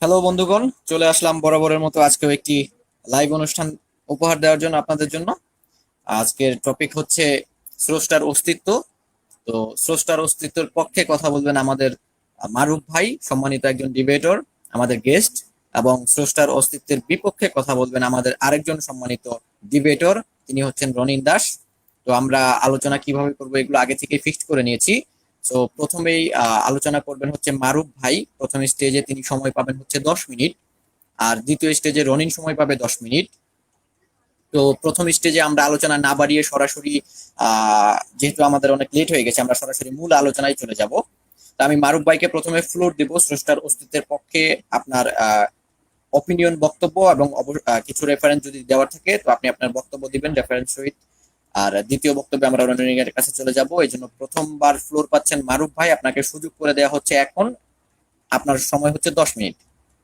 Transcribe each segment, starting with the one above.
Hello বন্ধুগণ, চলে আসলাম বরাবরের মতো আজকেও একটি লাইভ অনুষ্ঠান উপহার দেওয়ার জন্য আপনাদের জন্য। আজকের টপিক হচ্ছে স্রষ্টার অস্তিত্ব। তো স্রষ্টার অস্তিত্বের পক্ষে কথা বলবেন আমাদের মারুফ ভাই, সম্মানিত একজন ডিবেটর, আমাদের গেস্ট। এবং স্রষ্টার অস্তিত্বের বিপক্ষে কথা বলবেন আমাদের আরেকজন সম্মানিত ডিবেটর, তিনি হচ্ছেন রনিন দাস। তো আমরা আলোচনা কিভাবে করবো এগুলো আগে থেকে ফিক্সড করে নিয়েছি। তো প্রথমেই আলোচনা করবেন হচ্ছে মারুফ ভাই। প্রথম স্টেজে তিনি সময় পাবেন হচ্ছে 10 মিনিট, আর দ্বিতীয় স্টেজে রনিন সময় পাবে 10 মিনিট। তো প্রথম স্টেজে আমরা আলোচনা না বাড়িয়ে সরাসরি, যেহেতু আমাদের অনেক লেট হয়ে গেছে, আমরা সরাসরি মূল আলোচনায় চলে যাব। তো আমি মারুফ ভাইকে প্রথমে ফ্লোর দেব স্রষ্টার অস্তিত্বের পক্ষে আপনার অপিনিয়ন, বক্তব্য এবং কিছু রেফারেন্স যদি দেওয়ার থাকে তো আপনি আপনার বক্তব্য দিবেন রেফারেন্স সহিত। আর দ্বিতীয় বক্তব্যে আমরা রনিনের কাছে চলে যাব। এই জন্য প্রথমবার ফ্লোর পাচ্ছেন মারুফ ভাই, আপনাকে সুযোগ করে দেওয়া হচ্ছে এখন। আপনার সময় হচ্ছে 10 মিনিট।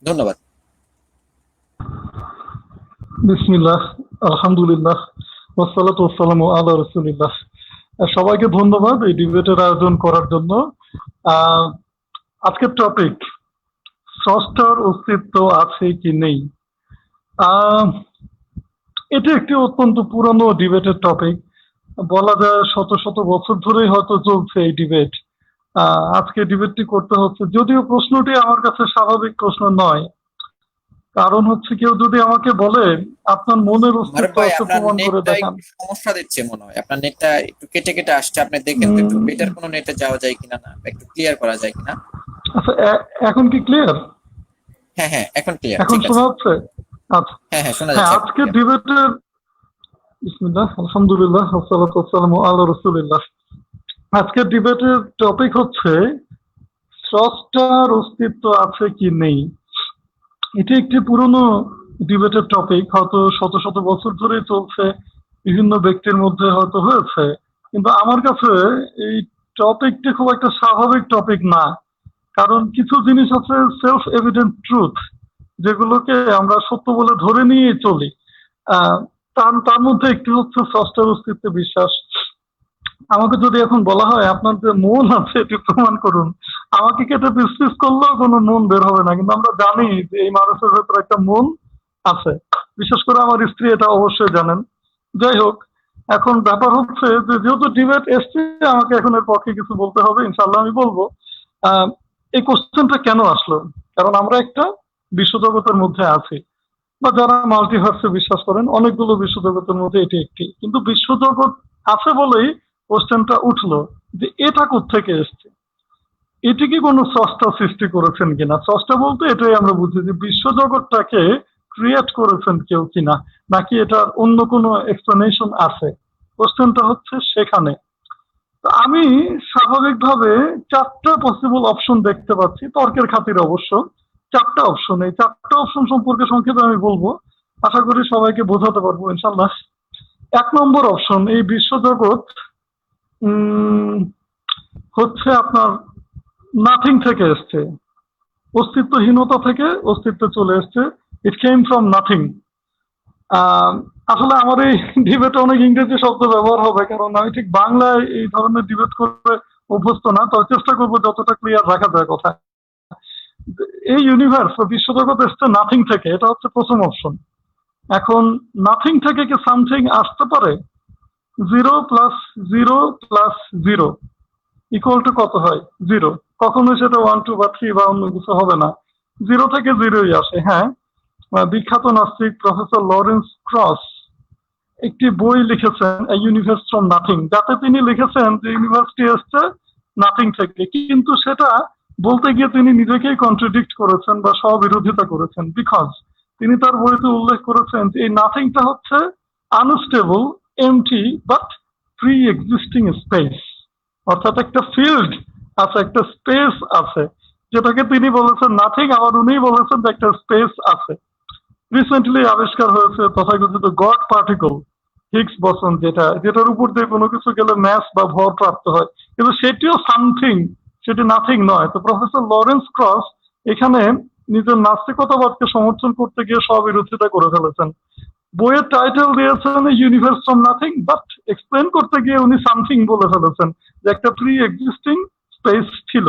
ধন্যবাদ। বিসমিল্লাহ, আলহামদুলিল্লাহ, ওয়াসসালাতু ওয়াসসালামু আলা রাসূলিল্লাহ। সবাইকে ধন্যবাদ এই ডিবেটের আয়োজন করার জন্য। আহ, আজকের টপিক স্রষ্টার অস্তিত্ব আছে কি নেই। আহ, এটি একটি অত্যন্ত পুরনো ডিবেটের টপিক। বলা যায় শত শত বছর ধরেই হয়তো চলছে এই ডিবেট। আজকে ডিবেটটি করতে হচ্ছে, যদিও প্রশ্নটি আমার কাছে স্বাভাবিক প্রশ্ন নয়। কারণ হচ্ছে, কেউ যদি আমাকে বলে আপনার মনের মারুফ অস্তিত্ব ভাই, আছে আপনার প্রমাণ করে নেটটা দেখান। একটু সমস্যা দিচ্ছে মনে হয়, আপনার নেটটা একটু কেটে কেটে আসছে। আপনি দেখেন তো একটু বেটার উম, কোনো নেটে যাওয়া যায় কিনা, না একটু ক্লিয়ার করা যায় কিনা। আচ্ছা, এখন কি ক্লিয়ার? হ্যাঁ হ্যাঁ, এখন ক্লিয়ার, এখন ঠিক আছে। শোনা হচ্ছে? আচ্ছা। হ্যাঁ হ্যাঁ, শোনা হ্যাঁ, যাচ্ছে এখন আজকে ক্লিয়ার। ডিবেটের বিসমিল্লাহ, আলহামদুলিল্লাহ, ওয়াসসালাতু ওয়াসসালামু আলা রাসূলিল্লাহ। আজকের ডিবেটের টপিক হচ্ছে স্রষ্টার অস্তিত্ব আছে কি নেই। এটি একটি পুরনো ডিবেটের টপিক, হয়তো শত শত বছর ধরেই চলছে, বিভিন্ন ব্যক্তির মধ্যে হয়তো হয়েছে। কিন্তু আমার কাছে এই টপিকটি খুব একটা স্বাভাবিক টপিক না। কারণ কিছু জিনিস আছে সেলফ এভিডেন্ট ট্রুথ, যেগুলোকে আমরা সত্য বলে ধরে নিয়ে চলি। আহ, তার তার মধ্যে একটি হচ্ছে স্রষ্টার অস্তিত্বে বিশ্বাস। আমাকে যদি এখন বলা হয় আপনার যে মন আছে এটি প্রমাণ করুন, আমাকে কেটে পিস পিস করলেও কোনো মন বের হবে না, কিন্তু আমরা জানি যে এই মানুষের ভেতরে একটা মন আছে। বিশেষ করে আমার স্ত্রী এটা অবশ্যই জানেন। যাই হোক, এখন ব্যাপার হচ্ছে যে যেহেতু ডিবেট এসছে, আমাকে এখন এর পক্ষে কিছু বলতে হবে, ইনশাল্লাহ আমি বলবো। আহ, এই কোশ্চেনটা কেন আসলো? কারণ আমরা একটা বিশ্বজগতের মধ্যে আছি, বা যারা মাল্টিভার্সে বিশ্বাস করেন, অনেকগুলো বিশ্বজগতের মধ্যে এটি একটি। কিন্তু বিশ্বজগৎ আছে বলেই কোশ্চেনটা উঠলো যে এটা কোত্থেকে এসছে, এটি কি কোনো স্রষ্টা সৃষ্টি করেছেন কিনা। স্রষ্টা বলতে এটাই আমরা বুঝি যে বিশ্বজগৎটাকে ক্রিয়েট করেছেন কেউ কিনা, নাকি এটার অন্য কোনো এক্সপ্লেনেশন আছে। কোশ্চেনটা হচ্ছে সেখানে। তো আমি স্বাভাবিকভাবে চারটা পসিবল অপশন দেখতে পাচ্ছি, তর্কের খাতিরে অবশ্য। চারটা অপশন, এই চারটা অপশন সম্পর্কে সংক্ষেপে আমি বলবো, আশা করি সবাইকে বোঝাতে পারবো ইনশাল্লাহ। 1 নম্বর অপশন, এই বিশ্বজগৎ উম, হচ্ছে আপনার নাথিং থেকে এসছে, অস্তিত্বহীনতা থেকে অস্তিত্বে চলে এসছে। ইট কেম ফ্রম নাথিং। আসলে আমার এই ডিবেটে অনেক ইংরেজি শব্দ ব্যবহার হবে, কারণ আমি ঠিক বাংলায় এই ধরনের ডিবেট করে অভ্যস্ত না, তবে চেষ্টা করবো যতটা ক্লিয়ার রাখা যায় কথা। এই ইউনিভার্স বা বিশ্বজগৎ এসছে নাথিং থেকে, এটা হচ্ছে প্রথম অপশন। এখন নাথিং থেকে কি সামথিং আসতে পারে? 0 + 0 + 0 ইকুয়াল টু কত হয়? 0। কখনোই সেটা 1 2 বা 3 বা অন্য কিছু হবে না, 0 থেকে 0ই আসে। হ্যাঁ, বিখ্যাত নাস্তিক প্রফেসর লরেন্স ক্রস একটি বই লিখেছেন, এ ইউনিভার্স ফ্রম নাথিং, যাতে তিনি লিখেছেন যে ইউনিভার্সটি এসছে নাথিং থেকে। কিন্তু সেটা বলতে গিয়ে তিনি নিজেকেই কন্ট্রাডিক্ট করেছেন বা স্ববিরোধিতা করেছেন। বিকজ তিনি তার বইতে উল্লেখ করেছেন যে এই নাথিংটা হচ্ছে unstable, empty but pre existing space. অর্থাৎ একটা ফিল্ড আছে, একটা স্পেস আছে, যেটাকে তিনি বলেছেন নাথিং, আবার উনি বলেছেন যে একটা স্পেস আছে। রিসেন্টলি আবিষ্কার হয়েছে তথাকথিত গড পার্টিকল, হিগস বসন, যেটার উপর দিয়ে কোনো কিছু গেলে ম্যাস বা ভর প্রাপ্ত হয়, কিন্তু সেটিও সামথিং, সেটি নাথিং নয়। তো প্রফেসর লরেন্স ক্রস এখানে নিজের নাস্তিকতাবাদকে সমর্থন করতে গিয়ে স্ববিরোধিতা করে ফেলেছেন। বইয়ের টাইটেল দিয়েছেন universe from nothing, but explain করতে গিয়ে উনি সামথিং বলে ফেলেছেন, যে একটা প্রি এক্সিস্টিং স্পেস ছিল।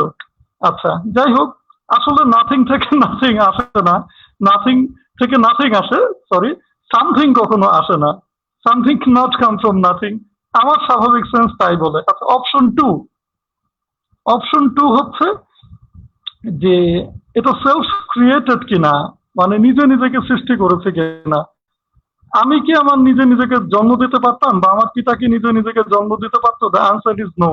আচ্ছা, যাই হোক, আসলে নাথিং থেকে নাথিং আসে না, নাথিং থেকে নাথিং আসে, সরি, সামথিং কখনো আসে না, something not come from nothing, আমার স্বাভাবিক সেন্স তাই বলে। আচ্ছা, অপশন টু হচ্ছে যে এটা সেলফ ক্রিয়েটেড কিনা, মানে নিজে নিজেকে সৃষ্টি করেছে কিনা। আমি কি আমার নিজে নিজেকে জন্ম দিতে পারতাম, বা আমার পিতা কি নিজে নিজেকে জন্ম দিতে পারতো? The answer is no.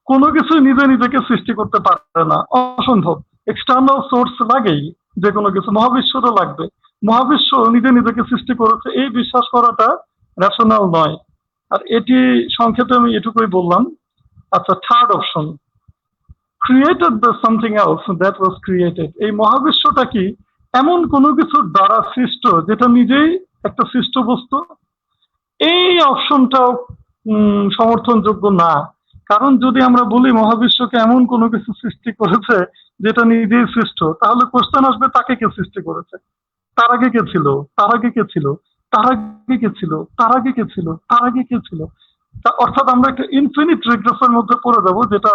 কোনো কিছু নিজে নিজেকে সৃষ্টি করতে পারে না, অসম্ভব। এক্সটার্নাল সোর্স লাগেই, যে কোনো কিছু, মহাবিশ্বরও লাগবে। মহাবিশ্ব নিজে নিজেকে সৃষ্টি করেছে এই বিশ্বাস করাটা রেশনাল নয়। আর এটি সংক্ষেপে আমি এটুকুই বললাম। আচ্ছা, third option, created the something else that was created. এই মহাবিশ্বটা কি এমন কোনো কিছুর দ্বারা সৃষ্ট যেটা নিজেই একটা সৃষ্ট বস্তু? এই অপশনটাও সমর্থনযোগ্য না। কারণ যদি আমরা বলি মহাবিশ্বকে এমন কোনো কিছু সৃষ্টি করেছে যেটা নিজেই সৃষ্ট, তাহলে কোশ্চেন আসবে তাকে কে সৃষ্টি করেছে, তার আগে কে ছিল, তার আগে কে ছিল, তার আগে কে ছিল, তার আগে কে ছিল, তার আগে কে ছিল। অর্থাৎ আমরা একটা ইনফিনিট রিগ্রেসের মধ্যে পড়ে যাব, যেটা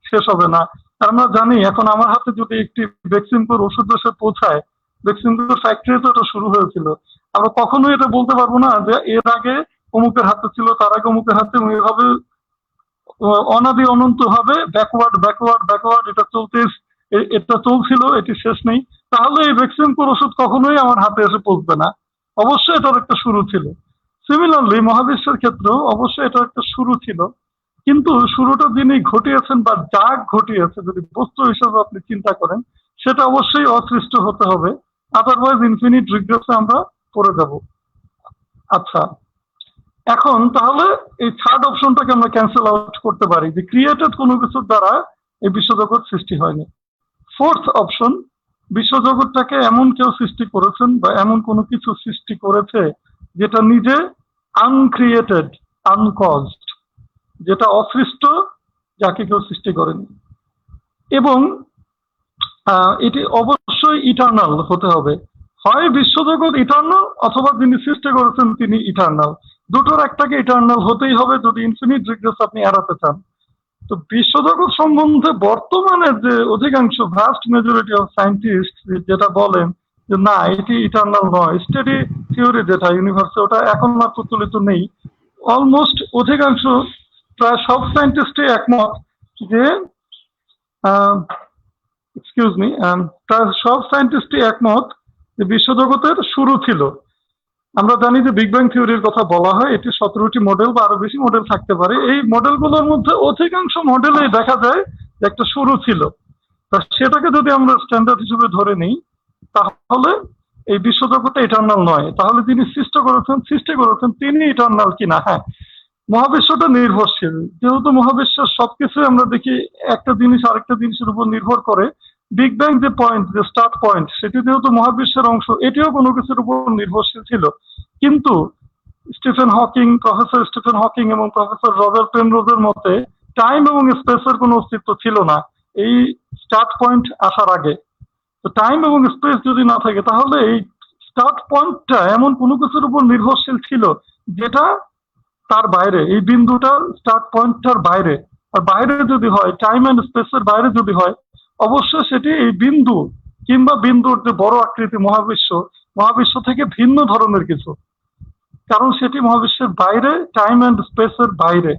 শেষ হবে না। আর আমরা জানি এখন আমার হাতে যদি একটি ভ্যাকসিনকোর ওষুধ এসে পৌঁছায়, ভ্যাকসিনকোর ফ্যাক্টরি তো এটা শুরু হয়েছিল, আমরা কখনোই এটা বলতে পারবো না যে এর আগে অমুকের হাতে ছিল, তার আগে অমুকের হাতে, এভাবে অনাদি অনন্ত ভাবে ব্যাকওয়ার্ড ব্যাকওয়ার্ড ব্যাকওয়ার্ড এটা চলছিল, এটি শেষ নেই। তাহলে এই ভ্যাকসিনকোর ওষুধ কখনোই আমার হাতে এসে পৌঁছবে না। অবশ্যই এটার একটা শুরু ছিল। সিমিলারলি মহাবিশ্বের ক্ষেত্রেও অবশ্যই এটার একটা শুরু ছিল, কিন্তু শুরুটা যিনি ঘটিয়েছেন বা যা ঘটিয়েছে, যদি বস্তু হিসেবে আপনি চিন্তা করেন, সেটা অবশ্যই অসৃষ্ট হতে হবে, আদারওয়াইজ ইনফিনিট রিগ্রেসে আমরা পড়ে যাব। আচ্ছা, এখন তাহলে এই থার্ড অপশনটাকে আমরা ক্যান্সেল আউট করতে পারি যে ক্রিয়েটেড কোনো কিছুর দ্বারা এই বিশ্বজগৎ সৃষ্টি হয়নি। ফোর্থ অপশন, বিশ্বজগৎটাকে এমন কেউ সৃষ্টি করেছেন বা এমন কোনো কিছু সৃষ্টি করেছে যেটা নিজে আনক্রিয়েটেড, আনকজড, যেটা অসৃষ্ট, যাকে কেউ সৃষ্টি করেনি। এবং এটি অবশ্যই ইটার্নাল হতে হবে। হয় বিশ্বজগৎ ইটার্নাল, অথবা যিনি সৃষ্টি করেছেন তিনি ইটার্নাল। দুটোর একটাকে ইটার্নাল হতেই হবে যদি ইনফিনিট রিগ্রেস আপনি এড়াতে চান। তো বিশ্বজগৎ সম্বন্ধে বর্তমানে যে অধিকাংশ ভাস্ট মেজরিটি অফ সায়েন্টিস্ট যেটা বলেন যে না, এটি ইটার্নাল নয়, স্টেডি থিওরি যেটা ইউনিভার্সে, ওটা এখন আর প্রচলিত নেই। অলমোস্ট অধিকাংশ, প্রায় সব সায়েন্টিস্টই একমত যে এক্সকিউজ মি, প্রায় সব সায়েন্টিস্টই একমত যে বিশ্বজগতের শুরু ছিল। আমরা জানি যে বিগ ব্যাং থিওরির কথা বলা হয়, এটি 17টি মডেল বা আরো বেশি মডেল থাকতে পারে। এই মডেলগুলোর মধ্যে অধিকাংশ মডেলে দেখা যায় যে একটা শুরু ছিল। তা সেটাকে যদি আমরা স্ট্যান্ডার্ড হিসেবে ধরে নিই, তাহলে এই বিশ্বজগৎটা ইটার্নাল নয়। তাহলে যিনি সৃষ্টি করেছেন তিনি ইটার্নাল কিনা? হ্যাঁ, মহাবিশ্বটা নির্ভরশীল। যেহেতু মহাবিশ্বের সবকিছু আমরা দেখি একটা জিনিস আরেকটা জিনিসের উপর নির্ভর করে, বিগ ব্যাং যে পয়েন্ট, যে স্টার্ট পয়েন্ট, সেটি যেহেতু মহাবিশ্বের অংশ, এটিও কোনো কিছুর উপর নির্ভরশীল ছিল। কিন্তু প্রফেসর স্টিফেন হকিং এবং প্রফেসর রজার পেনরোজের মতে টাইম এবং স্পেসের কোনো অস্তিত্ব ছিল না এই স্টার্ট পয়েন্ট আসার আগে। তো টাইম এবং স্পেস যদি না থাকে, তাহলে এই স্টার্ট পয়েন্টটা এমন কোনো কিছুর উপর নির্ভরশীল ছিল যেটা তার বাইরে, এই বিন্দুটা স্টার্ট পয়েন্টটার বাইরে। আর বাইরে যদি হয়, টাইম অ্যান্ড স্পেসের বাইরে যদি হয়, অবশ্যই সেটি এই বিন্দু কিংবা বিন্দুর যে বড় আকৃতি মহাবিশ্ব থেকে ভিন্ন ধরনের কিছু, কারণ সেটি মহাবিশ্বের বাইরে, টাইম অ্যান্ড স্পেসের বাইরে।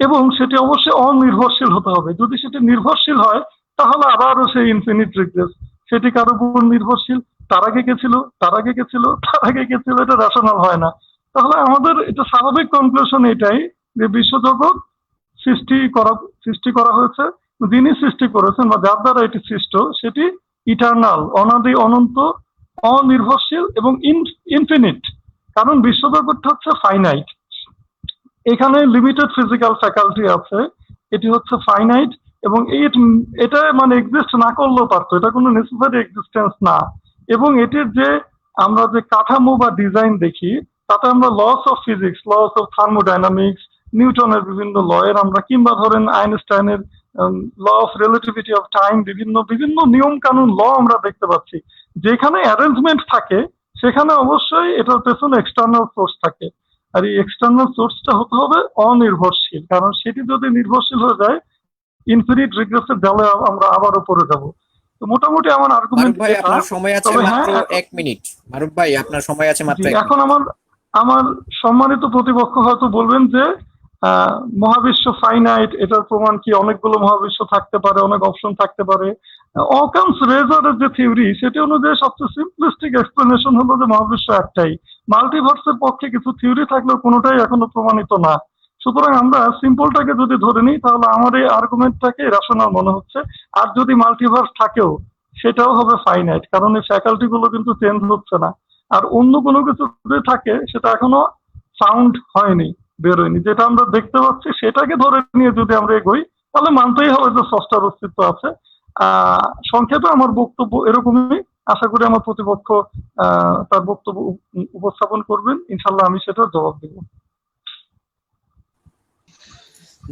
এবং সেটি অবশ্যই অনির্ভরশীল হতে হবে। যদি সেটি নির্ভরশীল হয়, তাহলে আবারও সেই ইনফিনিট রিগ্রেস। সেটি কারোর উপর নির্ভরশীল, তার আগে কে ছিল, তার আগে কে ছিল, তার আগে কে ছিল, এটা রেশনাল হয় না। তাহলে আমাদের এটা স্বাভাবিক কনক্লুশন এটাই যে বিশ্বজগৎ সৃষ্টি করা হয়েছে, যিনি সৃষ্টি করেছেন বা যার দ্বারা এটি সৃষ্ট, সেটি ইটার্নাল, অনাদি অনন্ত, অনির্ভরশীল এবং ইনফিনিট। কারণ বিশ্বজগৎটা হচ্ছে ফাইনাইট, এখানে লিমিটেড ফিজিক্যাল ফ্যাকাল্টি আছে, এটি হচ্ছে ফাইনাইট, এবং এটা মানে এক্সিস্ট না করলেও পারতো, এটা কোনো নেসেসারি এক্সিস্টেন্স না। এবং এটির যে আমরা যে কাঠামো বা ডিজাইন দেখি, তাতে আমরা loss of physics, loss of thermodynamics, নিউটনের বিভিন্ন লয়ের আমরা, কিংবা ধরেন আইনস্টাইনের law of relativity of time, বিভিন্ন বিভিন্ন নিয়ম কানুন, ল আমরা দেখতে পাচ্ছি। যেখানে অ্যারেঞ্জমেন্ট থাকে, সেখানে অবশ্যই এটার পেছনে এক্সটার্নাল সোর্স থাকে। আর এই এক্সটার্নাল সোর্সটা হতে হবে অনির্ভরশীল, কারণ সেটি যদি নির্ভরশীল হয়ে যায়, ইনফিনিট রিগ্রেসের জালে আমরা আবারও পড়ে যাব। তো মোটামুটি আমার আর্গুমেন্ট মারুফ ভাই, এটা। আপনার সময় আছে তবে হ্যাঁ, মাত্র 1 মিনিট। মারুফ ভাই, আপনার সময় আছে মাত্র জি, 1 মিনিট। এখন আমার আমার সম্মানিত প্রতিপক্ষ হয়তো বলবেন যে আহ, মহাবিশ্ব ফাইনাইট, এটার প্রমাণ কি? অনেকগুলো মহাবিশ্ব থাকতে পারে, অনেক অপশন থাকতে পারে। অকামস রেজারের যে থিওরি, সেটি অনুযায়ী সবচেয়ে সিম্পলিস্টিক এক্সপ্লেনেশন হলো যে মহাবিশ্ব একটাই। মাল্টিভার্সের পক্ষে কিছু থিওরি থাকলেও কোনোটাই এখনো প্রমাণিত না। সুতরাং আমরা সিম্পলটাকে যদি ধরে নিই, তাহলে আমার এই আর্গুমেন্টটাকে রেশনাল মনে হচ্ছে। আর যদি মাল্টিভার্স থাকেও, সেটাও হবে ফাইনাইট, কারণ এই ফ্যাকাল্টি গুলো কিন্তু চেঞ্জ হচ্ছে না। আর অন্য কোনো কিছু যদি থাকে, সেটা এখনো সাউন্ড হয়নি, বেরোয়নি। যেটা আমরা দেখতে পাচ্ছি সেটাকে ধরে নিয়ে যদি আমরা এগোই, তাহলে মানতেই হবে যে স্রষ্টার অস্তিত্ব আছে। সংক্ষেপে আমার বক্তব্য এরকমই। আশা করি আমার প্রতিপক্ষ তার বক্তব্য উপস্থাপন করবেন, ইনশাল্লাহ আমি সেটার জবাব দেব।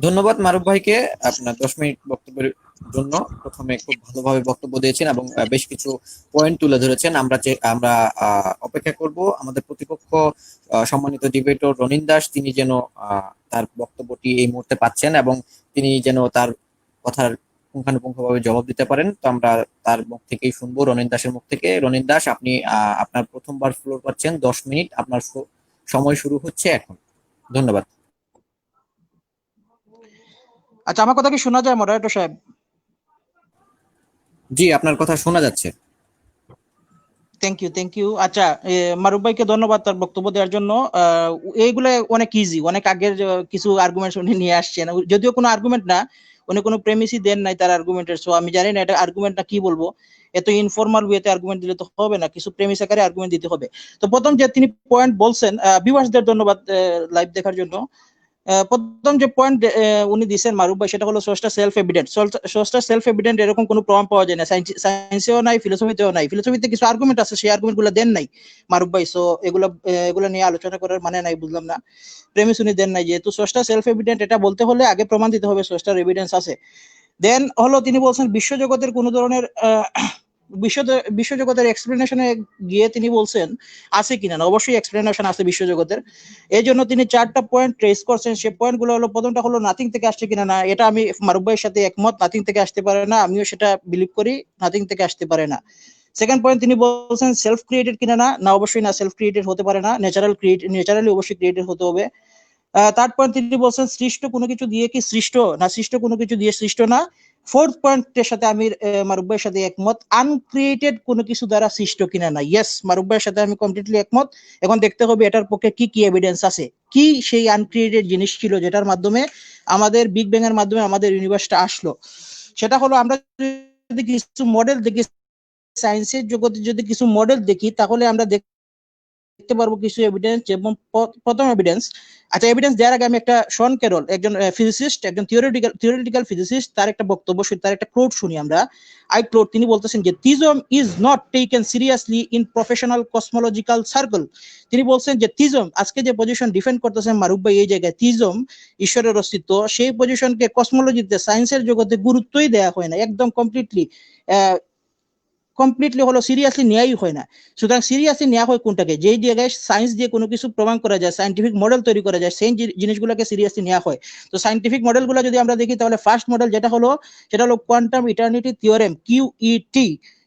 ধন্যবাদ মারুফ ভাইকে আপনার 10 মিনিট বক্তব্যের জন্য। প্রথমে খুব ভালোভাবে বক্তব্য দিয়েছেন এবং বেশ কিছু পয়েন্ট তুলে ধরেছেন। আমরা অপেক্ষা করব আমাদের প্রতিপক্ষ সম্মানিত ডিবেটর রনিন দাস, তিনি যেন তার বক্তব্যটি এই মুহূর্তে পাচ্ছেন এবং তিনি যেন তার কথার পুঙ্খানুপুঙ্খভাবে জবাব দিতে পারেন। তো আমরা তার মুখ থেকেই শুনবো, রনিন দাসের মুখ থেকে। রনিন দাস, আপনি আপনার প্রথমবার ফ্লোর পাচ্ছেন, 10 মিনিট আপনার সময় শুরু হচ্ছে এখন। ধন্যবাদ। আচ্ছা, আমার কথা কি শোনা যায় মডারেটর সাহেব? জি, আপনার কথা শোনা যাচ্ছে। Thank you. আচ্ছা, মারুফ ভাইকে ধন্যবাদ তার বক্তব্য দেওয়ার জন্য। এইগুলো অনেক ইজি, অনেক আগের কিছু আর্গুমেন্ট উনি নিয়ে আসছেন, যদিও কোনো আর্গুমেন্ট না, উনি কোনো প্রেমিসই দেন নাই তার আর্গুমেন্টের। সো আমি জানি না এটা আর্গুমেন্ট না কি বলবো। এত ইনফর্মাল ওয়েতে আর্গুমেন্ট দিলে তো হবে না, কিছু প্রেমিস আকারে আর্গুমেন্ট দিতে হবে। তো প্রথম যে তিনি পয়েন্ট বলছেন, ভিউয়ার্সদের ধন্যবাদ লাইভ দেখার জন্য। প্রথম যে পয়েন্ট উনি দিয়েছেন মারুফ ভাই, সেটা হলো স্রষ্টা সেলফ এভিডেন্ট। স্রষ্টা সেলফ এভিডেন্ট এরকম কোনো প্রমাণ পাওয়া যায় না, সায়েন্সেও নাই, ফিলোসফিতেও নাই। ফিলোসফিতে কিছু আর্গুমেন্ট আছে, সেই আর্গুমেন্ট গুলো দেন নাই মারুফ ভাই। সো এগুলো নিয়ে আলোচনা করার মানে নাই, বুঝলাম না। প্রেমিস উনি দেন নাই, যেহেতু স্রষ্টা সেলফ এভিডেন্ট, এটা বলতে হলে আগে প্রমাণ দিতে হবে স্রষ্টার এভিডেন্স আছে। দেন হলো তিনি বলছেন বিশ্বজগতের কোন ধরনের বিশ্বজগতের এক্সপ্লেনেশনে গিয়ে তিনি বলছেন আছে কিনা না, অবশ্যই এক্সপ্লেনেশন আছে বিশ্বজগতের। এই জন্য তিনি 4টা পয়েন্ট ট্রেস করছেন। সেই পয়েন্ট গুলো হলো, প্রথমটা হলো নাথিং থেকে আসছে কিনা না, এটা আমি মারুফ ভাইয়ের সাথে একমত, নাথিং থেকে আসতে পারে না, আমিও সেটা বিলিভ করি, নাথিং থেকে আসতে পারে না। সেকেন্ড পয়েন্ট তিনি বলছেন সেলফ ক্রিয়েটেড কিনা না, অবশ্যই না, সেলফ ক্রিয়েটেড হতে পারে না, ন্যাচারালি অবশ্যই ক্রিয়েটেড হতে হবে। থার্ড পয়েন্ট তিনি বলছেন সৃষ্ট কোনো কিছু দিয়ে কি সৃষ্ট না, সৃষ্ট কোনো কিছু দিয়ে সৃষ্ট না। ফোর্থ পয়েন্টের সাথে আমি মারুফ ভাইয়ের সাথে একমত, আনক্রিয়েটেড কোনো কিছু দ্বারা সৃষ্ট কিনা না। ইয়েস, মারুফ ভাইয়ের সাথে আমি কমপ্লিটলি একমত। এখন দেখতে হবে এটার পক্ষে কি কি এভিডেন্স আছে, কি সেই আনক্রিয়েটেড জিনিস ছিল যেটার মাধ্যমে আমাদের বিগ ব্যাং এর মাধ্যমে আমাদের ইউনিভার্সটা আসলো। সেটা হলো, আমরা যদি কিছু মডেল দেখি, সায়েন্সের জগতে যদি কিছু মডেল দেখি, তাহলে আমরা দেখতে পারবো কিছু এভিডেন্স। এবং প্রথম এভিডেন্স, আচ্ছা এভিডেন্স দেওয়ার আগে আমি একটা শন ক্যারল, একজন ফিজিসিস্ট, একজন থিওরিটিক্যাল ফিজিসিস্ট, তার একটা বক্তব্য, তার একটা কোট শুনি আমরা। কোট, তিনি বলতেছেন যে theism is not taken seriously in professional cosmological circle. তিনি বলছেন যে থিজম, আজকে যে পজিশন ডিফেন্ড করতেছেন মারুফ ভাই এই জায়গায়, থিজম ঈশ্বরের অস্তিত্ব, সেই পজিশনকে কসমোলজিতে, সায়েন্সের জগতে গুরুত্বই দেওয়া হয় না, একদম কমপ্লিটলি হলো সিরিয়াসলি নেওয়াই হয় না। সুতরাং সিরিয়াসলি নেওয়া হয় কোনটাকে, যেই জায়গায় সায়েন্স দিয়ে কোনো কিছু প্রমাণ করা যায়, সায়েন্টিফিক মডেল তৈরি করা যায়, সেই জিনিসগুলোকে সিরিয়াসলি নেওয়া হয়। তো সায়েন্টিফিক মডেলগুলো যদি আমরা দেখি, তাহলে ফার্স্ট মডেল সেটা হলো কোয়ান্টাম ইটারনিটি থিওরেম, QET।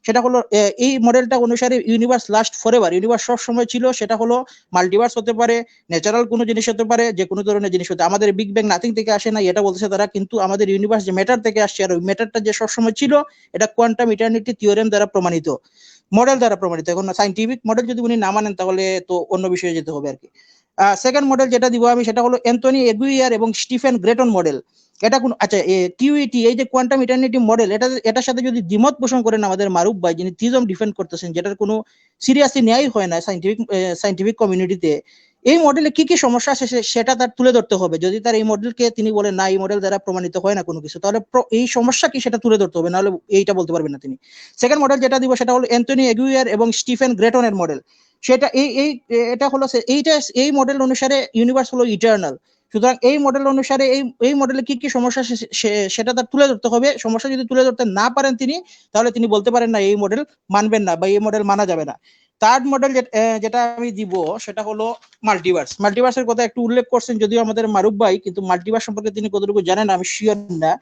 সেটা হলো এই মডেলটা অনুসারে ইউনিভার্স লাস্ট ফরএভার, ইউনিভার্স সব সময় ছিল। সেটা হলো মাল্টিভার্স হতে পারে, ন্যাচারাল কোনো জিনিস হতে পারে, যে কোনো ধরনের জিনিস হতে, আমাদের বিগ ব্যাং নাথিং থেকে আসে না এটা বলছে তারা, কিন্তু আমাদের ইউনিভার্স যে ম্যাটার থেকে আসছে, আর ওই ম্যাটারটা যে সবসময় ছিল, এটা কোয়ান্টাম ইটারনিটি থিওরেম দ্বারা প্রমাণিত, মডেল দ্বারা প্রমাণিত। এখন সাইন্টিফিক মডেল যদি উনি না মানেন, তাহলে তো অন্য বিষয়ে যেতে হবে আর কি। সেকেন্ড মডেল যেটা দিব আমি, সেটা হলো অ্যান্থনি এগুইয়ার এবং স্টিফেন গ্রেটন মডেল। এটা কোন, আচ্ছা QET, এই যে কোয়ান্টাম ইটারনিটি মডেল, এটার সাথে যদি দ্বিমত পোষণ করেন আমাদের মারুফ ভাই, যিনি থিজম ডিফেন্ড করতেছেন, যেটার কোনো সিরিয়াসলি ন্যায় হয় না সাইন্টিফিক কমিউনিটিতে, এই মডেলে কি কি সমস্যা আছে সেটা তার তুলে ধরতে হবে। যদি তার এই মডেলকে তিনি বলেন না, এই মডেল দ্বারা প্রমাণিত হয় না কোনো কিছু, তাহলে এই সমস্যা কি সেটা তুলে ধরতে হবে, নাহলে এইটা বলতে পারবেন না তিনি। সেকেন্ড মডেল যেটা দিব, সেটা হলো অ্যান্থনি এগুইয়ার এবং স্টিফেন গ্রেটনের মডেল। সেটা এটা হলো এই মডেল অনুসারে ইউনিভার্স হলো ইটার্নাল। সুতরাং এই মডেল অনুসারে এই মডেলে কি কি সমস্যা সেটা তার তুলে ধরতে হবে। সমস্যা যদি তুলে ধরতে না পারেন তিনি, তাহলে তিনি বলতে পারেন না এই মডেল মানবেন না, বা এই মডেল মানা যাবে না। থার্ড মডেল যেটা আমি দিব, সেটা হলো মাল্টিভার্সের কথা একটু উল্লেখ করছেন যদিও আমাদের মারুফ ভাই, কিন্তু মাল্টিভার্স সম্পর্কে তিনি কতটুকু জানেন আমি শিওর না।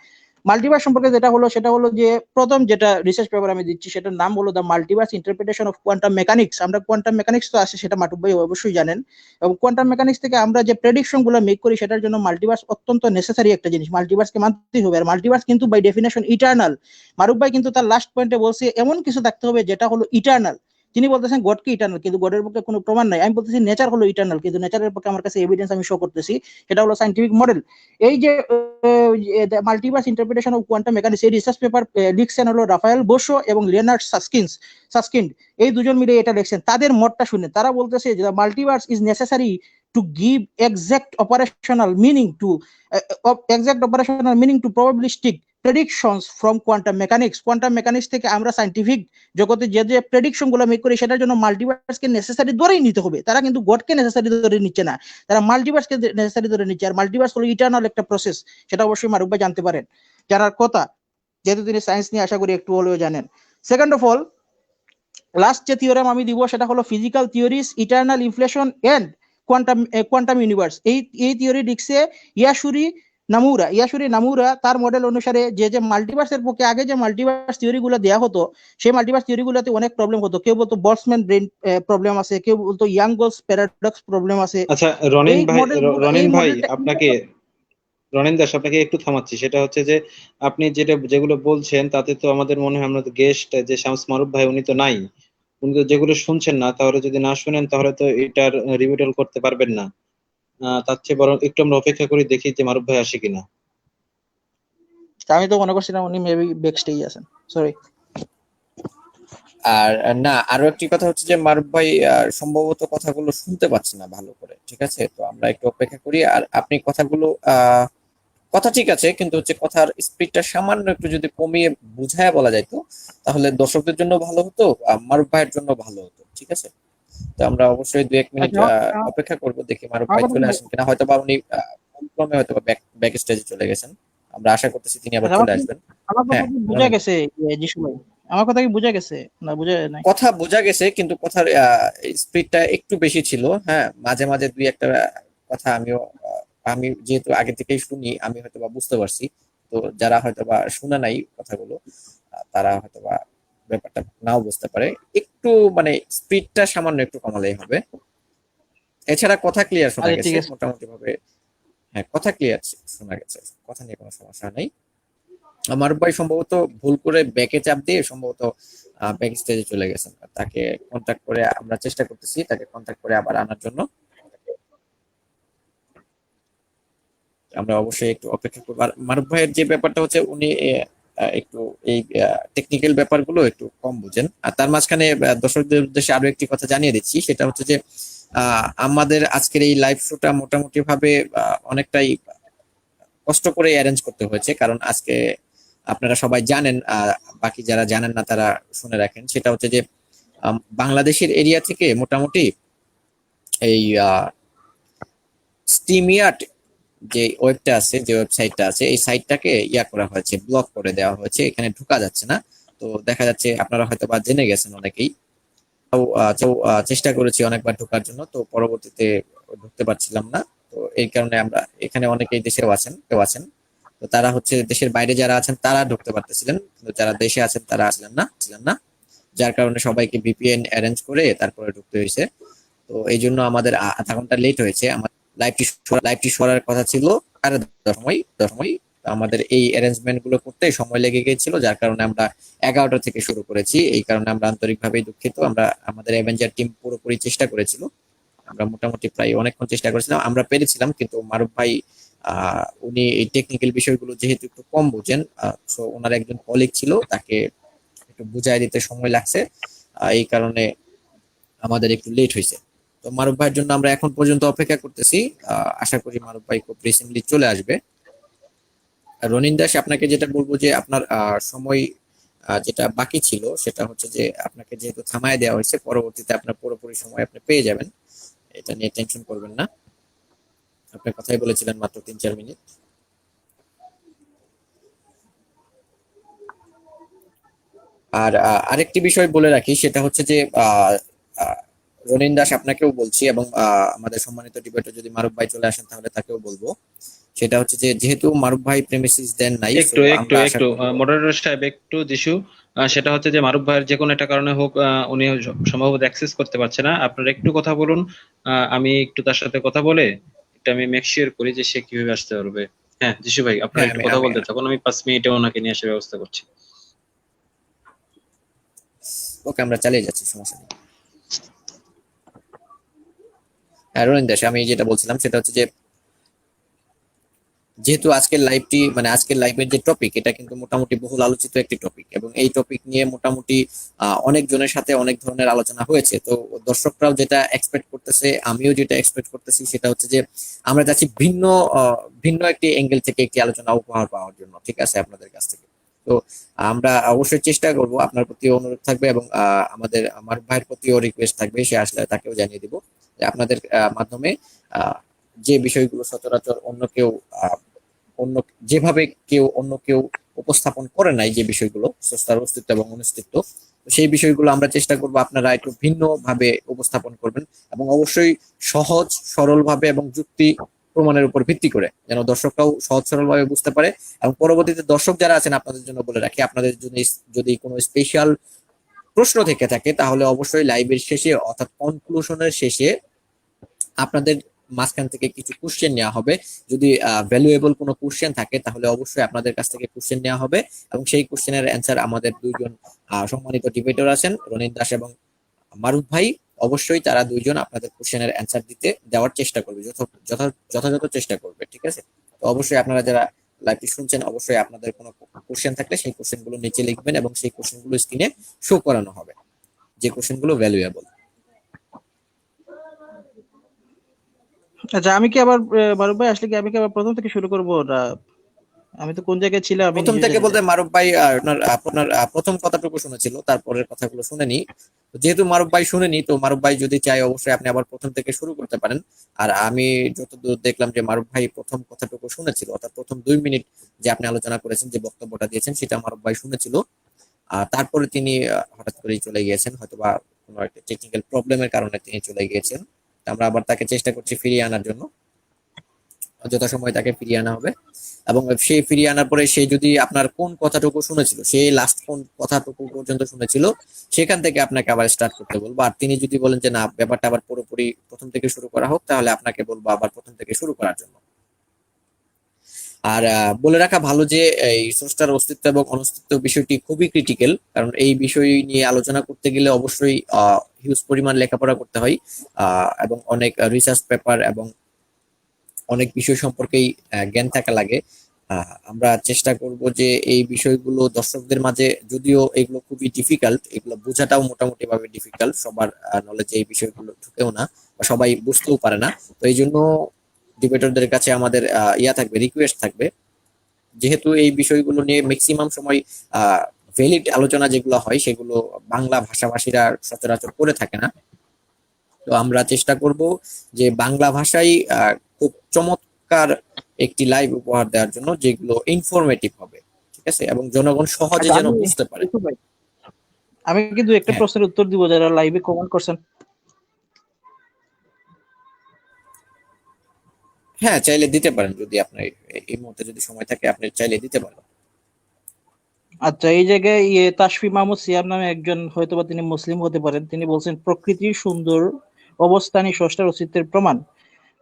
মাল্টিভার্স সম্পর্কে সেটা হলো যে প্রথম যেটা রিসার্চ পেপার আমি দিচ্ছি সেটার নাম হলো the multiverse interpretation of quantum mechanics. আমরা কোয়ান্টাম মেকানিক্স তো আছে, সেটা মাটুব ভাই অবশ্যই জানেন, এবং কোয়ান্টাম মেকানিক্স থেকে আমরা যে প্রেডিকশন গুলো মেক করি সেটার জন্য মাল্টিভার্স অত্যন্ত নেসেসারি একটা জিনিস। মাল্টিভার্সকে মানতেই হবে, আর মাল্টিভার্স কিন্তু বাই ডেফিনেশন ইটার্নাল। মারুফ ভাই কিন্তু তার লাস্ট পয়েন্টে বলছে এমন কিছু থাকতে হবে যেটা হলো ইটার্নাল। তিনি বলতেছেন গডকে ইটার্নাল, কিন্তু গডের পক্ষে কোনো প্রমাণ নাই। আমি বলতেছি নেচার হলো ইটার্নাল, কিন্তু নেচারের পক্ষে আমার কাছে এভিডেন্স আমি শো করতেছি, সেটা হলো সাইন্টিফিক মডেল। এই যে multiverse interpretation of quantum mechanics, এই রিসার্চ পেপার লিখছেন হলো রাফায়েল বোসো এবং লিওনার্ড সাস্কিন্ড। এই দুজন মিলে এটা লিখছেন। তাদের মতটা শুনে তারা বলতেছে যে multiverse is necessary to give exact operational meaning to probabilistic predictions from quantum mechanics. Quantum mechanics থেকে আমরা সাইন্টিফিক জগতে যে যে প্রেডিকশন গুলো মেক করি সেটার জন্য মাল্টিভার্সকে নেসেসারি ধরেই নিতে হবে। তারা কিন্তু গডকে নেসেসারি ধরে নিচ্ছে না, তারা মাল্টিভার্সকে নেসেসারি ধরে নিচ্ছে। আর মাল্টিভার্স হলো ইটার্নাল একটা প্রসেস, সেটা অবশ্যই মারুফ ভাই জানতে পারেন, জানার কথা, যেহেতু তিনি সায়েন্স নিয়ে আশা করি একটু হলেও জানেন। সেকেন্ড অফ অল, লাস্ট যে থিওরেম আমি দিব সেটা হলো physical theories eternal inflation and quantum universe. এই থিওরি লিখছে ইয়াসুরি নামুরা। তার মডেল অনুসারে যে মাল্টিভার্সের পক্ষে আগে যে মাল্টিভার্স থিওরি গুলো দেওয়া হতো, সেই মাল্টিভার্স থিওরি গুলোতে অনেক প্রবলেম হতো। কেউ বলতো বলসম্যান ব্রেন প্রবলেম আছে, কেউ বলতো ইয়াং গোলস প্যারাডক্স প্রবলেম আছে। আচ্ছা এই মডেল রনিন এই ভাই মডেলটা আপনাকে রনিন দাস আপনাকে একটু থামাচ্ছি। সেটা হচ্ছে যে আপনি যেগুলো বলছেন তাতে তো আমাদের মনে হয় আমরা তো গেস্ট যে শামস মারুফ ভাই উনি তো নাই, উনি তো যেগুলো শুনছেন না, তাহলে যদি না শুনেন তাহলে তো এটার রিভিটাল করতে পারবেন না। তার চেয়ে বরং একটু আমরা অপেক্ষা করি, দেখি যে মারুফ ভাই আসে কিনা। আমি তো মনে করছিলাম উনি মেবি ব্যাকস্টেজে আছেন, সরি। আর না, আরো একটি কথা হচ্ছে যে মারুফ ভাই সম্ভবত কথাগুলো শুনতে পাচ্ছে না ভালো করে, ঠিক আছে? তো আমরা একটু অপেক্ষা করি। আর আপনি কথাগুলো কথা ঠিক আছে, কিন্তু হচ্ছে কথার স্পিডটা সামান্য একটু যদি কমিয়ে বুঝায় বলা যাইতো তাহলে দর্শকদের জন্য ভালো হতো, মারুফ ভাইয়ের জন্য ভালো হতো, ঠিক আছে? তো আমরা অবশ্যই 2-1 মিনিট অপেক্ষা করবো, দেখি মারুফ ভাই চলে আসেন কিনা। হয়তো বা উনি ক্রমে হয়তো ব্যাক স্টেজে চলে গেছেন, আমরা আশা করতেছি তিনি আবার চলে আসবেন। আমার কথা হ্যাঁ, কি বুঝা গেছে যিশু ভাই? আমার কথা কি বুঝা গেছে না বুঝা নাই? কথা বোঝা গেছে, কিন্তু কথার স্পিডটা একটু বেশি ছিল। হ্যাঁ, মাঝে মাঝে দুই একটা কথা আমি যেহেতু আগে থেকেই শুনি, আমি হয়তো বা বুঝতে পারছি। তো যারা হয়তো বা শুনে নাই কথাগুলো, তারা হয়তো বা ব্যাপারটা নাও বুঝতে পারে। একটু মানে স্পিডটা সামান্য একটু কমালেই হবে। এছাড়া কথা ক্লিয়ার শোনা আচ্ছা ঠিক গেছে আছে। মোটামুটি ভাবে। হ্যাঁ, কথা ক্লিয়ার শোনা গেছে, কথা নিয়ে কোনো সমস্যা নেই। আমার ভাই সম্ভবত ভুল করে ব্যাকে চাপ দিয়ে সম্ভবত ব্যাক স্টেজে চলে গেছেন। তাকে কন্ট্যাক্ট করে আমরা চেষ্টা করতেছি তাকে কন্ট্যাক্ট করে আবার আনার জন্য। আমরা অবশ্যই একটু অপেক্ষা করবো। আর মারুফ ভাইয়ের যে ব্যাপারটা হচ্ছে উনি একটু এই টেকনিক্যাল ব্যাপারগুলো একটু কম বুঝেন। আর তার মাঝখানে দর্শকদের উদ্দেশ্যে আরো একটি কথা জানিয়ে দিচ্ছি, সেটা হচ্ছে যে আমাদের আজকের এই লাইভ শোটা মোটামুটি ভাবে অনেকটাই কষ্ট করে অ্যারেঞ্জ করতে হয়েছে, কারণ আজকে আপনারা সবাই জানেন, বাকি যারা জানেন না তারা শুনে রাখেন। সেটা হচ্ছে যে বাংলাদেশের এরিয়া থেকে মোটামুটি এই স্টিমিয়াট যে ওয়েবটা আছে, যে ওয়েবসাইটটা আছে, এই সাইটটাকে করা হয়েছে, ব্লক করে দেওয়া হয়েছে, এখানে ঢোকা যাচ্ছে না। তো দেখা যাচ্ছে আপনারা হয়তো বা জেনে গেছেন অনেকেই। চেষ্টা করেছি অনেকবার ঢোকার জন্য, তো পরবর্তীতে ঢুকতে পারছিলাম না। তো এই কারণে আমরা এখানে অনেকেই দেশেও আছেন, কেউ আছেন, তো তারা হচ্ছে দেশের বাইরে যারা আছেন তারা ঢুকতে পারতেছিলেন, কিন্তু যারা দেশে আছেন তারা ছিলেন না, যার কারণে সবাইকে ভিপিএন অ্যারেঞ্জ করে তারপরে ঢুকতে হয়েছে। তো এই জন্য আমাদের আধা ঘন্টা লেট হয়েছে। আমার লাইভটি সরার কথা ছিল আর 10 সময় আমাদের এই অ্যারেঞ্জমেন্ট গুলো করতে সময় লেগে গিয়েছিল, যার কারণে আমরা 11টা থেকে শুরু করেছি। এই কারণে আমরা আন্তরিকভাবে দুঃখিত। আমাদের অ্যাভেঞ্জার টিম পুরোপুরি চেষ্টা করেছিল, আমরা মোটামুটি প্রায় অনেকক্ষণ চেষ্টা করেছিলাম, আমরা পেরেছিলাম। কিন্তু মারুফ ভাই উনি এই টেকনিক্যাল বিষয়গুলো যেহেতু একটু কম বুঝেন, সো ওনার একজন কলিগ ছিল, তাকে একটু বুঝাই দিতে সময় লাগছে, এই কারণে আমাদের একটু লেট হয়েছে। তো মারুফ ভাইয়ের জন্য আমরা এখন পর্যন্ত অপেক্ষা করতেছি, আশা করি মারুফ ভাই খুব রিসেন্টলি চলে আসবে। রনিন দাস, আপনাকে যেটা বলবো যে আপনার সময় যেটা বাকি ছিল সেটা হচ্ছে যে আপনাকে যেহেতু থামায় দেওয়া হয়েছে, পরবর্তীতে আপনার পুরোপুরি সময় আপনি পেয়ে যাবেন, এটা নিয়ে টেনশন করবেন না। আপনি কথাই বলেছিলেন মাত্র 3-4 মিনিট। আর আরেকটি বিষয় বলে রাখি, সেটা হচ্ছে যে রনিন দাস, আপনাকেও বলছি এবং আমাদের সম্মানিত ডিবেটর যদি মারুফ ভাই চলে আসেন তাহলে তাকেও বলবো, সেটা হচ্ছে যে যেহেতু মারুফ ভাই প্রেমিসিস দেন নাই, একটু so একটু আমরা আশা একটু করব। মডারেটর সাহেব একটু যিশু, সেটা হচ্ছে যে মারুফ ভাইয়ের যে কোনো একটা কারণে হোক উনি সম্ভবত অ্যাক্সেস করতে পারছে না। আপনারা একটু কথা বলুন, আমি একটু তার সাথে কথা বলে এটা আমি মেক শিওর করি যে সে কিভাবে আসতে পারবে। হ্যাঁ যিশু ভাই, আপনারা হ্যাঁ একটু আমি কথা আমি বলতে থাকুন, আমি 5 মিনিটে ওনাকে নিয়ে আসার ব্যবস্থা করছি। ওকে, আমরা চালিয়ে যাচ্ছি, সমস্যা নেই। হ্যাঁ রনিন্দাস, আমি যেটা বলছিলাম সেটা হচ্ছে যে যেহেতু আজকের লাইভটি মানে আজকের লাইভের যে টপিক, এটা কিন্তু মোটামুটি বহুল আলোচিত একটি টপিক, এবং এই টপিক নিয়ে মোটামুটি অনেক জনের সাথে অনেক ধরনের আলোচনা হয়েছে। তো দর্শকরাও যেটা এক্সপেক্ট করতেছে, আমিও যেটা এক্সপেক্ট করতেছি, সেটা হচ্ছে যে আমরা যাচ্ছি ভিন্ন একটি অ্যাঙ্গেল থেকে একটি আলোচনা উপহার পাওয়ার জন্য, ঠিক আছে, আপনাদের কাছ থেকে। তো আমরা অবশ্যই চেষ্টা করব, আপনার প্রতি অনুরোধ থাকবে, এবং আমাদের আমার ভাইয়ের প্রতিও রিকোয়েস্ট থাকবে, সে আসলে তাকেও জানিয়ে দিব যে আপনাদের মাধ্যমে আহ, যে বিষয়গুলো সচরাচর অন্য যেভাবে অন্য কেউ উপস্থাপন করে নাই, যে বিষয়গুলো স্রষ্টার অস্তিত্ব এবং অনস্তিত্ব, তো সেই বিষয়গুলো আমরা চেষ্টা করব আপনারা একটু ভিন্ন ভাবে উপস্থাপন করবেন, এবং অবশ্যই সহজ সরল ভাবে এবং যুক্তি প্রমাণের উপর ভিত্তি করে, যেন দর্শকরাও সহজ সরল ভাবে বুঝতে পারে। এবং পরবর্তীতে দর্শক যারা আছেন, আপনাদের জন্য বলে রাখি, আপনাদের জন্য যদি কোনো স্পেশাল প্রশ্ন থেকে থাকে, তাহলে অবশ্যই লাইভের শেষে অর্থাৎ কনক্লুশনের শেষে আপনাদের মাঝখান থেকে কিছু কোশ্চেন নেওয়া হবে। যদি ভ্যালুয়েবল কোনো কোশ্চেন থাকে, তাহলে অবশ্যই আপনাদের কাছ থেকে কোশ্চেন নেওয়া হবে, এবং সেই কোশ্চেনের অ্যান্সার আমাদের দুইজন সম্মানিত ডিবেটর আছেন, রনিত দাস এবং মারুফ ভাই, অবশ্যই তারা দুইজন আপনাদের কোশ্চেনের অ্যান্সার দেওয়ার চেষ্টা করবে, যথাযথ চেষ্টা করবে, ঠিক আছে। তো অবশ্যই আপনারা যারা লাইভটি শুনছেন, অবশ্যই আপনাদের কোনো কোশ্চেন থাকলে সেই কোশ্চেনগুলো নিচে লিখবেন, এবং সেই কোশ্চেনগুলো স্ক্রিনে শো করানো হবে, যে কোশ্চেনগুলো ভ্যালুয়েবল। আচ্ছা, আমি কি আবার মারুফ ভাই আসলে কি আমি কি আবার প্রথম থেকে শুরু করবো না? আমি তো কোন জায়গায় ছিলাম আমি প্রথম নিজেও থেকে জানি না। বলতে মারুফ ভাই আপনার প্রথম কথাটুকু শুনেছিল, তারপরের কথাগুলো শুনেনি। তো যেহেতু মারুফ ভাই শুনেনি, তো মারুফ ভাই যদি চায়, অবশ্যই আপনি আবার প্রথম থেকে শুরু করতে পারেন। আর আমি যতদূর দেখলাম যে মারুফ ভাই প্রথম কথাটুকু শুনেছিল, অর্থাৎ প্রথম 2 মিনিট যে আপনি আলোচনা করেছেন, যে বক্তব্যটা দিয়েছেন, সেটা মারুফ ভাই শুনেছিল। আর তারপরে তিনি হঠাৎ করেই চলে গিয়েছেন, হয়তোবা কোনো একটা টেকনিক্যাল প্রবলেমের কারণে তিনি চলে গিয়েছেন। তো আমরা আবার তাকে চেষ্টা করছি ফিরিয়ে আনার জন্য, যথাসময়ে তাকে ফিরিয়ে আনা হবে। এবং সেই ফিরিয়ে আনার পরে সে যদি আপনার কোন কথাটুকু শুনেছিল, সে লাস্ট কোন কথাটুকু পর্যন্ত শুনেছিল, সেখান থেকে আপনাকে আবার স্টার্ট করতে বলবো। আর তিনি যদি বলেন যে না, ব্যাপারটা আবার পুরোপুরি প্রথম থেকে শুরু করা হোক, তাহলে আপনাকে বলবো আবার প্রথম থেকে শুরু করার জন্য। আর বলে রাখা ভালো যে এই স্রষ্টার অস্তিত্ব এবং অনস্তিত্ব বিষয়টি খুবই ক্রিটিক্যাল, কারণ এই বিষয় নিয়ে আলোচনা করতে গেলে অবশ্যই হিউজ পরিমাণ লেখাপড়া করতে হয়, এবং অনেক রিসার্চ পেপার এবং অনেক বিষয় সম্পর্কেই জ্ঞান থাকা লাগে। আমরা চেষ্টা করব যে এই বিষয়গুলো দর্শকদের মাঝে, যদিও এগুলো খুবই ডিফিকাল্ট, এগুলো বোঝাটাও মোটামুটি ভাবে ডিফিকাল্ট, সবার নলেজে এই বিষয়গুলো ঢুকেও না, বা সবাই বুঝতেও পারে না। তো এই জন্য ডিবেটরদের কাছে আমাদের থাকবে, রিকোয়েস্ট থাকবে, যেহেতু এই বিষয়গুলো নিয়ে ম্যাক্সিমাম সময় ভ্যালিড আলোচনা যেগুলো হয়, সেগুলো বাংলা ভাষাভাষীরা সচরাচর করে থাকে না। তো আমরা চেষ্টা করব যে বাংলা ভাষায় খুব চমৎকার একটি লাইভ উপহার দেওয়ার জন্য, যেগুলো ইনফরমেটিভ হবে, ঠিক আছে, এবং জনগণ সহজে আচ্ছা, যেন আমি বুঝতে পারে। ইউসুফ ভাই, আমি কিন্তু একটা হ্যাঁ প্রশ্নের উত্তর দিব যারা লাইভে কমেন্ট করছেন। হ্যাঁ, চাইলে দিতে পারেন, যদি আপনার এই মুহূর্তে যদি সময় থাকে, আপনি চাইলে দিতে পারেন। আচ্ছা, এই জায়গায় তাসফি মাহমুদ সিয়াম নামে একজন, হয়তোবা তিনি মুসলিম হতে পারেন, তিনি বলছেন প্রকৃতির সুন্দর অবস্থানই স্রষ্টার অস্তিত্বের প্রমাণ।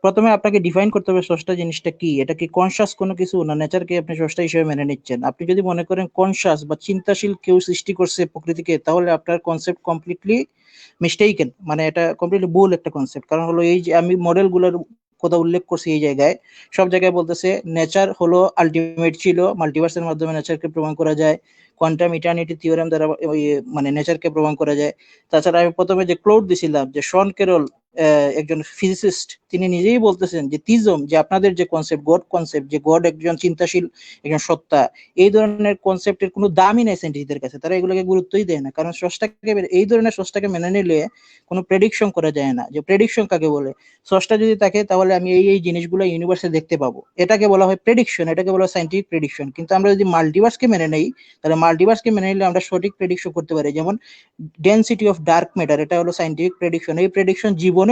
প্রথমে আপনাকে ডিফাইন করতে হবে স্রষ্টা জিনিসটা কি। এটা কি কনসাস কোনো কিছু, না নেচারকে আপনি স্রষ্টা হিসেবে মেনে নিচ্ছেন? আপনি যদি মনে করেন কনসাস বা চিন্তাশীল কেউ সৃষ্টি করছে প্রকৃতিকে, তাহলে আপনার কনসেপ্ট কমপ্লিটলি মিস্টেকেন, মানে এটা কমপ্লিটলি ভুল একটা কনসেপ্ট। কারণ হলো এই যে আমি মডেলগুলোর কথা উল্লেখ করছি, এই জায়গায় সব জায়গায় বলতেছে নেচার হলো আলটিমেট ছিল, মাল্টিভার্সের মাধ্যমে নেচারকে প্রমাণ করা যায়, কোয়ান্টাম ইটার্নিটি থিওরেম দ্বারা মানে নেচারকে প্রমাণ করা যায়। তাছাড়া আমি প্রথমে যে ক্লোড দিছিলাম, যে শন ক্যারল একজন ফিজিসিস্ট, তিনি নিজেই বলতেছেন যে থিজম, যে আপনাদের যে কনসেপ্ট গড কনসেপ্ট, যে গড একজন চিন্তাশীল একজন সত্তা, এই ধরনের কনসেপ্টের কোনো দামই নেই সাইন্টিস্টদের কাছে, তারা এগুলোকে গুরুত্বই দেয় না। কারণ স্রষ্টাকে, এই ধরনের স্রষ্টাকে মেনে নিলে কোনো প্রেডিকশন করা যায় না। যে প্রেডিকশন কাকে বলে, স্রষ্টা যদি থাকে তাহলে আমি এই জিনিসগুলো ইউনিভার্সে দেখতে পাবো, এটাকে বলা হয় প্রেডিকশন, এটাকে বলা হয় সাইন্টিফিক প্রেডিকশন। কিন্তু আমরা যদি মাল্টিভার্সকে মেনে নেই, তাহলে মাল্টিভার্সকে মেনে নিলে আমরা সঠিক প্রেডিকশন করতে পারি। যেমন ডেনসিটি অফ ডার্ক ম্যাটার, এটা হলো সাইন্টিফিক প্রেডিকশন। এই প্রেডিকশন জীবনেও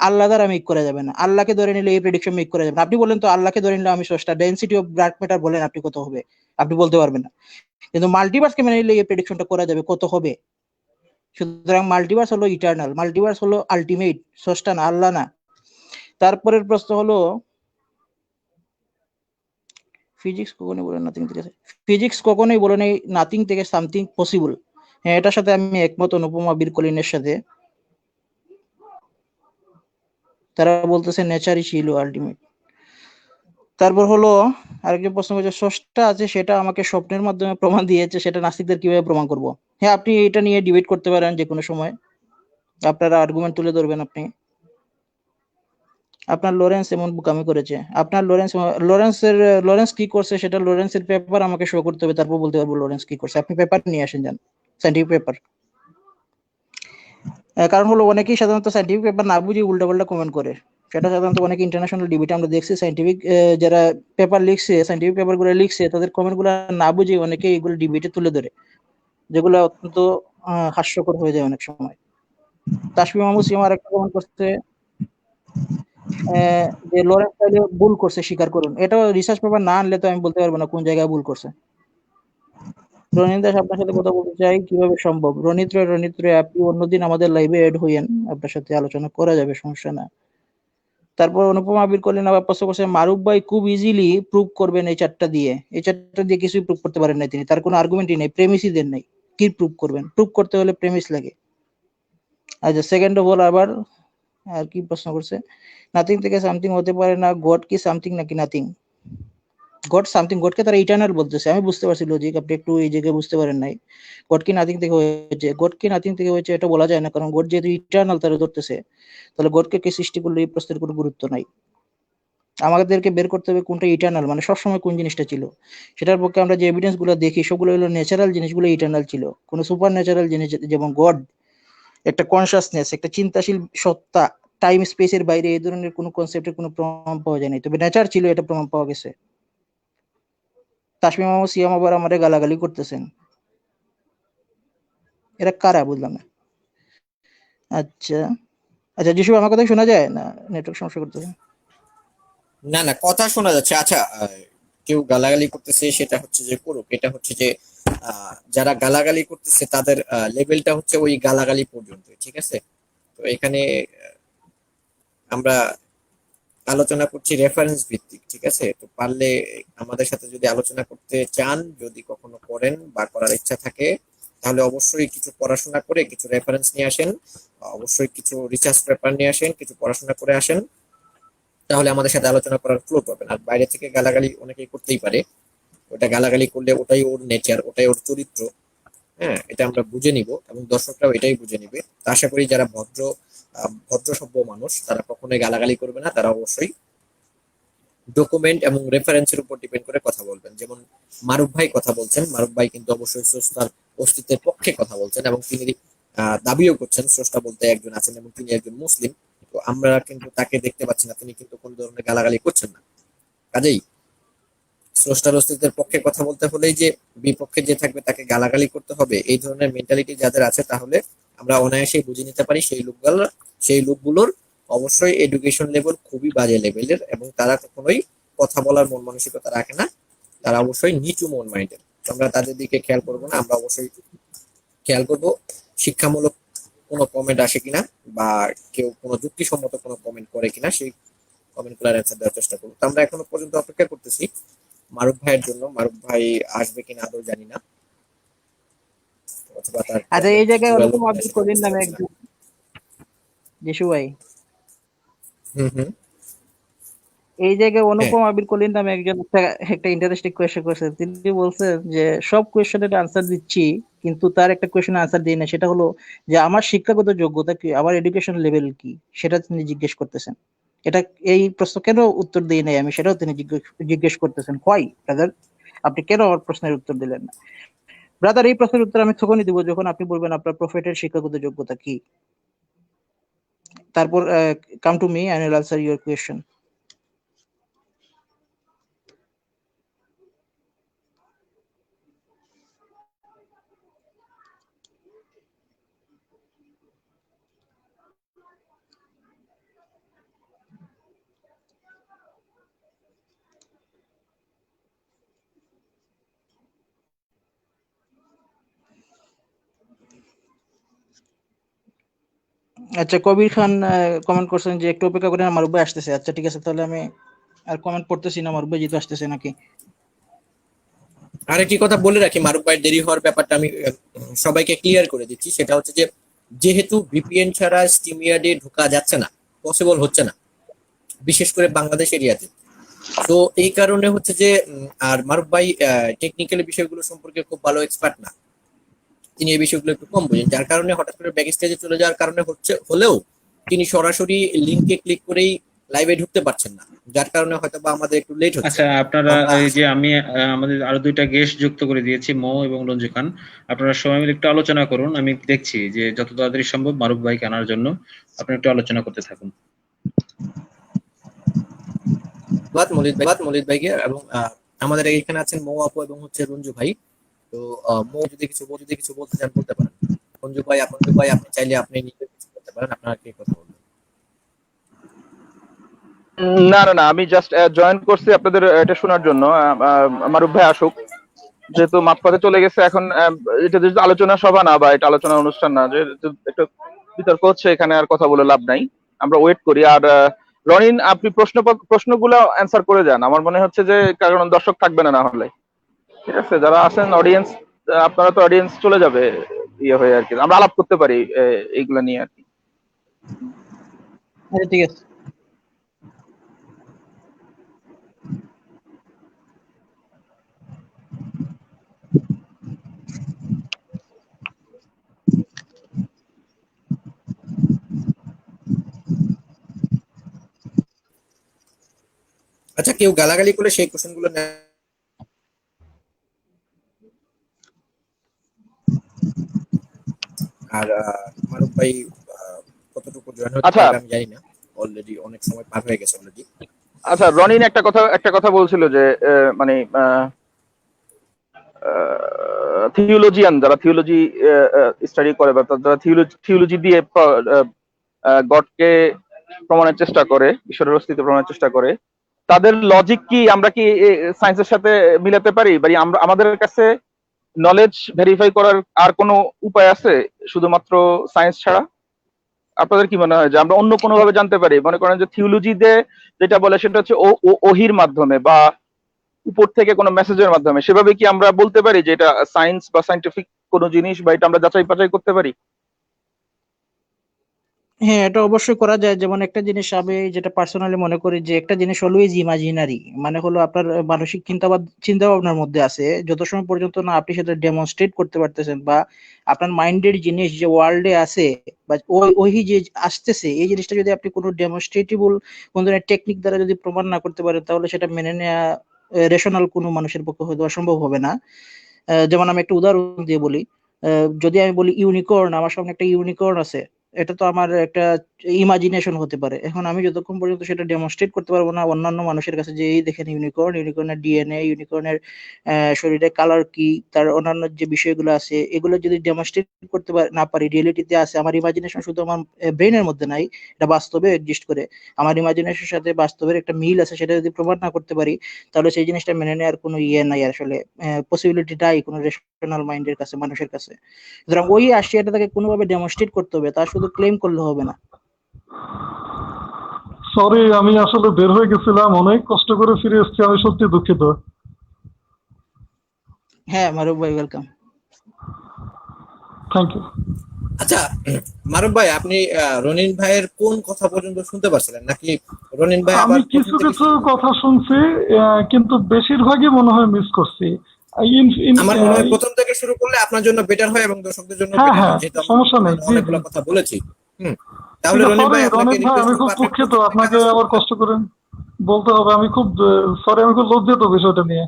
আল্লাহ দ্বারা মেক করা যাবে না। আল্লাহকে ধরে নিলে এই প্রেডিকশন মেক করা যাবে না। আপনি বলেন তো আল্লাহকে ধরে নিলে আমি স্রষ্টা, ডেনসিটি অফ ডার্ক ম্যাটার বলেন আপনি কত হবে, আপনি বলতে পারবেন না। কিন্তু মাল্টিভার্সকে মেনে নিলে এই প্রেডিকশনটা করা যাবে কত হবে। সুতরাং মাল্টিভার্স হলো ইটারনাল, মাল্টিভার্স হলো আলটিমেট, স্রষ্টা না, আল্লাহ না। তারপরের প্রশ্ন হলো ফিজিক্স কখনোই বলে নাথিং থেকে, ফিজিক্স কখনোই বলে নেই নাথিং থেকে সামথিং পসিবল। হ্যাঁ, এটার সাথে আমি একমত অনুপমা বীর কলিনের সাথে। তারা বলতেছে নেচারই ছিল আলটিমেট। তারপর হলো আরেকজন প্রশ্ন করছে স্রষ্টা আছে সেটা আমাকে স্বপ্নের মাধ্যমে প্রমাণ দিয়েছে, সেটা নাস্তিকদের কিভাবে প্রমাণ করব। হ্যাঁ, আপনি এটা নিয়ে ডিবেট করতে পারেন যে কোনো সময়, আপনারা আর্গুমেন্ট তুলে ধরবেন। আপনি আপনার লরেন্স এমন বোকামি করেছে, আপনার লরেন্স কি করছে সেটা লরেন্সের পেপার আমাকে শো করতে হবে, তারপর বলতে পারবো লরেন্স কি করছে। আপনি পেপার নিয়ে আসেন, যান সাইন্টিফিক পেপার। কারণ হলো অনেকেই সাধারণত সাইন্টিফিক পেপার না বুঝে উল্টাপাল্টা কমেন্ট করে, সেটা সাধারণত অনেক ইন্টারন্যাশনাল ডিবেটে আমরা দেখছি। সাইন্টিফিক যারা পেপার লিখছে, সাইন্টিফিক পেপার গুলো লিখছে, তাদের কমেন্ট গুলো না বুঝে অনেকে এগুলো ডিবেটে তুলে ধরে, যেগুলো অত্যন্ত হাস্যকর হয়ে যায় অনেক সময়। তাসমিম মাহমুদ সিয়াম আরেকটা কমেন্ট করছে যে লরেন্স তাইলে ভুল করছে, স্বীকার করুন। এটা রিসার্চ পেপার না আনলে তো আমি বলতে পারবো না কোন জায়গায় ভুল করছে। রনিত দাস আপনার সাথে কথা বলতে চাই, কিভাবে সম্ভব? রনিত রে আপনি অন্যদিন আমাদের লাইভে এড হইয়েন, আপনার সাথে আলোচনা করা যাবে, সমস্যা না। তারপর অনুপমা আবির করলেন আবার প্রশ্ন করছে মারুফ ভাই খুব ইজিলি প্রুভ করবেন এই চারটা দিয়ে, এই চারটা দিয়ে কিছুই প্রুভ করতে পারেন না তিনি, তার কোনো আর্গুমেন্টই নেই, প্রেমিসই দেন নাই, কি প্রুভ করবেন? প্রুভ করতে হলে প্রেমিস লাগে। আচ্ছা, সেকেন্ড অফ অল আবার আর কি প্রশ্ন করছে, নাথিং থেকে সামথিং হতে পারে না, গড কি সামথিং নাকি নাথিং? গড সামথিং, গডকে তারা ইটার্নাল বলতেছে, আমি বুঝতে পারছি লজিক, আপনি একটু এই জায়গায় বুঝতে পারেন নাই। গড কি নাথিং থেকে হয়েছে, গড কি নাথিং থেকে হয়েছে এটা বলা যায় না, কারণ গড যেহেতু ইটার্নাল তারা ধরতেছে, তাহলে গডকে কে সৃষ্টি করলে এই প্রশ্নের কোনো গুরুত্ব নাই। আমাদেরকে বের করতে হবে কোনটা ইটার্নাল, মানে সবসময় কোন জিনিসটা ছিল। সেটার পক্ষে আমরা যে এভিডেন্স গুলো দেখি সবগুলো হলো ন্যাচারাল জিনিসগুলো ইটার্নাল ছিল, কোনো সুপার ন্যাচারাল জিনিস যেমন গড, একটা কনসাসনেস, একটা চিন্তাশীল সত্তা, টাইম স্পেসের বাইরে এই ধরনের কোনো কনসেপ্টের কোনো প্রমাণ পাওয়া যায়নি, তবে নেচার ছিল এটা প্রমাণ পাওয়া গেছে। তাসমিম মাহমুদ সিয়াম আবার আমারে গালাগালি করতেছেন, এরা কারা বুঝলাম না। আচ্ছা আচ্ছা, যিশু আমার কথা শোনা যায় না, নেটওয়ার্ক সমস্যা করতেছে। না না, কথা শোনা যাচ্ছে। আচ্ছা, কেউ গালাগালি করতেছে সেটা হচ্ছে যে করুক, এটা হচ্ছে যে যারা গালাগালি করতেছে তাদের লেভেলটা হচ্ছে ওই গালাগালি পর্যন্ত, ঠিক আছে? তো এখানে আমরা আলোচনা করছি রেফারেন্স ভিত্তিক, ঠিক আছে? তো পারলে আমাদের সাথে যদি আলোচনা করতে চান, যদি কখনো করেন বা করার ইচ্ছা থাকে, তাহলে অবশ্যই কিছু পড়াশোনা করে কিছু রেফারেন্স নিয়ে আসেন, অবশ্যই কিছু রিসার্চ পেপার নিয়ে আসেন, কিছু পড়াশোনা করে আসেন, তাহলে আমাদের সাথে আলোচনা করার ফ্লো পাবেন। আর বাইরে থেকে গালাগালি অনেকেই করতেই পারে, ওটা গালাগালি করলে ওটাই ওর নেচার, ওটাই ওর চরিত্র। হ্যাঁ, এটা আমরা বুঝে নিব এবং দর্শকরাও এটাই বুঝে নিবে। তো আশা করি যারা ভদ্র সভ্য মানুষ তারা কখনোই গালাগালি করবে না, তারা অবশ্যই ডকুমেন্ট এবং রেফারেন্সের উপর ডিপেন্ড করে কথা বলবেন। যেমন মারুফ ভাই কথা বলছেন, মারুফ ভাই কিন্তু অবশ্যই স্রষ্টার অস্তিত্বের পক্ষে কথা বলছেন এবং তিনি দাবিও করছেন স্রষ্টা বলতে একজন আছেন এবং তিনি একজন মুসলিম। তো আমরা কিন্তু তাকে দেখতে পাচ্ছি না, তিনি কিন্তু কোন ধরনের গালাগালি করছেন না। কাজেই স্রষ্টার অস্তিত্বের পক্ষে কথা বলতে হলেই যে বিপক্ষে যে থাকবে তাকে গালাগালি করতে হবে, এই ধরনের মেন্টালিটি যাদের আছে, তাহলে আমরা অনায়াসেই বুঝে নিতে পারি সেই লোকগুলোর অবশ্যই এডুকেশন লেভেল খুবই বাজে লেভেলের এবং তারা কখনোই কথা বলার মন মানসিকতা রাখে না, তারা অবশ্যই নিচু মন মাইন্ডের। আমরা তাদের দিকে খেয়াল করবো না, আমরা অবশ্যই খেয়াল করব শিক্ষামূলক কোনো কমেন্ট আসে কিনা বা কেউ কোনো যুক্তিসম্মত কোনো কমেন্ট করে কিনা, সেই কমেন্ট গুলার অ্যান্সার দেওয়ার চেষ্টা করবো। তো আমরা এখনো পর্যন্ত অপেক্ষা করতেছি মারুফ ভাইয়ের জন্য। মারুফ ভাই আসবে কিনা আদৌ জানি না, অথবা তার আচ্ছা, এই জায়গায় জোরালো অনুপম কিনা আব্দুল সেটা করিম বুঝতে নামে পারছি না। একজন, যিশু ভাই, হুম হুম। এই জায়গায় হ্যাঁ, অনুপম আবির কলির নামে একজন একটা ইন্টারেস্টিং কোয়েশ্চেন করেছে। তিনি বলছেন যে সব কোয়েশ্চেনের আনসার দিচ্ছি, কিন্তু তার একটা কোয়েশ্চেনের আনসার দিই না, সেটা হলো যে আমার শিক্ষাগত যোগ্যতা কি, আমার এডুকেশন লেভেল কি, সেটা তিনি জিজ্ঞেস করতেছেন। এটা, এই প্রশ্ন কেন উত্তর দিই নাই আমি, সেটাও তিনি জিজ্ঞেস করতেছেন। হোয়াই ব্রাদার, আপনি কেন আমার প্রশ্নের উত্তর দিলেন না? ব্রাদার, এই প্রশ্নের উত্তর আমি তখনই দিব যখন আপনি বলবেন আপনার প্রফেটের শিক্ষাগত যোগ্যতা কি। তারপর come to me and I will answer your question. আচ্ছা, কবির খান কমেন্ট করছেন যে একটু অপেক্ষা করেন, আমার ভাই আসতেছে। আচ্ছা ঠিক আছে, তাহলে আমি আর কমেন্ট পড়তেছি না, আমার ভাই যেহেতু আসতেছে নাকি। আরেকটি কথা বলে রাখি, মারুফ ভাইয়ের দেরি হওয়ার ব্যাপারটা আমি সবাইকে ক্লিয়ার করে দিচ্ছি। সেটা হচ্ছে যে যেহেতু ভিপিএন ছাড়া স্টিমিয়ার্ডে ঢোকা যাচ্ছে না, পসিবল হচ্ছে না, বিশেষ করে বাংলাদেশ এরিয়াতে। তো এই কারণে হচ্ছে যে আর মারুফ ভাই টেকনিক্যালি বিষয়গুলো সম্পর্কে খুব ভালো এক্সপার্ট না, তিনি এই বিষয়গুলো একটু কম বোঝেন, যার কারণে হঠাৎ করে ব্যাক স্টেজে চলে যাওয়ার কারণে হলেও তিনি সরাসরি লিঙ্কে ক্লিক করেই লাইভে ঢুকতে পারছেন না, যার কারণে হয়তো বা আমাদের একটু লেট হচ্ছে। আচ্ছা, আপনারা আমরা এই যে আমি আমাদের আরো দুইটা গেস্ট যুক্ত করে দিয়েছি, মৌ এবং রঞ্জু খান। আপনারা সবাই মিলে একটু আলোচনা করুন, আমি দেখছি যে যত তাড়াতাড়ি সম্ভব মারুফ ভাইকে আনার জন্য আপনি একটু আলোচনা করতে থাকুন। মলিদ ভাইকে এবং আমাদের এখানে আছেন মৌ আপু এবং হচ্ছে রঞ্জু ভাই। তো মৌ যদি কিছু বলতে চান বলতে পারেন। রঞ্জু ভাই আপনি চাইলে আপনি নিজে কিছু বলতে পারেন, আপনার কি কথা বলবেন? না না না, আমি জাস্ট জয়েন করছি আপনাদের এটা শোনার জন্য। মারুফ ভাই আসুক, যেহেতু মাঝপথে চলে গেছে এখন। এটা যদি আলোচনা সভা না বা এটা আলোচনা অনুষ্ঠান না, যে একটা বিতর্ক হচ্ছে, এখানে আর কথা বলে লাভ নাই। আমরা ওয়েট করি। আর রনিন, আপনি প্রশ্নগুলো অ্যান্সার করে যান। আমার মনে হচ্ছে যে কারণ দর্শক থাকবে না না হলে। ঠিক আছে, যারা আছেন অডিয়েন্স, আপনারা তো অডিয়েন্স চলে যাবে ইয়ে হয়ে আর কি। আমরা আলাপ করতে পারি এইগুলা নিয়ে আর কি। আচ্ছা ঠিক আছে। আচ্ছা, কেউ গালাগালি করলে সেই কোশ্চেনগুলো আর মারুফ ভাই কতটুকু জয়েন হতে আচ্ছা পারবে আমি জানি না, অলরেডি অনেক সময় পার হয়ে গেছে অলরেডি। আচ্ছা, রনিন একটা কথা বলছিল যে মানে থিওলজিয়ান, যারা থিওলজি স্টাডি করে বা যারা থিওলজি দিয়ে গডকে প্রমাণের চেষ্টা করে, ঈশ্বরের অস্তিত্ব প্রমাণের চেষ্টা করে, তাদের লজিক কি আমরা কি সায়েন্সের সাথে মিলাতে পারি? বা আমরা আমাদের কাছে নলেজ ভেরিফাই করার আর কোনো উপায় আছে শুধুমাত্র সায়েন্স ছাড়া? আপনাদের কি মনে হয় যে আমরা অন্য কোনো ভাবে জানতে পারি? মনে করেন যে থিওলজিতে যেটা বলে সেটা হচ্ছে ওহির মাধ্যমে বা উপর থেকে কোনো মেসেজের মাধ্যমে, সেভাবে কি আমরা বলতে পারি যে এটা সায়েন্স বা সাইন্টিফিক কোনো জিনিস, বা এটা আমরা যাচাই বাছাই করতে পারি? হ্যাঁ, এটা অবশ্যই করা যায়। যেমন একটা জিনিস আমি যেটা পার্সোনালি মনে করি, যে একটা জিনিস অলওয়েজ ইমাজিনারি, মানে হলো আপনার মানসিক চিন্তা ভাবনার মধ্যে আছে। যত সময় পর্যন্ত না আপনি সেটা ডেমনস্ট্রেট করতে পারতেছেন, বা আপনার মাইন্ডের জিনিস যে ওয়ার্ল্ডে আছে বা ওই যে আসতেছে, এই জিনিসটা যদি আপনি কোনো ডেমনস্ট্রেটেবল কোন ধরনের টেকনিক দ্বারা যদি প্রমাণ না করতে পারেন, তাহলে সেটা মেনে নেওয়া রেশনাল কোনো মানুষের পক্ষে হয়তো অসম্ভব হবে না। যেমন আমি একটা উদাহরণ দিয়ে বলি। যদি আমি বলি ইউনিকর্ন, আমার সামনে একটা ইউনিকর্ন আছে, এটা তো আমার একটা ইমাজিনেশন হতে পারে। এখন আমি যতক্ষণ পর্যন্ত সেটা ডেমনস্ট্রেট করতে পারবো না অন্যান্য মানুষের কাছে, যে এই দেখেন ইউনিকর্নের ডিএনএ, ইউনিকর্নের শরীরে কালার কি, তার অন্যান্য যে বিষয়গুলো আছে, এগুলো যদি ডেমনস্ট্রেট করতে না পারি, রিয়েলিটিতে আছে, আমার ইমাজিনেশন শুধু আমার ব্রেনের মধ্যে নাই, এটা বাস্তবে এক্সিস্ট করে, আমার ইমাজিনেশনের সাথে বাস্তবের একটা মিল আছে, সেটা যদি প্রমাণ না করতে পারি, তাহলে সেই জিনিসটা মেনে নেওয়ার কোনো নাই আসলে, পসিবিলিটি নাই কোনো রেশনাল মাইন্ডের কাছে, মানুষের কাছে। সুতরাং ওই আশিয়াটা তাকে কোনোভাবে ডেমনস্ট্রেট করতে হবে, তার শুধু ক্লেম করলে হবে না। সরি, আমি আসলে বের হয়ে গেছিলাম, অনেক কষ্ট করে ফিরে এসেছি, আমি সত্যি দুঃখিত। হ্যাঁ মারুফ ভাই, ওয়েলকাম। Thank you. আচ্ছা মারুফ ভাই, আপনি রনিন ভাইয়ের কোন কথা পর্যন্ত শুনতে পারছিলেন, নাকি রনিন ভাই আমি আবার কিছু কিছু কথা শুনছি, কিন্তু বেশিরভাগই মনে হয় মিস করছি। আমার মনে হয় প্রথম থেকে শুরু করলে আপনার জন্য বেটার হয় এবং দর্শকদের জন্য হ্যাঁ বেটার হ্যাঁ, হয়, যেহেতু সমস্যা নেই। জি অনেকগুলো জি, কথা বলেছি। হুম, ঠিক তাহলে আছে। রনিন সরি ভাই আপনাকে রনিত ভাই, আমি রিকোয়েস্ট খুব করবো আপনি দুঃখিত, প্রথম থেকে আপনাকে আবার শুরু আবার করেন। কষ্ট করে বলতে হবে। আমি খুব সরি, আমি খুব লজ্জিত বিষয়টা নিয়ে।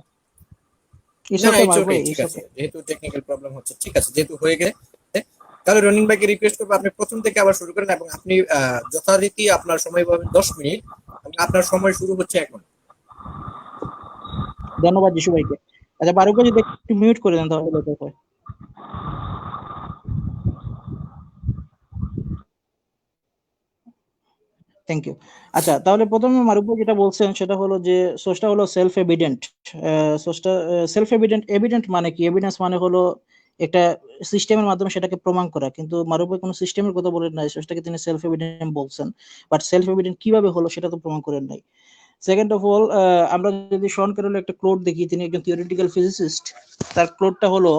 ইটস না না, ওকে ইটস মারুফ ওকে, ভাই, ঠিক ইটস আছে, ওকে। যেহেতু টেকনিক্যাল প্রবলেম হচ্ছে, ঠিক আছে, যেহেতু হয়ে গেছে, তাহলে রনিন ভাইকে রিকোয়েস্ট করবো আপনি প্রথম থেকে আবার শুরু করেন, এবং আপনি যথারীতি আপনার সময় পাবেন 10 মিনিট, এবং আপনার সময় শুরু হচ্ছে এখন। ধন্যবাদ যিশু ভাইকে। আচ্ছা মারুফ ভাই যদি একটু মিউট করে দেন তাহলে better হয়। Thank you. আচ্ছা, তাহলে প্রথমে মারুফ ভাই যেটা বলছেন সেটা হলো যে সোর্সটা হলো সেলফ এভিডেন্ট। সোর্সটা সেলফ এভিডেন্ট। এভিডেন্ট মানে কি? এভিডেন্স মানে হলো একটা সিস্টেমের মাধ্যমে সেটাকে প্রমাণ করা, কিন্তু মারুফ ভাই কোনো সিস্টেমের কথা বলেন নাই, সেটাকে তিনি সেলফ এভিডেন্ট বলছেন, বাট সেলফ এভিডেন্ট কিভাবে হলো সেটা তো প্রমাণ করেন নাই। সেকেন্ড অফ অল, আমরা যদি শন ক্যারলের একটা কোড দেখি, তিনি একজন থিওরিটিক্যাল ফিজিসিস্ট। তার কোডটা হলো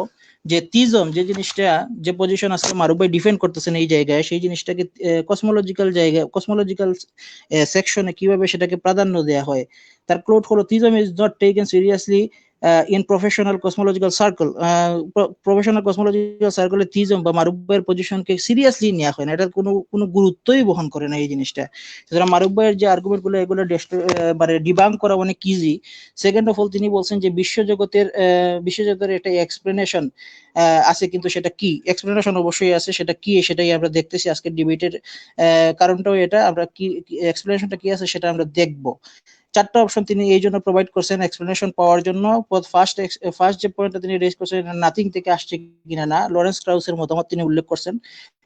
যে তিজম যে জিনিসটা, যে পজিশন আজকে মারুফ ভাই ডিফেন্ড করতেছেন এই জায়গায়, সেই জিনিসটাকে কসমোলজিক্যাল জায়গায়, কসমোলজিক্যাল সেকশনে কিভাবে সেটাকে প্রাধান্য দেওয়া হয়। তার কোড হলো theism is not taken seriously in professional cosmological circle. Professional cosmological সার্কেলে তিজম বা মারুফ ভাইয়ের পজিশনকে সিরিয়াসলি নেওয়া হয় না, এটার কোনো গুরুত্বই বহন করে না এই জিনিসটা। সুতরাং মারুফ ভাইয়ের যে আর্গুমেন্ট গুলো, এগুলো মানে ডিবাঙ্ক করা অনেক ইজি। সেকেন্ড অফ অল, তিনি বলছেন যে বিশ্বজগতের একটা এক্সপ্লেনেশন আছে, কিন্তু সেটা কি এক্সপ্লেনেশন অবশ্যই আছে, সেটা কি সেটাই আমরা দেখতেছি আজকের ডিবেটের কারণটাও এটা, আমরা কি এক্সপ্লেনেশনটা কি আছে সেটা আমরা দেখবো। চারটা অপশন তিনি এই জন্য প্রোভাইড করছেন এক্সপ্লেনেশন পাওয়ার জন্য। ফার্স্ট যে পয়েন্টটা তিনি রেজ করছেন, নাথিং থেকে আসছে কিনা না, লরেন্স ক্রাউসের মতামত তিনি উল্লেখ করছেন।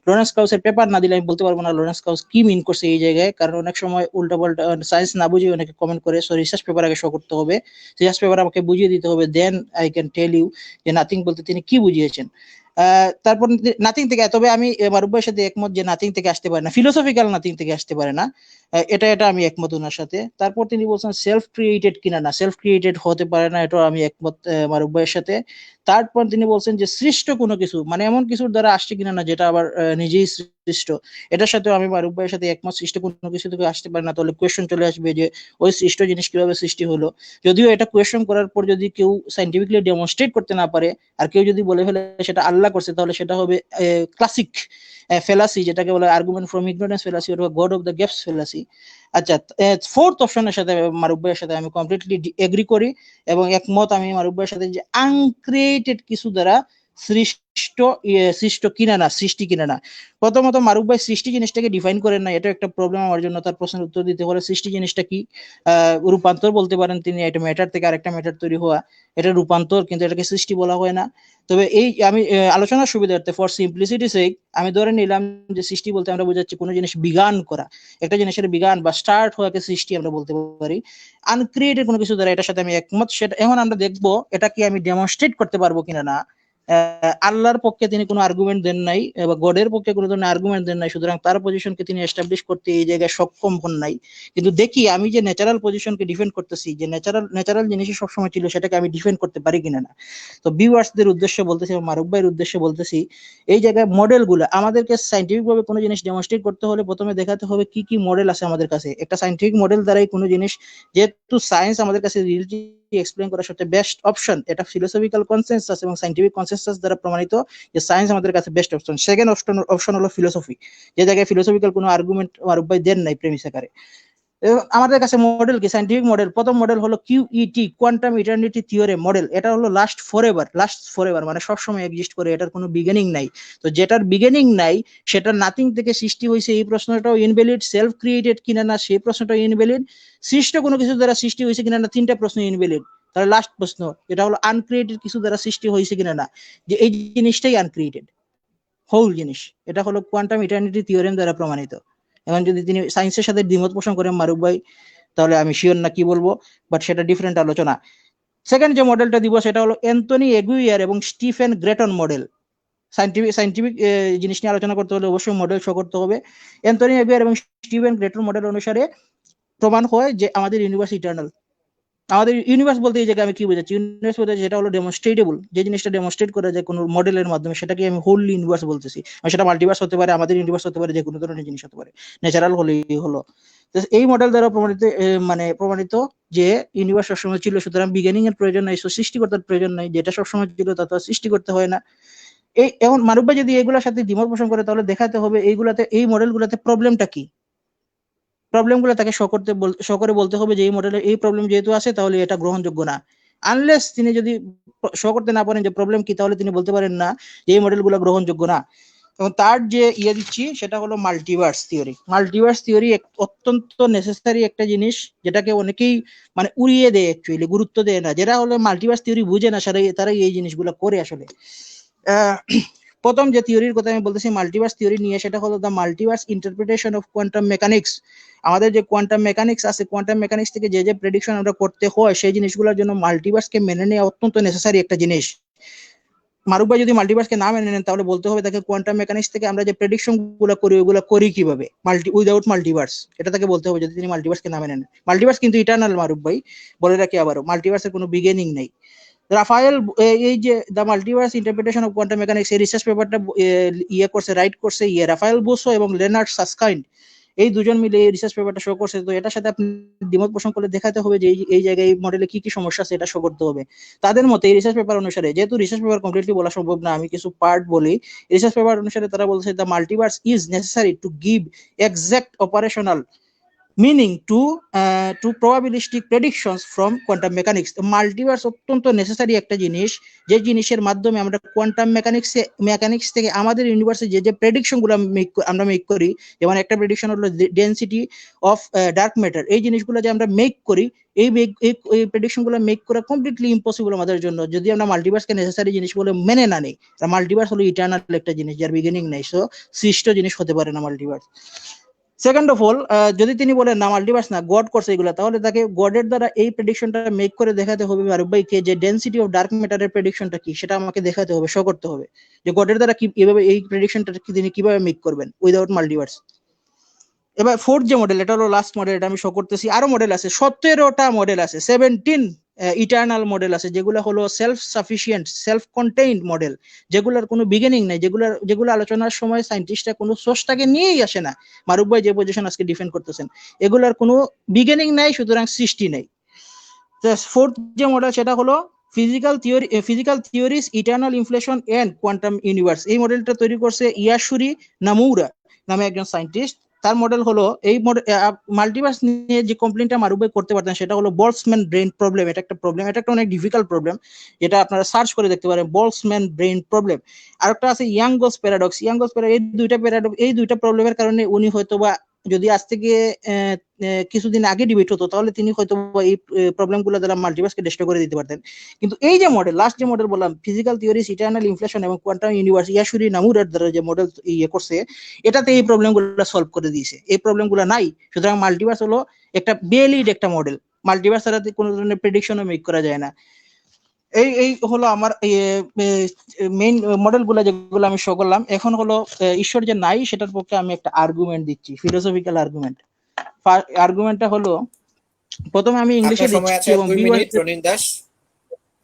লরেন্স ক্রাউসের পেপার না দিলে আমি বলতে পারবো না লরেন্স ক্রাউস কি মিন করছে এই জায়গায়, কারণ অনেক সময় উল্টাপাল্টা সায়েন্স না বুঝিয়ে অনেকে কমেন্ট করে, সো রিসার্চ পেপার আগে শো করতে হবে, রিসার্চ পেপার আমাকে বুঝিয়ে দিতে হবে, then I can tell you যে নাথিং বলতে তিনি কি বুঝিয়েছেন। তারপর নাথিং থেকে, তবে আমি মারুফ ভাইয়ের সাথে একমত যে নাথিং থেকে আসতে পারে না, ফিলোসফিক্যাল নাথিং থেকে আসতে পারে না, এটা আমি একমত ওনার সাথে। তারপর তিনি বলছেন সেলফ ক্রিয়েটেড কিনা না, সেলফ ক্রিয়েটেড হতে পারে না, এটাও আমি একমত মারুফ ভাইয়ের সাথে। তারপর তিনি বলছেন যে সৃষ্ট কোনো কিছু, মানে এমন কিছুর দ্বারা আসছে কিনা না যেটা আবার নিজেই সৃষ্ট, এটার সাথেও আমি মারুফ ভাইয়ের সাথে একমত, সৃষ্ট কোনো কিছু থেকে আসতে পারে না। তাহলে কোয়েশ্চন চলে আসবে যে ওই সৃষ্ট জিনিস কিভাবে সৃষ্টি হলো, যদিও এটা কোয়েশ্চন করার পর যদি কেউ সাইন্টিফিকলি ডেমনস্ট্রেট করতে না পারে, আর কেউ যদি বলে ফেলে সেটা আল্লাহ করছে, তাহলে সেটা হবে ক্লাসিক ফেলাসি, যেটাকে বলে আর্গুমেন্ট ফ্রম ইগনোরেন্স ফেলাসি অথবা god of the gifts fallacy. আচ্ছা, ফোর্থ অপশনের সাথে মারুফ ভাইয়ের সাথে আমি কমপ্লিটলি এগ্রি করি এবং একমত আমি মারুফ ভাইয়ের সাথে, যে আনক্রিয়েটেড কিছু দ্বারা সৃষ্ট কিনা না, সৃষ্টি কিনা না। প্রথমত মারুফ ভাই সৃষ্টি জিনিসটাকে ডিফাইন করেন না, এটা একটা প্রবলেম আমার জন্য। তার প্রশ্নের উত্তর দিতে হলে সৃষ্টি জিনিসটা কি, রূপান্তর বলতে পারেন তিনি, এটা ম্যাটার থেকে আরেকটা ম্যাটার তৈরি হওয়া, এটা রূপান্তর, কিন্তু এটাকে সৃষ্টি বলা হয় না। তবে এই আমি আলোচনার সুবিধার্থে ফর সিম্পলিসিটি সেক আমি ধরে নিলাম যে সৃষ্টি বলতে আমরা বোঝাচ্ছি কোনো জিনিস বিগান করা, একটা জিনিসের বিগান বা স্টার্ট হওয়াকে সৃষ্টি আমরা বলতে পারি। আনক্রিয়েটেড কোনো কিছু দ্বারা, এটার সাথে আমি একমত। সেটা এখন আমরা দেখবো এটা কি আমি ডেমনস্ট্রেট করতে পারবো কিনা না। আল্লাহর পক্ষে তিনি কোনো আর্গুমেন্ট দেন নাই, বা গডের পক্ষে কোনো ধরনের আর্গুমেন্ট দেন নাই, সুতরাং তার পজিশনকে তিনি এস্টাবলিশ করতে এই জায়গায় সক্ষম হন নাই। কিন্তু দেখি আমি যে ন্যাচারাল পজিশনকে ডিফেন্ড করতেছি, যে ন্যাচারাল জিনিসই সবসময় ছিল, সেটাকে আমি ডিফেন্ড করতে পারি কিনা না। তো ভিউয়ার্সদের উদ্দেশ্যে বলতেছি, মারুফ ভাইয়ের উদ্দেশ্যে বলতেছি, এই জায়গায় মডেলগুলো আমাদেরকে সাইন্টিফিক ভাবে কোনো জিনিস ডেমনস্ট্রেট করতে হলে প্রথমে দেখাতে হবে কি কি মডেল আছে আমাদের কাছে। একটা সাইন্টিফিক মডেল দ্বারাই কোনো জিনিস, যেহেতু সায়েন্স আমাদের কাছে রিয়েলিটি এক্সপ্লেইন করার সবচেয়ে বেস্ট অপশন, এটা ফিলোসফিক্যাল কনসেনসাস এবং সাইন্টিফিক কনসেনসাস দ্বারা প্রমাণিত যে সায়েন্স আমাদের কাছে বেস্ট অপশন। সেকেন্ড অপশন হলো ফিলোসফি, যে জায়গায় ফিলোসফিক্যাল কোনো আর্গুমেন্ট মারুফ ভাই দেন নাই প্রেমিস আকারে। আমাদের কাছে মডেল কি, সাইন্টিফিক মডেল, প্রথম মডেল হলো কিউইটি, কোয়ান্টাম ইটারনিটি থিওরেম মডেল। এটা হলো লাস্ট ফরএভার, মানে সবসময় এক্সিস্ট করে, এটার কোনো বিগিনিং নাই। তো যেটার বিগিনিং নাই, সেটা নাথিং থেকে সৃষ্টি হয়েছে, এই প্রশ্নটাও ইনভ্যালিড। সেলফ ক্রিয়েটেড কিনা না, সেই প্রশ্নটাও ইনভ্যালিড। সৃষ্ট কোনো কিছু দ্বারা সৃষ্টি হয়েছে কিনা না, তিনটা প্রশ্ন ইনভ্যালিড। তাহলে লাস্ট প্রশ্ন, এটা হলো আনক্রিয়েটেড কিছু দ্বারা সৃষ্টি হয়েছে কিনা না, যে এই জিনিসটাই আনক্রিয়েটেড হোল জিনিস, এটা হলো কোয়ান্টাম ইটারনিটি থিওরেম দ্বারা প্রমাণিত। এখন যদি তিনি সায়েন্সের সাথে দ্বিমত পোষণ করেন মারুফ ভাই, তাহলে আমি শিওর না কি বলবো, বাট সেটা ডিফারেন্ট আলোচনা। সেকেন্ড যে মডেলটা দিব সেটা হলো অ্যান্থনি এগুইয়ার এবং স্টিফেন গ্রেটন মডেল। সাইন্টিফিক জিনিস নিয়ে আলোচনা করতে হলে অবশ্যই মডেল শো করতে হবে। অ্যান্থনি এগুইয়ার এবং স্টিফেন গ্রেটন মডেল অনুসারে প্রমাণ হয় যে আমাদের ইউনিভার্স ইটার্নাল। আমাদের ইউনিভার্স বলতে এই জায়গায় আমি কি বোঝাচ্ছি, ইউনিভার্স বলতে যেটা হলো ডেমনস্ট্রেটেবল, যে জিনিসটা ডেমনস্ট্রেট করা যায় কোনো মডেলের মাধ্যমে, সেটাকে আমি হোললি ইউনিভার্স বলতেছি। সেটা মাল্টিভার্স হতে পারে, আমাদের ইউনিভার্স হতে পারে, যে কোনো ধরনের জিনিস হতে পারে, ন্যাচারাল হলেই হলো। এই মডেল দ্বারা প্রমাণিত যে ইউনিভার্স সবসময় ছিল, সুতরাং বিগিনিং এর প্রয়োজন নাই, সৃষ্টিকর্তার প্রয়োজন নাই, যেটা সবসময় ছিল তা তো সৃষ্টি করতে হয় না। এখন মারুফ ভাই যদি এগুলোর সাথে দ্বিমত পোষণ করে, তাহলে দেখাতে হবে এই মডেলগুলোতে প্রবলেমটা কি, প্রবলেমগুলো তাকে শো করে বলতে হবে যে এই মডেলের এই প্রবলেম যেহেতু আছে, তাহলে এটা গ্রহণযোগ্য না। আনলেস তিনি যদি শো করতে না পারেন যে প্রবলেম কি, তাহলে তিনি বলতে পারেন না যে এই মডেলগুলো গ্রহণযোগ্য না। এবং তার যে দিচ্ছি সেটা হলো মাল্টিভার্স থিওরি। মাল্টিভার্স থিওরি অত্যন্ত নেসেসারি একটা জিনিস, যেটাকে অনেকেই মানে উড়িয়ে দেয়, অ্যাকচুয়ালি গুরুত্ব দেয় না। যেটা হলো মাল্টিভার্স থিওরি বুঝে না, তারাই এই জিনিসগুলো করে আসলে। প্রথম যে থিওরির কথা আমি বলতেছি মাল্টিভার্স থিওরি নিয়ে, সেটা হলো the multiverse interpretation of quantum mechanics. আমাদের যে কোয়ান্টাম মেকানিক্স আছে, কোয়ান্টাম মেকানিক্স থেকে যে প্রেডিকশন আমরা করতে হয়, সেই জিনিসগুলোর জন্য মাল্টিভার্সকে মেনে নেওয়া অত্যন্ত নেসেসারি একটা জিনিস। মারুফ ভাই যদি মাল্টিভার্সকে না মেনে নেন তাহলে বলতে হবে তাকে কোয়ান্টাম মেকানিক্স থেকে আমরা যে প্রেডিকশন গুলো করি ওগুলো করি কিভাবে উইদাউট মাল্টিভার্স, এটা তাকে বলতে হবে যদি তিনি মাল্টিভার্সকে না মেনে নেন। মাল্টিভার্স কিন্তু ইটার্নাল মারুফ ভাই, বলে রাখি আবারও, মাল্টিভার্সের কোনো বিগিনিং নেই। রাফায়েল এই যে the multiverse interpretation of quantum mechanics এই রিসার্চ পেপারটা রাইট করছে রাফায়েল বোসো এবং লেনার্ড সাসকাইন্ড, এই দুজন মিলে এই রিসার্চ পেপারটা শো করছে। তো এটার সাথে আপনি দ্বিমত পোষণ করলে দেখাতে হবে যে এই জায়গায় এই মডেলে কি কি সমস্যা আছে এটা শো করতে হবে। তাদের মতে এই রিসার্চ পেপার অনুসারে, যেহেতু রিসার্চ পেপার কমপ্লিটলি বলা সম্ভব না, আমি কিছু পার্ট বলি। রিসার্চ পেপার অনুসারে তারা বলছে the multiverse is necessary to give exact operational meaning to probabilistic predictions from quantum mechanics. Multiverse অত্যন্ত নেসেসারি একটা জিনিস, যে জিনিসের মাধ্যমে আমরা কোয়ান্টাম মেকানিক্স থেকে আমাদের ইউনিভার্সে যে প্রেডিকশন গুলো আমরা মেক করি, যেমন একটা প্রেডিকশন হলো ডেনসিটি অফ ডার্ক ম্যাটার, এই জিনিসগুলো যে আমরা মেক করি, এই প্রেডিকশন গুলো মেক করা কমপ্লিটলি ইম্পসিবল আমাদের জন্য যদি আমরা মাল্টিভার্সকে নেসেসারি জিনিস বলে মেনে না নিই। মাল্টিভার্স হলো ইটার্নাল একটা জিনিস যার বিগিনিং নেই, সো সৃষ্ট জিনিস হতে পারে না মাল্টিভার্স। সেকেন্ড অফ অল, যদি তিনি বলেন না মাল্টিভার্স না গড করছে এগুলো, তাহলে তাকে গডের দ্বারা এই প্রেডিকশনটা মেক করে দেখাতে হবে মারুফ ভাইকে যে ডেনসিটি অফ ডার্ক ম্যাটারের প্রেডিকশনটা কি সেটা আমাকে দেখাতে হবে, শো করতে হবে যে গডের দ্বারা কি এভাবে এই প্রেডিকশনটা তিনি কিভাবে মেক করবেন উইদাউট মাল্টিভার্স। এবার ফোর্থ যে মডেল, এটা হলো লাস্ট মডেল, এটা আমি শো করতেছি। আরো মডেল আছে, 17টা মডেল আছে, 17 ইটার্নাল মডেল আছে, যেগুলো হলো self sufficient self contained model, যেগুলোর কোনো বিগিনিং নাই, যেগুলো আলোচনার সময় সায়েন্টিস্টরা কোনো সোর্সটাকে নিয়েই আসে না। মারুফ ভাই যে পজিশন আজকে ডিফেন্ড করতেছেন, এগুলোর কোনো বিগিনিং নাই, সুতরাং সৃষ্টি নাই। ফোর্থ যে মডেল সেটা হলো physical theories eternal inflation and quantum universe. এই মডেলটা তৈরি করছে ইয়াসুরি নামুরা নামে একজন সায়েন্টিস্ট। তার মডেল হলো এই মাল্টিভার্স নিয়ে যে কমপ্লেনটা মারুফ ভাই করতে পারতেন সেটা হলো বলসম্যান ব্রেইন প্রবলেম। এটা একটা প্রবলেম, এটা একটা অনেক ডিফিকাল্ট প্রবলেম, যেটা আপনারা সার্চ করে দেখতে পারেন, বলসম্যান ব্রেইন প্রবলেম। আর একটা আছে ইয়াঙ্গস প্যারাডক্স। এই দুইটা প্রবলেমের কারণে উনি হয়তো বা, যদি আজ থেকে কিছুদিন আগে ডিবেট হতো তাহলে তিনি হয়তো এই প্রবলেম গুলো দ্বারা মাল্টিভার্সকে ডিস্ট্রয় করে দিতে পারতেন। কিন্তু এই যে মডেল, লাস্ট যে মডেল বললাম, ফিজিক্যাল থিওরিজ ইটার্নাল ইনফ্লেশন এবং কোয়ান্টাম ইউনিভার্স, ইয়াসুরি নামুরার দ্বারা যে মডেল করছে, এটাতে এই প্রবলেম গুলো সলভ করে দিয়েছে। এই প্রবলেম গুলো নাই, সুতরাং মাল্টিভার্স হলো একটা ভ্যালিড একটা মডেল। মাল্টিভার্স ছাড়া কোনো ধরনের প্রেডিকশনও মেক করা যায় না। এই হলো আমার মেইন মডেল গুলা যেগুলো আমি শো করলাম। এখন হলো ঈশ্বর যে নাই সেটার পক্ষে আমি একটা আর্গুমেন্ট দিচ্ছি, ফিলোসফিক্যাল আর্গুমেন্ট। আর্গুমেন্টটা হলো, প্রথমে আমি ইংলিশে আপনার সময় দিচ্ছি আছে এবং 2 মিনিট রনিন দাস,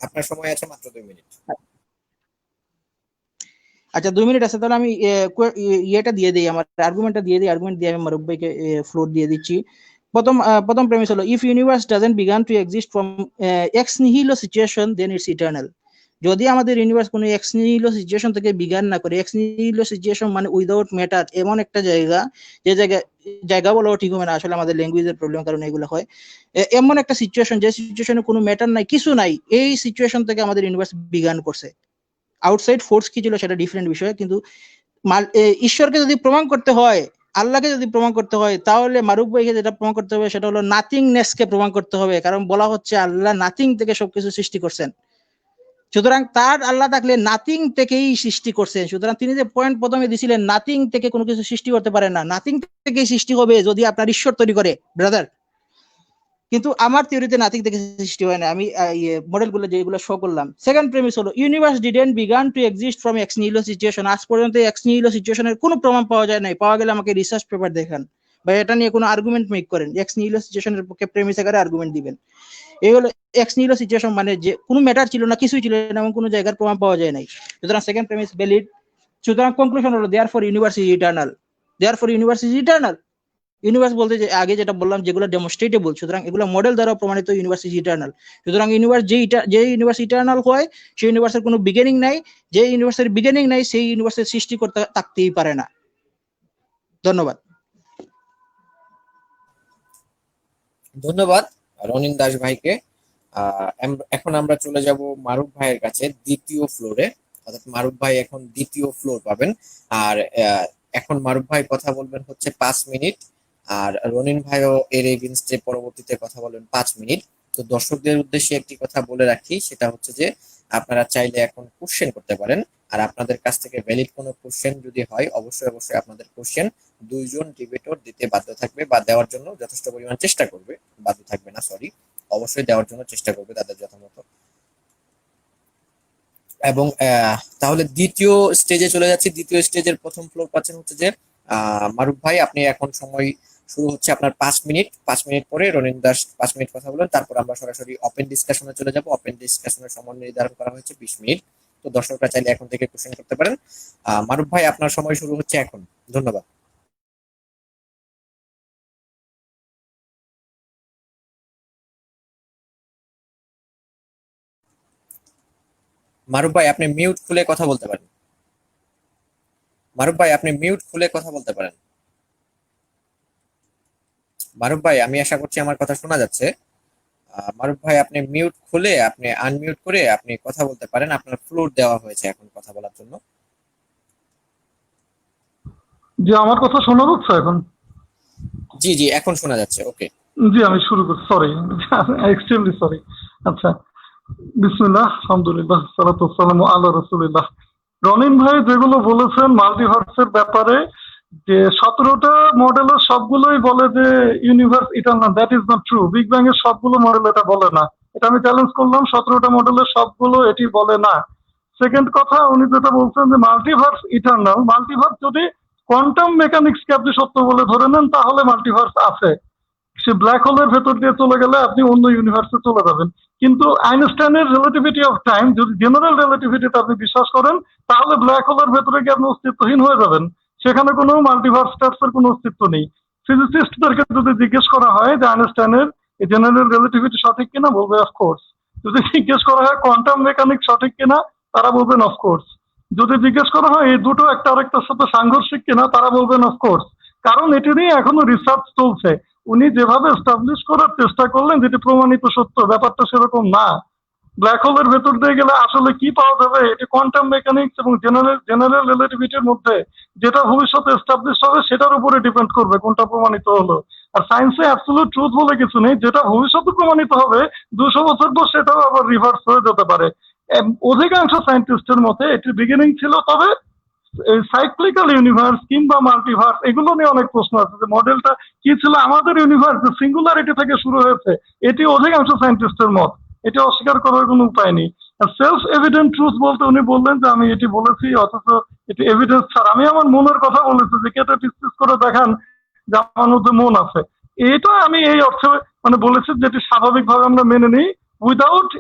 আপনার সময় আছে মাত্র 2 মিনিট। আচ্ছা 2 মিনিট আছে, তাহলে আমি ইয়েটা দিয়ে দিই, আমার আর্গুমেন্টটা দিয়ে দিই। আর্গুমেন্ট দিয়ে আমি মারুফ ভাইকে ফ্লোর দিয়ে দিচ্ছি। প্রথম প্রেমিস হলো, if universe doesn't begin to exist from ex nihilo situation then it's eternal. যদি আমাদের ইউনিভার্স কোনো এক্স নিহিলো সিচুয়েশন থেকে বিগান না করে, এক্স নিহিলো সিচুয়েশন মানে উইদাউট ম্যাটার, এমন একটা জায়গা, যে জায়গা বলাও ঠিক হবে না, আসলে আমাদের ল্যাঙ্গুয়েজের প্রবলেম কারণে এগুলো হয়। এমন একটা সিচুয়েশন যে সিচুয়েশনে কোনো ম্যাটার নাই, কিছু নাই, এই সিচুয়েশন থেকে আমাদের ইউনিভার্স বিগান করছে। আউটসাইড ফোর্স কি ছিল সেটা ডিফারেন্ট বিষয়, কিন্তু ঈশ্বরকে যদি প্রমাণ করতে হয়, আল্লাহকে যদি প্রমাণ করতে হয়, তাহলে মারুফ ভাইকে যেটা প্রমাণ করতে হবে সেটা হলো নাথিংনেসকে প্রমাণ করতে হবে। কারণ বলা হচ্ছে আল্লাহ নাথিং থেকে সবকিছু সৃষ্টি করছেন, সুতরাং তার আল্লাহ থাকলে নাথিং থেকেই সৃষ্টি করছেন। সুতরাং তিনি যে পয়েন্ট প্রথমে দিছিলেন, নাথিং থেকে কোনো কিছু সৃষ্টি করতে পারে না, নাথিং থেকেই সৃষ্টি হবে যদি আপনার ঈশ্বর তৈরি করে, ব্রাদার। কিন্তু আমার থিওরিতে নাথিং থেকে সৃষ্টি হয় না। আমি মডেলগুলো যেগুলো শো করলাম। সেকেন্ড প্রেমিস হলো, universe didn't begin to exist from ex nihilo situation. আজ পর্যন্ত এক্স নিহিলো সিচুয়েশনের কোনো প্রমাণ পাওয়া যায় নাই, পাওয়া গেলে আমাকে রিসার্চ পেপার দেখান বা এটা নিয়ে কোনো আর্গুমেন্ট মেক করেন, এক্স নিহিলো সিচুয়েশনের পক্ষে প্রেমিস আকারে আর্গুমেন্ট দিবেন। এই হলো এক্স নিহিলো সিচুয়েশন, মানে যে কোনো ম্যাটার ছিল না, কিছুই ছিল না, এমন কোনো জায়গার প্রমাণ পাওয়া যায় নাই। সুতরাং সেকেন্ড প্রেমিস ভ্যালিড। সুতরাং কনক্লুশন হলো, therefore universe is eternal. Therefore universe is eternal. Universe বলতে যে আগে যেটা বললাম, যেগুলো ডেমনস্ট্রেটেবল, সুতরাং এগুলো মডেল দ্বারা প্রমাণিত ইউনিভার্স ইজ ইটার্নাল। সুতরাং ইউনিভার্স যে ইউনিভার্স ইটার্নাল হয়, সেই ইউনিভার্সের কোনো বিগিনিং নাই, যে ইউনিভার্সের বিগিনিং নাই সেই ইউনিভার্সের সৃষ্টি করতে থাকতেই পারে না। ধন্যবাদ। ধন্যবাদ রনিন দাস ভাইকে। এখন আমরা চলে যাব মারুফ ভাইয়ের কাছে দ্বিতীয় ফ্লোরে, অর্থাৎ মারুফ ভাই এখন দ্বিতীয় ফ্লোর পাবেন। আর এখন মারুফ ভাই কথা বলবেন হচ্ছে 5 মিনিট, আর রনিন ভাইও এর এগেইনস্টে পরবর্তীতে কথা বলবেন 5 মিনিট। তো দর্শকদের উদ্দেশ্যে একটি কথা বলে রাখি, সেটা হচ্ছে যে আপনারা চাইলে এখন কোশ্চেন করতে পারেন, আর আপনাদের কাছ থেকে ভ্যালিড কোনো কোশ্চেন যদি হয়, অবশ্যই আপনাদের কোশ্চেন 2 জন ডিবেটর দিতে বাধ্য থাকবে, বা দেওয়ার জন্য যথেষ্ট পরিমাণ চেষ্টা করবে, বাধ্য থাকবে না, সরি, অবশ্যই দেওয়ার জন্য চেষ্টা করবে তাদের যথামতো। এবং তাহলে দ্বিতীয় স্টেজে চলে যাচ্ছি। দ্বিতীয় স্টেজের প্রথম ফ্লোর পাচ্ছেন হচ্ছে যে মারুফ ভাই, আপনি এখন সময় শুরু হচ্ছে আপনার 5 মিনিট। 5 মিনিট পরে রনিন দাস 5 মিনিট কথা বলেন, তারপর আমরা সরাসরি ওপেন ডিসকাশনে চলে যাব। ওপেন ডিসকাশনের সময় নির্ধারণ করা হয়েছে 20 মিনিট। তো দর্শকরা চাইলে এখন থেকে কোশ্চেন করতে পারেন। মারুফ ভাই, আপনার সময় শুরু হচ্ছে এখন। ধন্যবাদ। মারুফ ভাই, আপনি মিউট খুলে কথা বলতে পারেন। মারুফ ভাই, আপনি মিউট খুলে কথা বলতে পারেন। মারুফ ভাই, আমি আশা করছি আমার কথা শোনা যাচ্ছে। মারুফ ভাই, আপনি মিউট খুলে আপনি আনমিউট করে আপনি কথা বলতে পারেন। আপনার ফ্লোর দেওয়া হয়েছে এখন কথা বলার জন্য। যে আমার কথা শোনা যাচ্ছে এখন? জি জি, এখন শোনা যাচ্ছে। ওকে। জি, আমি শুরু করছি। Sorry, extremely sorry. আচ্ছা, বিসমিল্লাহ, আলহামদুলিল্লাহ, সালাতু ওয়াসসালামু আলা রাসূলিল্লাহ। রনিন ভাই যেগুলো বলেছেন মাল্টিভার্সের ব্যাপারে, যে 17টা মডেলের সবগুলোই বলে যে universe eternal, that is not true. Big bang এর সবগুলো মডেল এটা বলে না। এটা আমি চ্যালেঞ্জ করলাম, 17টা মডেলের সবগুলো এটি বলে না। সেকেন্ড কথা, উনি যেটা বলছেন যে মাল্টিভার্স ইটারনাল, মাল্টিভার্স যদি কোয়ান্টাম মেকানিক্সকে আপনি সত্য বলে ধরে নেন তাহলে মাল্টিভার্স আছে। সে ব্ল্যাক হোলের ভেতর দিয়ে চলে গেলে আপনি অন্য ইউনিভার্সে চলে যাবেন। কিন্তু আইনস্টাইনের রিলেটিভিটি অফ টাইম, যদি জেনারেল রিলেটিভিটিতে আপনি বিশ্বাস করেন, তাহলে ব্ল্যাক হোলের ভেতরে গিয়ে আপনি অস্তিত্বহীন হয়ে যাবেন। সেখানে কোনো মাল্টিভার্স টার্সের কোনো অস্তিত্ব নেই। ফিজিসিস্টদেরকে যদি জিজ্ঞেস করা হয় যে আইনস্টাইনের জেনারেল রিলেটিভিটি সঠিক কিনা, বলবে অফকোর্স। যদি জিজ্ঞেস করা হয় কোয়ান্টাম মেকানিক্স সঠিক কিনা, তারা বলবেন অফকোর্স। যদি জিজ্ঞেস করা হয় এই দুটো একটা আরেকটার সাথে সাংঘর্ষিক কিনা, তারা বলবেন অফকোর্স। কারণ এটি নিয়ে এখনো রিসার্চ চলছে। উনি যেভাবে এস্টাবলিশ করার চেষ্টা করলেন যেটি প্রমাণিত সত্য, ব্যাপারটা সেরকম না। ব্ল্যাক হোলের ভেতর দিয়ে গেলে আসলে কি পাওয়া যাবে, এটি কোয়ান্টাম মেকানিক্স এবং জেনারেল রিলেটিভিটির মধ্যে যেটা ভবিষ্যতে এস্টাবলিশ হবে সেটার উপরে ডিপেন্ড করবে কোনটা প্রমাণিত হলো। আর সায়েন্সে অ্যাবসলিউট ট্রুথ বলে কিছু নেই, যেটা ভবিষ্যতে প্রমাণিত হবে 200 বছর পর সেটাও আবার রিভার্স হয়ে যেতে পারে। অধিকাংশ সায়েন্টিস্টের মতে এটির বিগিনিং ছিল, তবে সাইক্লিক্যাল ইউনিভার্স কিংবা মাল্টিভার্স এগুলো নিয়ে অনেক প্রশ্ন আছে, যে মডেলটা কি ছিল আমাদের ইউনিভার্স যে সিঙ্গুলারিটি থেকে শুরু হয়েছে, এটি অধিকাংশ সায়েন্টিস্টের মত। এটি অস্বীকার করার কোনো উপায় নেই। সেলফ এভিডেন্ট ট্রুথ বলতে উনি বললেন যে আমি এটি বলেছি অথচ এটি এভিডেন্স ছাড়া। আমি আমার মনের কথা বলেছি, যে কেটে পিস করে দেখান যে আমার মধ্যে মন আছে। এটা আমি এই অর্থে মানে বলেছি যেটি স্বাভাবিকভাবে আমরা মেনে নিই, without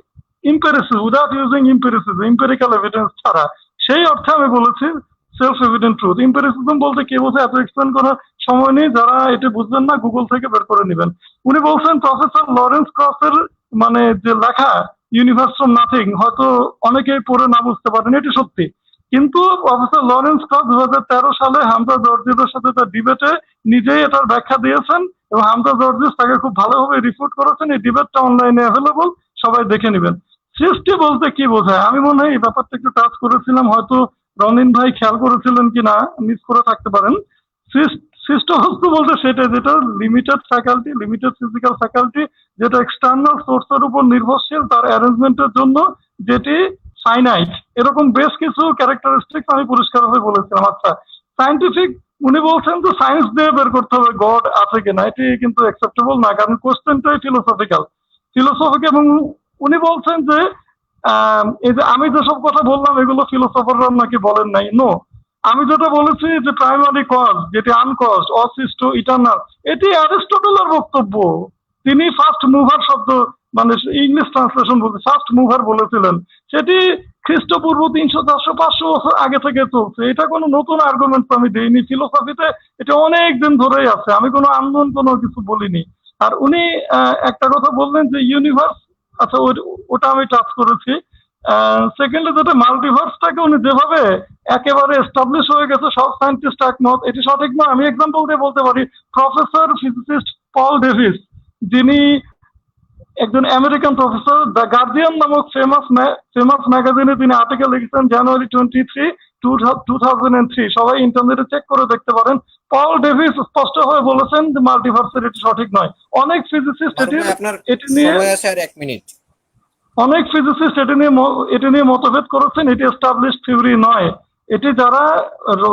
without using empirical evidence ছাড়া। সেই অর্থে আমি বলেছি সেলফ এভিডেন্ট ট্রুথ। ইম্পেরিসিজম বলতে কি বোঝে এত এক্সপ্লেন করার সময় নেই, যারা এটা বুঝবেন না গুগল থেকে বের করে নেবেন। উনি বলছেন প্রফেসর লরেন্স ক্রসের মানে যে লেখা ইউনিভার্স ফ্রম নাথিং, হয়তো অনেকেই পড়ে না বুঝতে পারেন, এটি সত্যি। কিন্তু প্রফেসর লরেন্স ক্রস 2013 সালে হামজা জর্জিসের সাথে তার ডিবেটে নিজেই এটার ব্যাখ্যা দিয়েছেন, এবং হামজা জর্জিস তাকে খুব ভালোভাবে রিফুট করেছেন। এই ডিবেটটা অনলাইনে অ্যাভেলেবল, সবাই দেখে নেবেন। সৃষ্টি বলতে কি বোঝায়, আমি মনে হয় এই ব্যাপারটা একটু টাচ করেছিলাম, হয়তো রনিন ভাই খেয়াল করেছিলেন কিনা, মিস করে থাকতে পারেন। সৃষ্ট বস্তু বলতে সেটা যেটা limited faculty, limited physical faculty, যেটা এক্সটার্নাল সোর্সের উপর নির্ভরশীল তার অ্যারেঞ্জমেন্টের জন্য, যেটি ফাইনাইট। এরকম বেশ কিছু ক্যারেক্টারিস্টিক্স আমি পরিষ্কারভাবে বলেছিলাম। আচ্ছা, সায়েন্টিফিক, উনি বলছেন যে সায়েন্স দিয়ে বের করতে হবে গড আছে কিনা, এটি কিন্তু অ্যাকসেপ্টেবল না, কারণ কোশ্চেনটাই ফিলোসফিক্যাল। এবং উনি বলছেন যে এই যে আমি যেসব কথা বললাম এগুলো ফিলোসফাররা নাকি বলেন নাই। নো, আমি যেটা বলেছি যে প্রাইমারি কজ, যেটি আনকজড, অসৃষ্ট, ইটার্নাল, এটি অ্যারিস্টটলের বক্তব্য। তিনি ফার্স্ট মুভার শব্দ, মানে ইংলিশ ট্রান্সলেশন বলতে ফার্স্ট মুভার বলেছিলেন। সেটি খ্রিস্টপূর্ব 300, 400, 500 বছর আগে থেকে চলছে। এটা কোনো নতুন আর্গুমেন্ট আমি দিইনি। ফিলোসফিতে এটা অনেক দিন ধরেই আছে, আমি কোনো আন্দোলন কোনো কিছু বলিনি। আর উনি একটা কথা বললেন যে ইউনিভার্স, আচ্ছা ওটা আমি টাচ করেছি। সেকেন্ডে যেটা মাল্টিভার্সটাকে উনি যেভাবে একেবারে এস্টাবলিশ হয়ে গেছে সব সায়েন্টিস্ট একমত, এটি সঠিক না। আমি এক্সাম্পল দিয়ে বলতে পারি, প্রফেসর ফিজিসিস্ট পল ডেভিস, যিনি একজন আমেরিকান প্রফেসর, দ্য গার্ডিয়ান নামক ফেমাস ম্যাগাজিনে তিনি আর্টিকেল লিখেছেন জানুয়ারি 23, 2003। সবাই ইন্টারনেটে চেক করে দেখতে পারেন। পল ডেভিস স্পষ্ট হয়ে বলেছেন যে মাল্টিভার্সের এটি সঠিক নয়। অনেক ফিজিসিস্ট এটি নিয়ে এটি নিয়ে মতভেদ করেছেন। এটি এস্টাবলিশ থিওরি নয়। এটি যারা,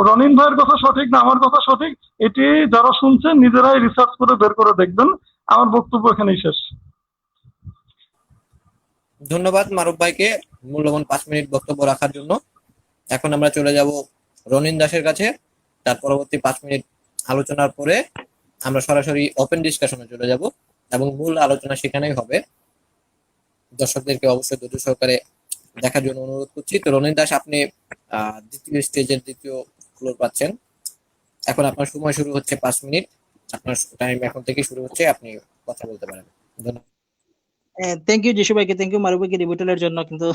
রনিন ভাইয়ের কথা সঠিক না আমার কথা সঠিক, এটি যারা শুনছেন নিজেরাই রিসার্চ করে বের করে দেখবেন। আমার বক্তব্য এখানেই শেষ। ধন্যবাদ মারুফ ভাইকে। মূল্যবান 5 মিনিট বক্তব্য রাখার জন্য। এখন আমরা চলে যাব রনিন দাসের কাছে। তার পরবর্তী 5 মিনিট আলোচনার পরে আমরা সরাসরি ওপেন ডিসকাশনে চলে যাব এবং মূল আলোচনা সেখানেই হবে। দর্শকদেরকে অবশ্যই ধৈর্য সহকারে দেখার জন্য অনুরোধ করছি। তো রনিন দাস, আপনি দ্বিতীয় স্টেজের দ্বিতীয় ফ্লোর পাচ্ছেন। এখন আপনার সময় শুরু হচ্ছে 5 মিনিট। আপনার টাইম এখন থেকে শুরু হচ্ছে, আপনি কথা বলতে পারেন। ধন্যবাদ। থ্যাংক ইউ যিশু ভাইকে, থ্যাংক ইউ মারুফ ভাইকে রিভিউটালের জন্য। কিন্তু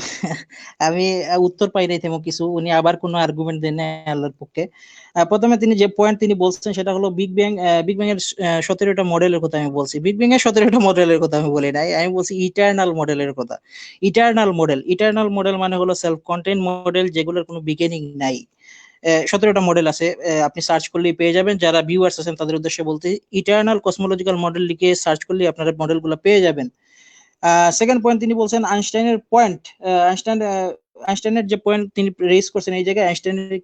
আমি উত্তর পাই নাই তেমন কিছু, উনি আবার কোনো আর্গুমেন্ট দেন না আল্লাহর পক্ষে। প্রথমে তিনি যে পয়েন্ট তিনি বলছেন সেটা হলো বিগ ব্যাং এর 17টা মডেলের কথা আমি বলছি। বিগ ব্যাং এর 17টা মডেলের কথা আমি বলি নাই, আমি বলছি ইটারনাল মডেলের কথা। ইটারনাল মডেল মানে হলো সেলফ কন্টেন্ট মডেল, যেগুলোর কোনো বিগিনিং নাই। 17টা মডেল আছে, আপনি সার্চ করলেই পেয়ে যাবেন। যারা ভিউয়ার্স আছেন তাদের উদ্দেশ্যে বলতে, ইটারনাল কসমোলজিক্যাল মডেল লিখে সার্চ করলেই আপনারা মডেলগুলো পেয়ে যাবেন। সেকেন্ড পয়েন্ট তিনি বলছেন আইনস্টাইনের পয়েন্ট, আইনস্টাইনের যে পয়েন্ট তিনি রেজ করছেন এই জায়গায়, আইনস্টাইনের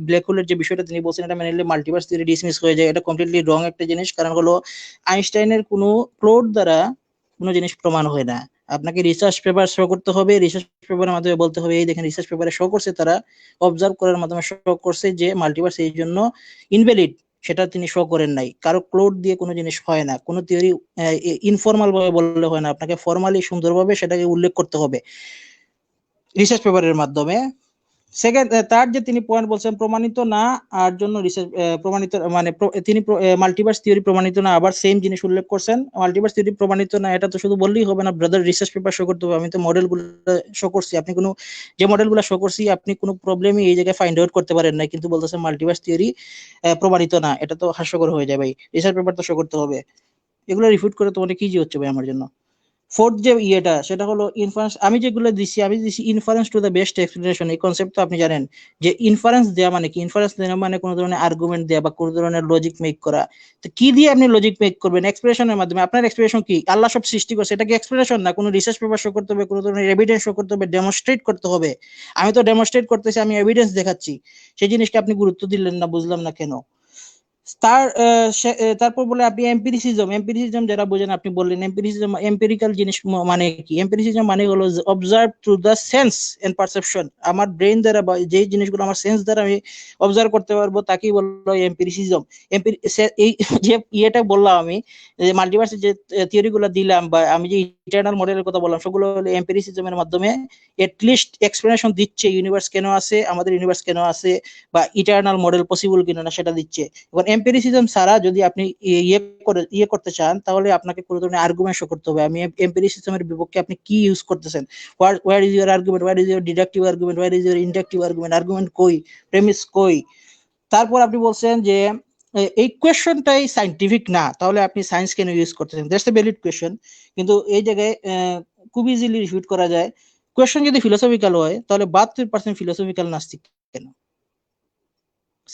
ব্ল্যাক হোলের যে বিষয়টা তিনি বলছেন এটা মেনে নিলে মাল্টিভার্স থিওরি ডিসমিস হয়ে যায়। এটা কমপ্লিটলি রং একটা জিনিস। কারণ হলো আইনস্টাইনের কোনো ক্লোড দ্বারা কোনো জিনিস প্রমাণ হয় না। আপনাকে রিসার্চ পেপার শো করতে হবে, রিসার্চ পেপারের মাধ্যমে বলতে হবে এই দেখেন রিসার্চ পেপারে শো করছে, তারা অবজার্ভ করার মাধ্যমে শো করছে যে মাল্টিভার্স এই জন্য ইনভ্যালিড। সেটা তিনি শো করেন নাই। কারো ক্লোড দিয়ে কোনো জিনিস হয় না, কোনো থিওরি ইনফর্মাল ভাবে বললে হয় না, আপনাকে ফর্মালি সুন্দরভাবে সেটাকে উল্লেখ করতে হবে রিসার্চ পেপারের মাধ্যমে। সেকেন্ড, তার যে তিনি পয়েন্ট বলছেন প্রমাণিত না আর জন্য রিসার্চ প্রমাণিত মানে তিনি মাল্টিভার্স থিওরি প্রমাণিত না, আবার সেম জিনিস উল্লেখ করছেন মাল্টিভার্স থিওরি প্রমাণিত না। এটা তো শুধু বললেই হবে না ব্রাদার, রিসার্চ পেপার শো করতে হবে। আমি তো মডেলগুলো শো করছি, আপনি কোনো যে মডেলগুলো শো করছি আপনি কোনো প্রবলেমই এই জায়গায় ফাইন্ড আউট করতে পারেন না, কিন্তু বলতেছেন মাল্টিভার্স থিওরি প্রমাণিত না। এটা তো হাস্যকর হয়ে যায় ভাই, রিসার্চ পেপার তো শো করতে হবে। এগুলো রিফিউট করে তোমাদের কি যে হচ্ছে ভাই আমার জন্য। ফোর্থ যে ইয়েটা সেটা হলো ইনফারেন্স। আমি যেগুলো দিচ্ছি আমি দিচ্ছি inference to the best explanation. এই কনসেপ্ট তো আপনি জানেন যে ইনফারেন্স দেওয়া মানে কি। ইনফারেন্স দেওয়া মানে কোনো ধরনের আর্গুমেন্ট দেওয়া বা কোনো ধরনের লজিক মেক করা। তো কি দিয়ে আপনি লজিক মেক করবেন? এক্সপ্রেশনের মাধ্যমে। আপনার এক্সপ্রেশন কি? আল্লাহ সব সৃষ্টি করছে, এটা কি এক্সপ্লেনেশন না? কোনো রিসার্চ পেপার শো করতে হবে, কোনো ধরনের এভিডেন্স শো করতে হবে, ডেমনস্ট্রেট করতে হবে। আমি তো ডেমনস্ট্রেট করতেছি, আমি এভিডেন্স দেখাচ্ছি। সেই জিনিসটা আপনি গুরুত্ব দিলেন না, বুঝলাম না কেন। তারপর বলে আপনি এম্পিরিসিজম যারা বোঝেন আপনি বললেন এম্পিরিসিজম, এম্পিরিক্যাল জিনিস মানে কি? এম্পিরিসিজম মানে হলো observe through the sense and perception. আমার ব্রেন দ্বারা বা যে জিনিসগুলো আমার সেন্স দ্বারা আমি অবজার্ভ করতে পারবো তাকেই বললো এম্পিরিসিজম। এই যে ইয়েটা বললাম আমি, মাল্টিভার্সের যে থিওরিগুলো দিলাম বা আমি যে ইটারনাল মডেলের কথা বললাম, সেগুলো হলো এম্পিরিসিজমের মাধ্যমে এটলিস্ট এক্সপ্লেনেশন দিচ্ছে ইউনিভার্স কেন আছে, আমাদের ইউনিভার্স কেন আছে, বা ইটারনাল মডেল পসিবল কিনা না সেটা দিচ্ছে। এবং এম্পিরিসিজম ছাড়া যদি আপনি ইয়ে করতে চান তাহলে আপনাকে কোনো ধরনের আর্গুমেন্ট শো করতে হবে। আমি এম্পিরিসিজমের বিপক্ষে আপনি কি ইউজ করতেছেন, where is your argument, where is your deductive argument, where is your inductive argument, argument কই, প্রেমিস কই। তারপর আপনি বলছেন যে এই কোয়েশ্চনটাই সাইন্টিফিক না, তাহলে আপনি সায়েন্স কেন ইউজ করতেছেন? দ্যাটস এ ভ্যালিড কোয়েশ্চন, কিন্তু এই জায়গায় খুব ইজিলি রিফিউট করা যায়। কোয়েশ্চন যদি ফিলোসফিক্যাল হয় তাহলে 72% ফিলোসফিক্যাল নাস্তিক কেন?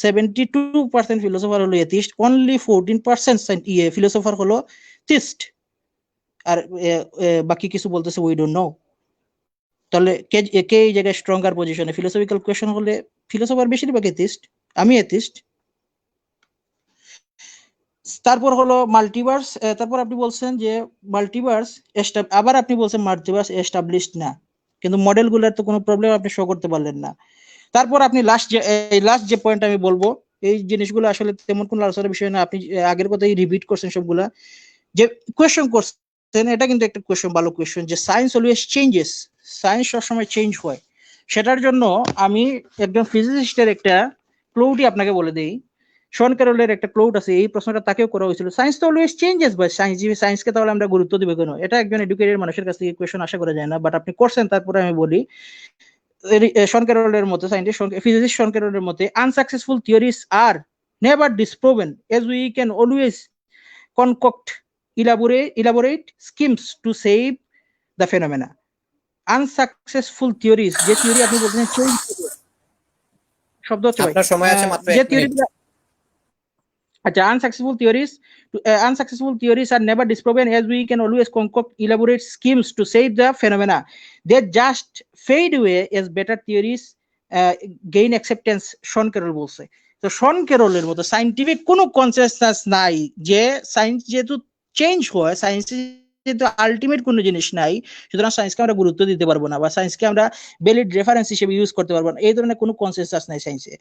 72% ফিলোসোফার হলো এথিস্ট, অনলি 14% ফিলোসোফার হলো থিস্ট। আর বাকি কিছু বলতেছে উই ডোন্ট নো। তাহলে কে এই জায়গায় স্ট্রঙ্গার পজিশনে? ফিলোসফিক্যাল কোয়েশ্চন হলে ফিলোসোফার বেশিরভাগ এথিস্ট, আমি এথিস্ট। তারপর হলো মাল্টিভার্স। তারপর আপনি বলছেন যে মাল্টিভার্স, আবার আপনি বলছেন মাল্টিভার্স এস্টাবলিশড না, কিন্তু মডেলগুলোর তো কোনো প্রবলেম আপনি শো করতে পারলেন না। তারপর আপনি লাস্ট যে পয়েন্ট আমি বলবো, এই জিনিসগুলো আসলে তেমন কোনো আলোচনার বিষয় না, আপনি আগের কথাই রিপিট করছেন সবগুলা। যে কোয়েশ্চন করছেন এটা কিন্তু একটা কোয়েশ্চন, ভালো কোয়েশ্চন, যে সায়েন্স অলওয়েজ চেঞ্জেস, সায়েন্স সবসময় চেঞ্জ হয়। সেটার জন্য আমি একজন ফিজিসিস্টের একটা ক্লোটি আপনাকে বলে দেই। শন ক্যারলের একটা ক্লোট আছে, এই প্রশ্নটা তাকেও করা হয়েছিল, সায়েন্স তো অলওয়েজ চেঞ্জেস ভাই, সায়েন্সকে তাহলে আমরা গুরুত্ব দিব কেন? এটা একজন এডুকেটেড মানুষের কাছ থেকে কোয়েশ্চন আশা করা যায় না, বাট আপনি করছেন। তারপরে আমি বলি শন ক্যারলের মতে, সায়েন্টিস্ট ফিজিসিস্ট শন ক্যারলের মতে, unsuccessful theories are never disproven as we can always concoct elaborate schemes to save the phenomena. Unsuccessful theories, যে থিওরি আপনি বলছেন চেঞ্জ শব্দ হচ্ছে ভাই, আপনার সময় আছে মাত্র যে 1 থিওরি, মিনিট। আচ্ছা, unsuccessful theories are never disproven as we can always concoct elaborate schemes to save the phenomena. They just fade away as better theories gain acceptance, Shaun Carroll বলছে। তো শন ক্যারলের মতো সাইন্টিফিক কোনো কনসেনসাস নাই যে science যেহেতু change হয়, science যেহেতু ultimate কোনো জিনিস নাই, সুতরাং সায়েন্সকে আমরা গুরুত্ব দিতে পারবো না বা সায়েন্সকে আমরা ভ্যালিড রেফারেন্স হিসেবে ইউজ করতে পারবো না, এই ধরনের কোনো কনসেনসাস নাই সায়েন্সে।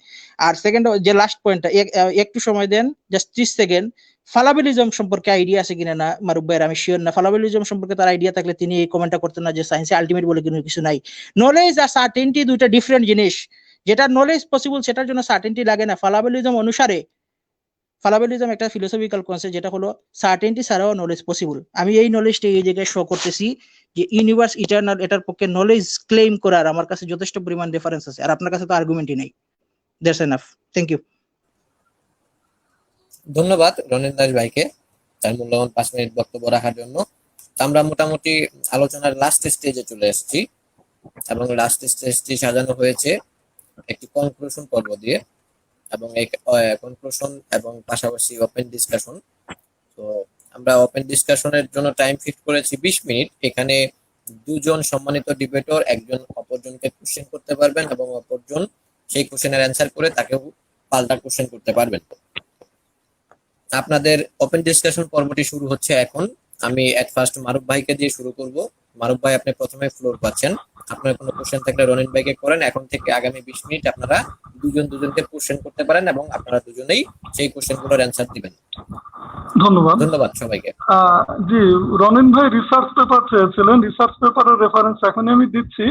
আর সেকেন্ড যে লাস্ট পয়েন্টটা, একটু সময় দেন, জাস্ট 30 সেকেন্ড। ফালাবেলিজম সম্পর্কে আইডিয়া আছে কিনা না মারুফ ভাইয়ের আমি শিওর না। ফালাবেলিজম সম্পর্কে তার আইডিয়া থাকলে তিনি এই কমেন্টটা করতেন না যে সায়েন্সে আলটিমেট বলে কোনো কিছু নাই। নলেজ আর সার্টেনটি দুইটা ডিফারেন্ট জিনিস। যেটা নলেজ পসিবল সেটার জন্য সার্টেনটি লাগে না। ফালাবেলিজম অনুসারে, ফালাবেলিজম একটা ফিলোসফিক্যাল কনসেপ্ট যেটা হলো সার্টেনটি ছাড়াও নলেজ পসিবল। আমি এই নলেজটা এই জায়গায় শো করতেছি যে ইউনিভার্স ইটারনাল, এটার পক্ষে নলেজ ক্লেম করার আমার কাছে যথেষ্ট পরিমাণ রেফারেন্স আছে, আর আপনার কাছে তো আর্গুমেন্টই নেই। That's enough, thank you. ধন্যবাদ রনিন দাস ভাইকে তার মূল্যবান 5 মিনিট বক্তব্য রাখার জন্য। আমরা মোটামুটি আলোচনার লাস্ট স্টেজে চলে এসেছি এবং লাস্ট স্টেজটি সাজানো হয়েছে একটি কনক্লুশন পর্ব দিয়ে, এবং এই কনক্লুশন এবং পাশাপাশি ওপেন ডিসকাশন। তো আমরা ওপেন ডিসকাশনের জন্য টাইম ফিক্স করেছি 20 মিনিট। এখানে দুজন সম্মানিত ডিবেটর একজন অপরজনকে কোশ্চেন করতে পারবেন এবং অপরজন সেই কোশ্চেনের অ্যান্সার করে তাকেও পাল্টা কোশ্চেন করতে পারবেন। আপনাদের ওপেন ডিসকাশন পর্বটি শুরু হচ্ছে এখন। আমি এট ফার্স্ট মারুফ ভাইকে দিয়ে শুরু করব। মারুফ ভাই, আপনি প্রথমে ফ্লোর পাচ্ছেন। আপনার কোনো কোশ্চেন থাকলে রনিন ভাইকে করেন। এখন থেকে আগামী 20 মিনিট আপনারা দুজনকে কোশ্চেন করতে পারেন এবং আপনারা দুজনেই সেই কোশ্চেনগুলোর অ্যান্সার দিবেন। ধন্যবাদ। ধন্যবাদ সবাইকে। জি, রনিন ভাই রিসার্চ পেপার চেয়েছিলেন, রিসার্চ পেপারের রেফারেন্স এখনই আমি দিচ্ছি।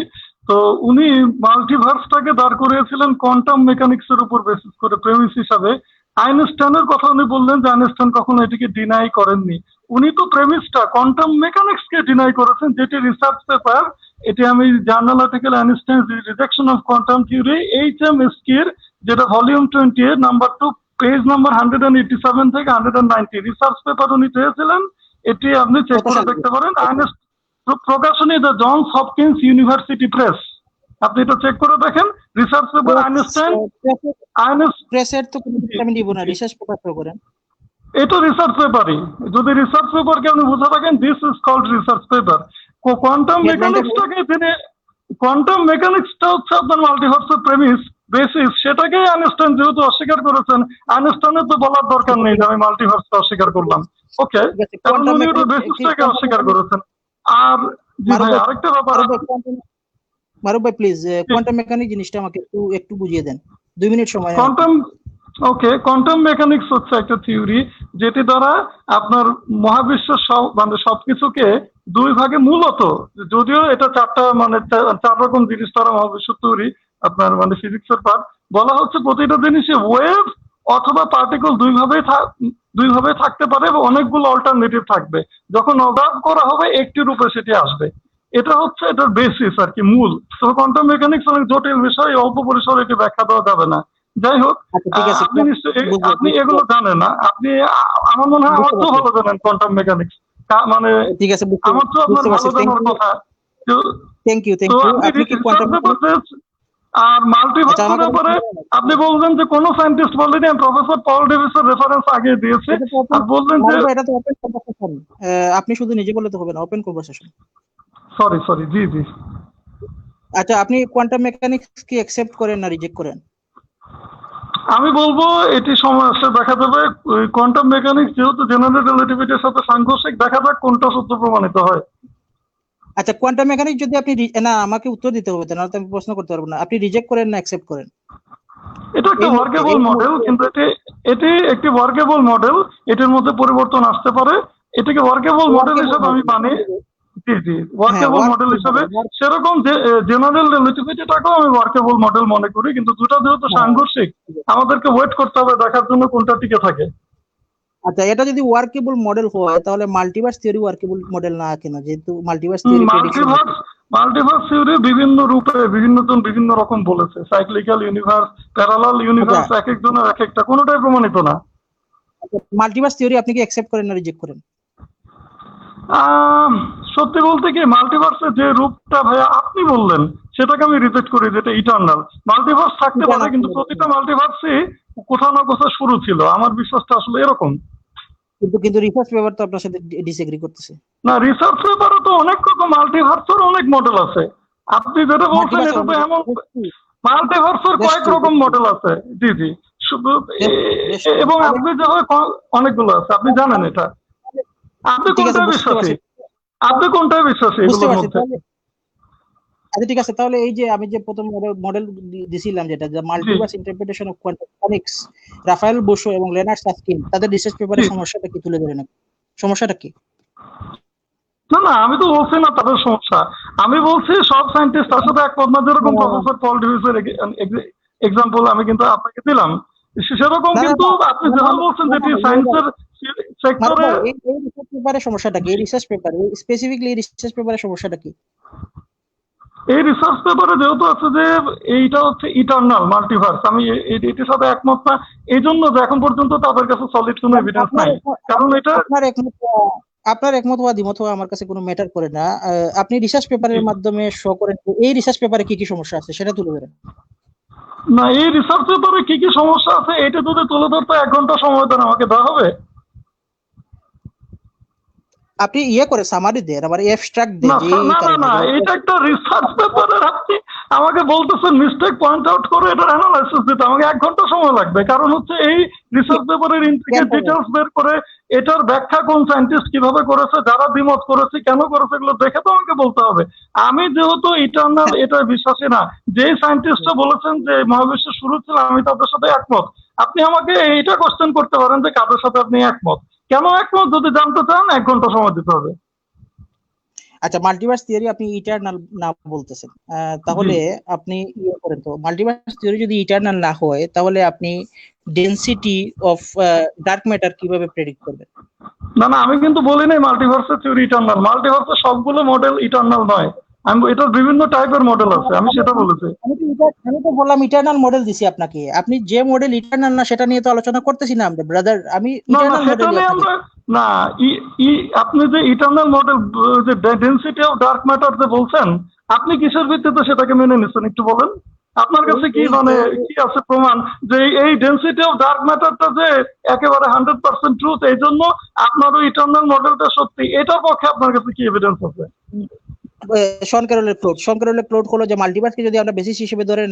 তো উনি মাল্টিভার্সটাকে দাঁড় করিয়েছিলেন কোয়ান্টাম মেকানিক্স এর উপর বেসিস করে প্রেমিস হিসাবে। আইনস্টাইনের কথা উনি বললেন যে আইনস্টাইন কখনো এটিকে ডিনাই করেননি। উনি তো প্রেমিসটা কোয়ান্টাম মেকানিক্স কে ডিনাই করেছেন, যেটি রিসার্চ পেপার। এটি আমি journal article Einstein rejection of quantum theory H M. Skeer, যেটা ভলিউম 28 নাম্বার 2 পেজ নাম্বার 187 থেকে 190 রিসার্চ পেপার উনি চেয়েছিলেন। এটি আপনি চেক করে দেখতে পারেন। প্রকাশনী the Johns Hopkins University Press, আপনি এটা চেক করে দেখেন। রিসার্চ পেপার আইনস্টাইন প্রেসের তো কোনো আমি দিব না, রিসার্চ পেপার তো করেন। এটা রিসার্চ পেপারই। যদি রিসার্চ পেপারকে আপনি বুঝে থাকেন, this is called research paper. কোয়ান্টাম মেকানিক্সটাকে তিনি, কোয়ান্টাম মেকানিক্সটা হচ্ছে আপনার মাল্টিভার্সের প্রেমিস বেসিস, সেটাকে আইনস্টাইন যেহেতু অস্বীকার করেছেন, আইনস্টাইনের তো বলার দরকার নেই যে আমি মাল্টিভার্সটা অস্বীকার করলাম। ওকে, কারণ উনি ওটা বেসিসটাকে অস্বীকার করেছেন। আর জি ভাই, আরেকটা ব্যাপার, মারুফ ভাই প্লিজ কোয়ান্টাম মেকানিক্স জিনিসটা আমাকে একটু বুঝিয়ে দেন, 2 মিনিট সময়। কোয়ান্টাম মেকানিক্স হচ্ছে একটা থিওরি যেটি দ্বারা আপনার মহাবিশ্বের সবকিছুকে দুই ভাগে, মূলত যদিও এটা 4 রকম জিনিস দ্বারা মহাবিশ্ব তৈরি, আপনার ফিজিক্সের পার্ট বলা হচ্ছে প্রতিটা জিনিসে ওয়েভ অথবা পার্টিকেল দুইভাবে থাকতে পারে এবং অনেকগুলো অল্টারনেটিভ থাকবে। যখন অবজার্ভ করা হবে একটি রূপে সেটি আসবে। এটা হচ্ছে এটার বেসিস আর কি, মূল। তো কোয়ান্টাম মেকানিক্স অনেক জটিল বিষয়, অল্প পরিসরে এটি ব্যাখ্যা দেওয়া যাবে না। যাই হোক, আপনি এগুলো জানেন না। আপনি আমার মনে হয় আমার তো ভালো জানেন কোয়ান্টাম মেকানিক্স, মানে ঠিক আছে, আমার তো আপনার ভালো জানার কথা। Thank you. আপনি কি কোয়ান্টাম আর মাল্টিভার্সের ব্যাপারে আপনি বলছেন যে কোন সায়েন্টিস্ট বলেনি, প্রফেসর পল ডেভিসের রেফারেন্স আগে দিয়েছে আর বললেন যে এটা তো ওপেন কনভারসেশন, আপনি শুধু নিজে বললে তো হবে না, ওপেন কনভারসেশন। সরি, জি। আচ্ছা, আপনি কোয়ান্টাম মেকানিক্স কি অ্যাকসেপ্ট করেন না রিজেক্ট করেন? আমি বলবো এটি সময় আসলে দেখা যাবে। কোয়ান্টাম মেকানিক্স যেহেতু জেনারেল রিলেটিভিটির সাথে সাংঘর্ষিক, দেখা যাক কোনটা সত্য প্রমাণিত হয়। আচ্ছা, কোয়ান্টাম মেকানিক্স যদি আপনি না, আমাকে উত্তর দিতে হবে, তাহলে তো আমি প্রশ্ন করতে পারবো না। আপনি রিজেক্ট করেন না অ্যাকসেপ্ট করেন? এটা একটা ওয়ার্কেবল মডেল, কিন্তু এটি একটি ওয়ার্কেবল মডেল, এটির মধ্যে পরিবর্তন আসতে পারে। এটাকে ওয়ার্কেবল মডেল হিসেবে আমি মানি। জি, ওয়ার্কেবল মডেল হিসেবে সেরকম জেনারেল রিলেটিভিটিটাকেও আমি ওয়ার্কেবল মডেল মনে করি, কিন্তু দুটো যেহেতু সাংঘর্ষিক, আমাদেরকে ওয়েট করতে হবে দেখার জন্য কোনটা টিকে থাকে। আচ্ছা, এটা যদি ওয়ার্কেবল মডেল হয় তাহলে মাল্টিভার্স থিওরি ওয়ার্কেবল মডেল না কেন? যেহেতু মাল্টিভার্স থিওরি বিভিন্ন রূপে বিভিন্নজন বিভিন্ন রকম বলেছে। সাইক্লিক্যাল ইউনিভার্স, প্যারালাল ইউনিভার্স, এক একজনের এক একটা, কোনোটাই প্রমাণিত না। মাল্টিভার্স থিওরি আপনি কি অ্যাকসেপ্ট করেন না রিজেক্ট করেন? সত্যি বলতে কি, মাল্টিভার্সের যে রূপটা ভাইয়া আপনি বললেন সেটাকে আমি রিজেক্ট করি, যেটা ইটার্নাল। মাল্টিভার্স থাকতে পারে, কিন্তু প্রতিটা মাল্টিভার্সই কোথাও না কোথাও শুরু ছিল। আমার বিশ্বাসটা আসলে এরকম। কিন্তু রিসার্চ পেপার তো আপনার সাথে ডিসএগ্রি করতেছে না। রিসার্চ পেপারে তো অনেক রকম মাল্টিভার্সের অনেক মডেল আছে। আপনি যেটা বলছেন এটা তো এমন, মাল্টিভার্সের কয়েক রকম মডেল আছে। জি, এবং আপনি যে অনেকগুলো আছে, আপনি জানেন এটা। আপনি কোনটা বিশ্বাসী? আপনি কোনটায় বিশ্বাসী বুঝতে এগুলোর পারছি মধ্যে? তাহলে। আচ্ছা ঠিক আছে, তাহলে এই যে আমি যে প্রথম মডেল দিছিলাম যেটা multiverse interpretation of quantum mechanics, Raphael Bousso এবং লেনার্ড সাসকিন তাদের রিসার্চ পেপারের জি। সমস্যাটা কি তুলে ধরেন? সমস্যাটা কি? না না, আমি তো বলছি না তাদের সমস্যা, আমি বলছি সব সায়েন্টিস্ট তার সাথে একমত না। যেরকম না, প্রফেসর পল ডিভিসের এক্সাম্পল আমি কিন্তু আপনাকে দিলাম, সেরকম না, কিন্তু আপনি যেভাবে বলছেন যেটি সায়েন্সের সেক্টরে। এই রিসার্চ পেপারের সমস্যাটা কি? এই রিসার্চ পেপার স্পেসিফিকলি এই রিসার্চ পেপারের সমস্যাটা কি? এই রিসার্চ পেপারে যেহেতু আছে যে এইটা হচ্ছে ইটার্নাল মাল্টিভার্স, আমি এটির সাথে একমত না, এই জন্য যে এখন পর্যন্ত তাদের কাছে সলিড কোনো এভিডেন্স নাই। কারণ এটা আপনার একমত হওয়া দ্বিমত হওয়া আমার কাছে কোনো ম্যাটার করে না। আপনি রিসার্চ পেপারের মাধ্যমে শো করেন এই রিসার্চ পেপারে কি কি সমস্যা আছে সেটা তুলে ধরেন। না, এই রিসার্চ পেপারে কি কি সমস্যা আছে এটা যদি তুলে ধরতে 1 ঘন্টা সময় দেন আমাকে দেওয়া হবে? আপনি করে সামারি দেন, আবার অ্যাবস্ট্রাক্ট দেন না যে না না না, এটা একটা রিসার্চ পেপারের আপনি আমাকে বলতেছেন মিস্টেক পয়েন্ট আউট করে এটার অ্যানালাইসিস দিতে আমাকে 1 ঘন্টা সময় লাগবে। কারণ হচ্ছে এই রিসার্চ পেপারের ইন্ট্রিকেট ডিটেলস বের করে এটার ব্যাখ্যা কোন সায়েন্টিস্ট কিভাবে করেছে, যারা দ্বিমত করেছে, কেন করেছে, এগুলো দেখে তো আমাকে বলতে হবে। আমি যেহেতু ইটার্নাল এটা বিশ্বাসী না, যে সায়েন্টিস্টরা বলেছেন যে মহাবিশ্বের শুরু ছিল আমি তাদের সাথে একমত, আপনি আমাকে এইটা কোশ্চেন করতে পারেন যে কাদের সাথে আপনি একমত, কেন একমত যদি জানতে চান 1 ঘন্টা সময় দিতে হবে। আচ্ছা, মাল্টিভার্স থিওরি আপনি ইটারনাল না বলতেছেন, তাহলে আপনি করেন তো, মাল্টিভার্স থিওরি যদি ইটারনাল না হয় তাহলে আপনি ডেনসিটি অফ ডার্ক ম্যাটার কিভাবে প্রেডিক্ট করবেন? না না, আমি কিন্তু বলি নাই মাল্টিভার্সের থিওরি ইটার্নাল, মাল্টিভার্সের সবগুলো মডেল ইটার্নাল নয়, আমি এটার বিভিন্ন টাইপের মডেল আছে, আমি সেটা বলেছি। আমি তো বললাম ইটারনাল মডেল দিছি আপনাকে, আপনি যে মডেল ইটারনাল না সেটা নিয়ে তো আলোচনা করতেছি না আমরা ব্রাদার, আমি না না, ইটারনাল সেটা মডেল নিয়ে আমরা না, আপনি যে ইটার্নাল মডেল যে ডেনসিটি অফ ডার্ক ম্যাটার যে বলছেন, আপনি কিসের ভিত্তিতে সেটাকে মেনে নিচ্ছেন একটু বলেন? আপনার কাছে কি মানে কি আছে প্রমাণ যে এই ডেনসিটি অফ ডার্ক ম্যাটারটা যে একেবারে 100% ট্রুথ, এই জন্য আপনার ওই ইটার্নাল মডেলটা সত্যি, এটার পক্ষে আপনার কাছে কি এভিডেন্স আছে? শন ক্যারলের প্লট হলো যে মাল্টিভার্সকে যদি আমরা বেসিস হিসেবে ধরে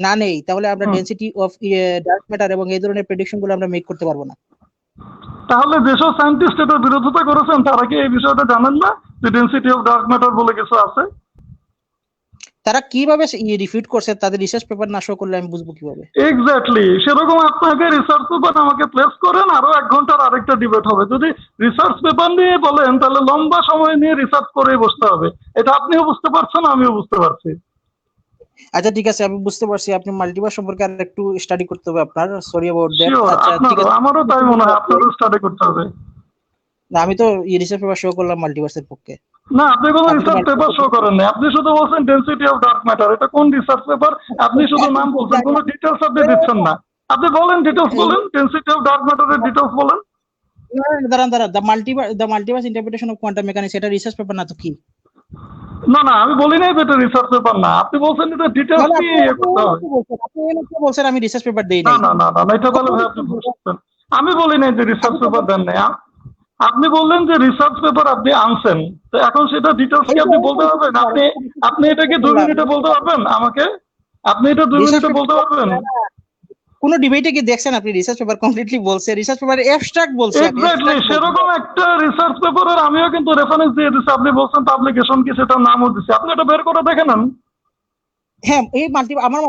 না নেই তাহলে আমরা ডেনসিটি অফ ডার্ক ম্যাটার এবং এই ধরনের প্রেডিকশন গুলো আমরা মেক করতে পারবো না। তাহলে যেসব সায়েন্টিস্ট এটার বিরোধিতা করেছেন তারা কি এই বিষয়টা জানেন না যে ডেনসিটি অফ ডার্ক ম্যাটার বলে কিছু আছে? তারা কিভাবে রিফিউট করছে? তাদের রিসার্চ পেপার না শো করলে আমি বুঝবো কিভাবে? এক্স্যাক্টলি, সেরকম আপনাকে রিসার্চ পেপার আমাকে প্লেস করেন, আরো 1 ঘন্টার আরেকটা ডিবেট হবে। যদি রিসার্চ পেপার নিয়ে বলেন তাহলে লম্বা সময় নিয়ে রিসার্চ করে বসতে হবে, এটা আপনিও বুঝতে পারছেন, আমিও বুঝতে পারছি। আচ্ছা ঠিক আছে, আমি বুঝতে পারছি আপনি মাল্টিভার্স সম্পর্কে আর একটু স্টাডি করতে হবে আপনার, সরি অ্যাবাউট দ্যাট। Sure, আচ্ছা ঠিক আছে, আমারও তাই মনে হয়, আপনারও স্টাডি করতে হবে। না আমি তো রিসার্চ পেপার শো করলাম মাল্টিভার্সের পক্ষে। না, আপনি কোনো রিসার্চ পেপার শো করেন না, আপনি শুধু বলছেন ডেনসিটি অফ ডার্ক ম্যাটার, এটা কোন রিসার্চ পেপার? আপনি শুধু নাম বলছেন, কোনো ডিটেলস আপনি দিচ্ছেন না। আপনি বলেন, ডিটেলস বলেন, ডেনসিটি অফ ডার্ক ম্যাটারের ডিটেলস বলেন। দাঁড়ান, the multiverse interpretation of quantum mechanics, এটা রিসার্চ পেপার না তো কি? না না, আমি বলি নাই এটা রিসার্চ পেপার না, আপনি বলছেন এটা ডিটেলস কি করতে হবে। আপনি বলছেন আমি রিসার্চ পেপার দেই না নাই। না না না, এটা তাহলে ভাই আপনি ভুল করছেন। আমি বলি নাই যে রিসার্চ পেপার দেন নাই, আপনি বললেন যে রিসার্চ পেপার আপনি আনছেন, তো এখন সেটা ডিটেলস কি আপনি বলতে পারবেন? আপনি এটাকে 2 মিনিটে বলতে পারবেন আমাকে? আপনি এটা 2 মিনিটে বলতে পারবেন? কোন ডিবেটে কি দেখছেন আপনি রিসার্চ পেপার কমপ্লিটলি বলছে? রিসার্চ পেপার অ্যাবস্ট্রাক্ট বলছে। এক্স্যাক্টলি, সেরকম একটা রিসার্চ পেপারের আমিও কিন্তু রেফারেন্স দিয়ে দিচ্ছি, আপনি বলছেন পাবলিকেশন কি, সেটা নামও দিচ্ছি, আপনি এটা বের করে দেখে নেন। হ্যাঁ, এই আমার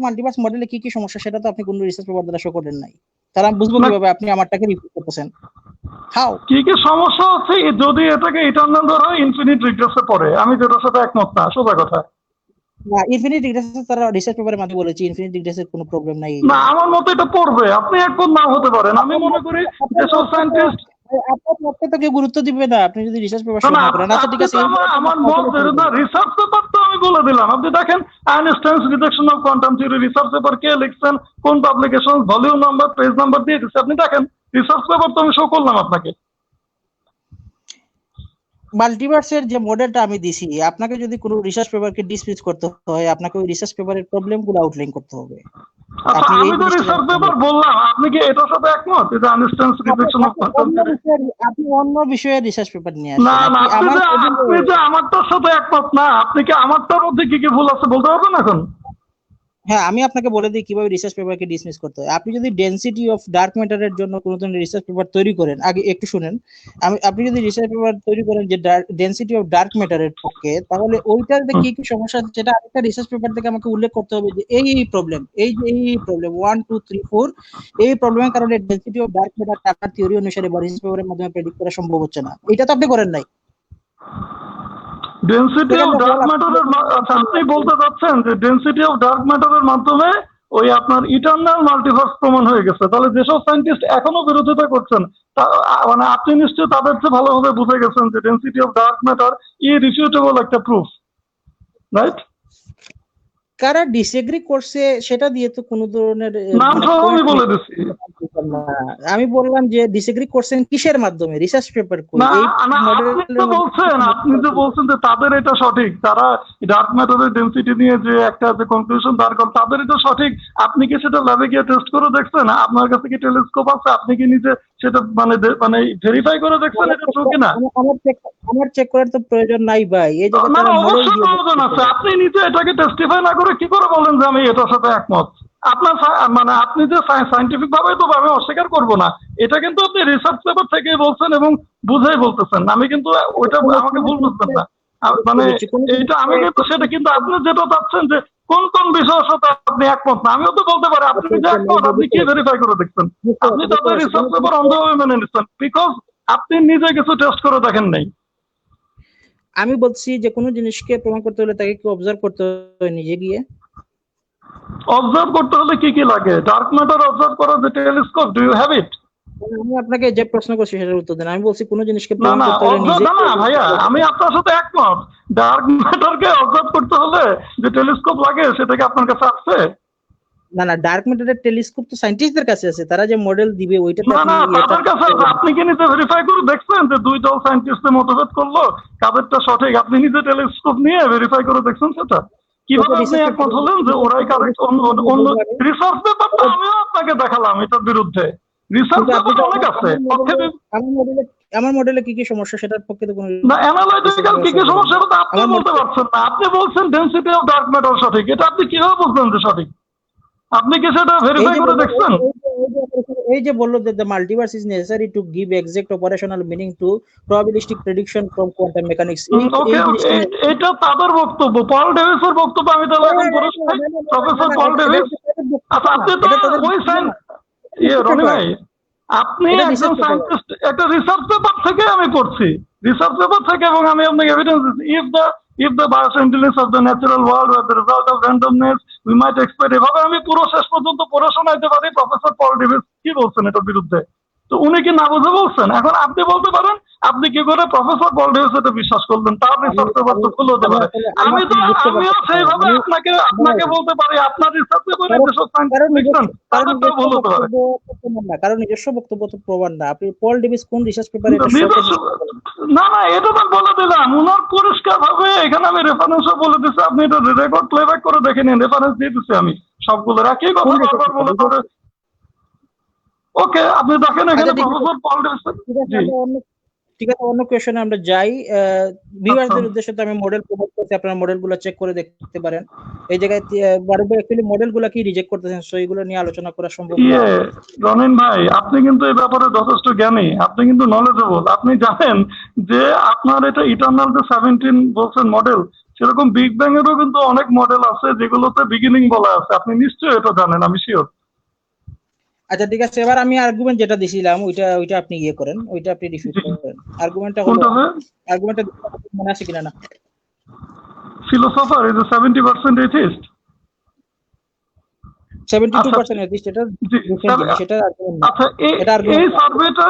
মাল্টিভার্স মডেলে কি কি সমস্যা সেটা তো আপনি কোন রিসার্চ পেপার দ্বারা শো করেন নাই, তাহলে আমি বুঝবো কিভাবে আপনি আমারটাকে রিপিট করতেছেন? হাউ কি কি সমস্যা হচ্ছে যদি এটাকে ইটার্নাল ধরা হয় ইনফিনিট রিগ্রেসে পড়ে, আমি যেটার সাথে একমত না, সোজা কথা। না, ইনফিনিট রিগ্রেস তারা রিসার্চ পেপারের মধ্যে বলেছে ইনফিনিট রিগ্রেসের কোনো প্রবলেম নাই। না, আমার মতে এটা পড়বে, আপনি একমত নাও হতে পারেন, আমি মনে করি যেসব সায়েন্টিস্ট আপনার মতকে তো কেউ গুরুত্ব দিবে না আপনি যদি রিসার্চ পেপার শো না, না করেন। আচ্ছা ঠিক আছে, আমার মত না, রিসার্চ পেপার তো আমি বলে দিলাম, আপনি দেখেন Einstein's rejection of quantum theory research paper কে লিখছেন, কোন publication, volume number, page number দিয়ে দিচ্ছে, আপনি দেখেন রিসার্চ পেপার তো আমি শো করলাম আপনাকে। মাল্টিভার্সের যে মডেলটা আমি দিছি, আপনাকে যদি কোনো রিসার্চ পেপারকে ডিসমিস করতে হয় আপনাকে ওই রিসার্চ পেপারের প্রবলেমগুলো আউটলাইন করতে হবে। আচ্ছা, আমি তো রিসার্চ পেপার বললাম, আপনি কি এটার সাথে একমত যে আইনস্টাইনস রিজেকশন অফ কোয়ান্টাম থিওরি? আপনি অন্য বিষয়ে রিসার্চ পেপার নিয়ে না আসেন। না, আপনি যে আমারটার সাথে একমত না, আপনি কি আমারটার মধ্যে কি কি ভুল আছে বলতে পারবেন এখন? হ্যাঁ, আমি আপনাকে বলে দিই কিভাবে রিসার্চ পেপারকে ডিসমিস করতে হয়। আপনি যদি ডেনসিটি অফ ডার্ক ম্যাটারের জন্য কোনো ধরনের রিসার্চ পেপার তৈরি করেন, আগে একটু শুনেন, আপনি যদি রিসার্চ পেপার তৈরি করেন যে ডেনসিটি অফ ডার্ক ম্যাটারের পক্ষে, তাহলে ওইটাতে কি কি সমস্যা আছে সেটা আরেকটা রিসার্চ পেপার থেকে আমাকে উল্লেখ করতে হবে যে এই প্রবলেম, এই যে এই প্রবলেম 1 2 3 4, এই প্রবলেমের কারণে ডেনসিটি অফ ডার্ক ম্যাটার আপনার থিওরি অনুসারে বা রিসার্চ পেপারের মাধ্যমে প্রেডিক্ট করা সম্ভব হচ্ছে না। এটা তো আপনি করেন নাই। ডেনসিটি অফ ডার্ক ম্যাটারের আচ্ছা, আপনি বলতে চাচ্ছেন যে ডেনসিটি অফ ডার্ক ম্যাটারের মাধ্যমে ওই আপনার ইটারনাল মাল্টিভার্স প্রমাণ হয়ে গেছে। তাহলে যেসব সায়েন্টিস্ট এখনো বিরোধিতা করছেন মানে আপনি নিশ্চয়ই তাদের চেয়ে ভালোভাবে বুঝে গেছেন যে ডেনসিটি অফ ডার্ক ম্যাটার ইরিফিউটেবল একটা প্রুফ, রাইট? কারা ডিসএগ্রি করছে সেটা দিয়ে তো কোনো ধরনের নাম সহ আমি বলে দিচ্ছি। আমি বললাম যে ডিসএগ্রি করছেন কিসের মাধ্যমে, রিসার্চ পেপার কই? না এই না, আপনি তো বলছেন যে তাদের এটা সঠিক, তারা ডার্ক ম্যাটারের ডেনসিটি নিয়ে যে একটা যে কনক্লুশন দাঁড় করেন তাদের এটা সঠিক। আপনি কি সেটা ল্যাবে গিয়ে টেস্ট করে দেখছেন? আপনার কাছে কি টেলিস্কোপ আছে? আপনি কি নিজে সেটা মানে ভেরিফাই করে দেখছেন এটা ট্রু কিনা? আমার চেক করার তো প্রয়োজন নাই ভাই। এই না জায়গায় না, তারা মডেল অবশ্যই প্রয়োজন আছে। আপনি নিজে এটাকে টেস্টিফাই না করে কি করে বলেন যে আমি এটার সাথে একমত? আপনার মানে আপনি যে সাইন্টিফিক ভাবে তো আমি অস্বীকার করবো না, এটা কিন্তু আপনি রিসার্চ পেপার থেকে বলছেন এবং বুঝেই বলতেছেন। আমি কিন্তু ওইটা আমাকে ভুল বুঝতেন না। মানে এইটা আমি কিন্তু সেটা কিন্তু আপনি যেটা চাচ্ছেন যে কোন কোন বিষয়ের সাথে আপনি একমত না, আমিও তো বলতে পারি আপনি যে একমত, আপনি কি ভেরিফাই করে দেখছেন? আপনি তাদের রিসার্চ পেপার অন্ধভাবে মেনে নিচ্ছেন বিকজ আপনি নিজে কিছু টেস্ট করে দেখেন নাই। আমি বলছি যে কোনো জিনিসকে প্রমাণ করতে হলে তাকে কি অবজার্ভ করতে হয় নিজে গিয়ে? অবজার্ভ করতে হলে কি কি লাগে? ডার্ক ম্যাটার অবজার্ভ করার যে telescope, do you have it? আমি আপনাকে যে প্রশ্ন করছি সেটার উত্তর দেন। আমি বলছি কোনো জিনিসকে না প্রমাণ না, করতে হলে নিজে না না ভাইয়া, আমি আপনার সাথে একমত। ডার্ক ম্যাটারকে অবজার্ভ করতে হলে যে টেলিস্কোপ লাগে সেটা কি আপনার কাছে আছে? না না, ডার্ক ম্যাটারের টেলিস্কোপ তো সায়েন্টিস্টদের কাছে আছে, তারা যে মডেল দিবে ওইটা তো না না, আপনি তাদের কাছে আছে। আপনি কি নিজে ভেরিফাই করে দেখছেন যে দুই দল সায়েন্টিস্ট মোটিভেট করলো কাদেরটা সঠিক? আপনি নিজে টেলিস্কোপ নিয়ে ভেরিফাই করে দেখছেন সেটা? কিভাবে আপনি একমত হলেন যে ওরাই কারেক্ট? অন্য রিসার্চ পেপারটা আমিও আপনাকে দেখালাম এটার বিরুদ্ধে। রিসার্চ পেপার অনেক আছে। আমার মডেলে কি কি সমস্যা সেটার পক্ষে তো কোনো না, অ্যানালাইটিক্যাল কি কি সমস্যা এটা তো আপনি বলতে পারছেন না। আপনি বলছেন ডেনসিটি অফ ডার্ক ম্যাটার সঠিক, এটা আপনি কিভাবে বুঝলেন যে সঠিক? আপনি কি সেটা ভেরিফাই করে দেখছেন? এই যে বললো যে the multiverse is necessary to give exact operational meaning to probabilistic prediction from quantum mechanics. ওকে, এটা তাদের বক্তব্য। পল ডেভিসের বক্তব্য আমি তাহলে এখন প্রফেসর পল ডেভিস। আচ্ছা, আপনি তো ওই রনি ভাই, আপনি একজন সায়েন্টিস্ট, একটা রিসার্চ পেপার থেকে আমি পড়ছি, রিসার্চ পেপার থেকে, এবং আমি আপনাকে এভিডেন্স দিচ্ছি। if the bioscience of the natural world were the result of randomness we might expect, এভাবে আমি পুরো শেষ পর্যন্ত পড়ে শোনাইতে পারি প্রফেসর পল ডেভিস কি বলছেন এটার বিরুদ্ধে। তো উনি কি না বুঝে বলছেন? এখন আপনি বলতে পারেন আপনি কি করে প্রফেসর পল ডেভিস এটা বিশ্বাস করলেন? তার রিসার্চ পেপার তো ভুল হতে পারে। আমিও সেইভাবে আপনাকে বলতে পারি আপনার রিসার্চ পেপারে যেসব সায়েন্টিস্ট তাদেরটাও ভুল হতে পারে। কারণ নিজস্ব বক্তব্য তো প্রমাণ না। আপনি পল ডেভিস কোন রিসার্চ পেপারে না না, এটা তো বলে দিলাম উনার পরিষ্কার ভাবে। এখানে আমি রেফারেন্সও বলে দিচ্ছি, আপনি এটা রেকর্ড প্লেব্যাক করে দেখে নিন। রেফারেন্স দিয়ে দিচ্ছি আমি সবগুলো, একই কথা বারবার বলে করে। ওকে, আপনি দেখেন এখানে প্রফেসর পল ডেভিস। ঠিক আছে, অন্য কোয়েশ্চনে আমরা যাই। ভিউয়ারদের উদ্দেশ্যে তো আমি মডেল প্রোভাইড করছি, আপনারা মডেলগুলো চেক করে দেখতে পারেন। এই জায়গায় বারবার অ্যাকচুয়ালি মডেলগুলো কি রিজেক্ট করতেছেন, সো এগুলো নিয়ে আলোচনা করা সম্ভব না। রনিন ভাই, আপনি কিন্তু এই ব্যাপারে যথেষ্ট জ্ঞানী, আপনি কিন্তু নলেজেবল। আপনি জানেন যে আপনার এটা ইটারনাল যে 17 বলছেন মডেল, সেরকম বিগ ব্যাং এরও কিন্তু অনেক মডেল আছে যেগুলোতে বিগিনিং বলা আছে। আপনি নিশ্চয়ই এটা জানেন, আমি শিওর। আচ্ছা ঠিক আছে, এবার আমি আর্গুমেন্ট যেটা দিছিলাম ওইটা আপনি ইয়ে করেন, ওইটা আপনি ডিফিউজ করেন। আর্গুমেন্টটা হলো, আর্গুমেন্টটা মনে আছে কিনা না? ফিলোসোফার ইজ 70% এথিস্ট, 72% এথিস্ট, এটা সেটা আর্গুমেন্ট না। আচ্ছা, এই সার্ভেটা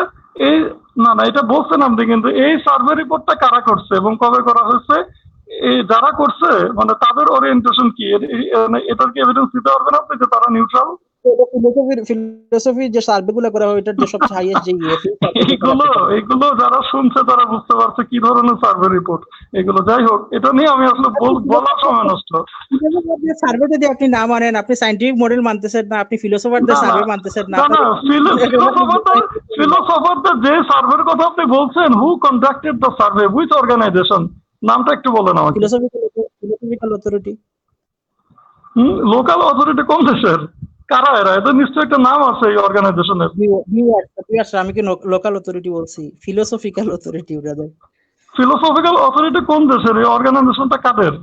না এটা বলছেন আপনি, কিন্তু এই সার্ভে রিপোর্টটা কারা করছে এবং কবে করা হয়েছে? এই যারা করছে মানে তাদের ওরিয়েন্টেশন কি? এটার কি এভিডেন্স দিতে পারবেন আপনি যে তারা নিউট্রাল? ফিলোসফি যে সার্ভেগুলো করা হয় এটার যে সবচেয়ে হাইয়েস্ট যে এইগুলো যারা শুনছে তারা বুঝতে পারছে কি ধরনের সার্ভে রিপোর্ট এগুলো। যাই হোক, এটা নিয়ে আমি আসলে বলার সময় নষ্ট। সার্ভে যদি আপনি না মানেন, আপনি সায়েন্টিফিক মডেল মানতেছেন না, আপনি ফিলোসফারদের সার্ভে মানতেছেন না। ফিলোসফারদের যে সার্ভের কথা আপনি বলছেন, who conducted the survey, which organization, নামটা একটু বলেন আমাকে। Philosophical authority. লোকাল অথরিটি কোন দেশের? কারা এরা? এদের নিশ্চয়ই একটা নাম আছে এই অর্গানাইজেশনের। আমি কি লোকাল অথরিটি বলছি? Philosophical authority brother. Philosophical authority কোন দেশের? এই অর্গানাইজেশনটা কাদের?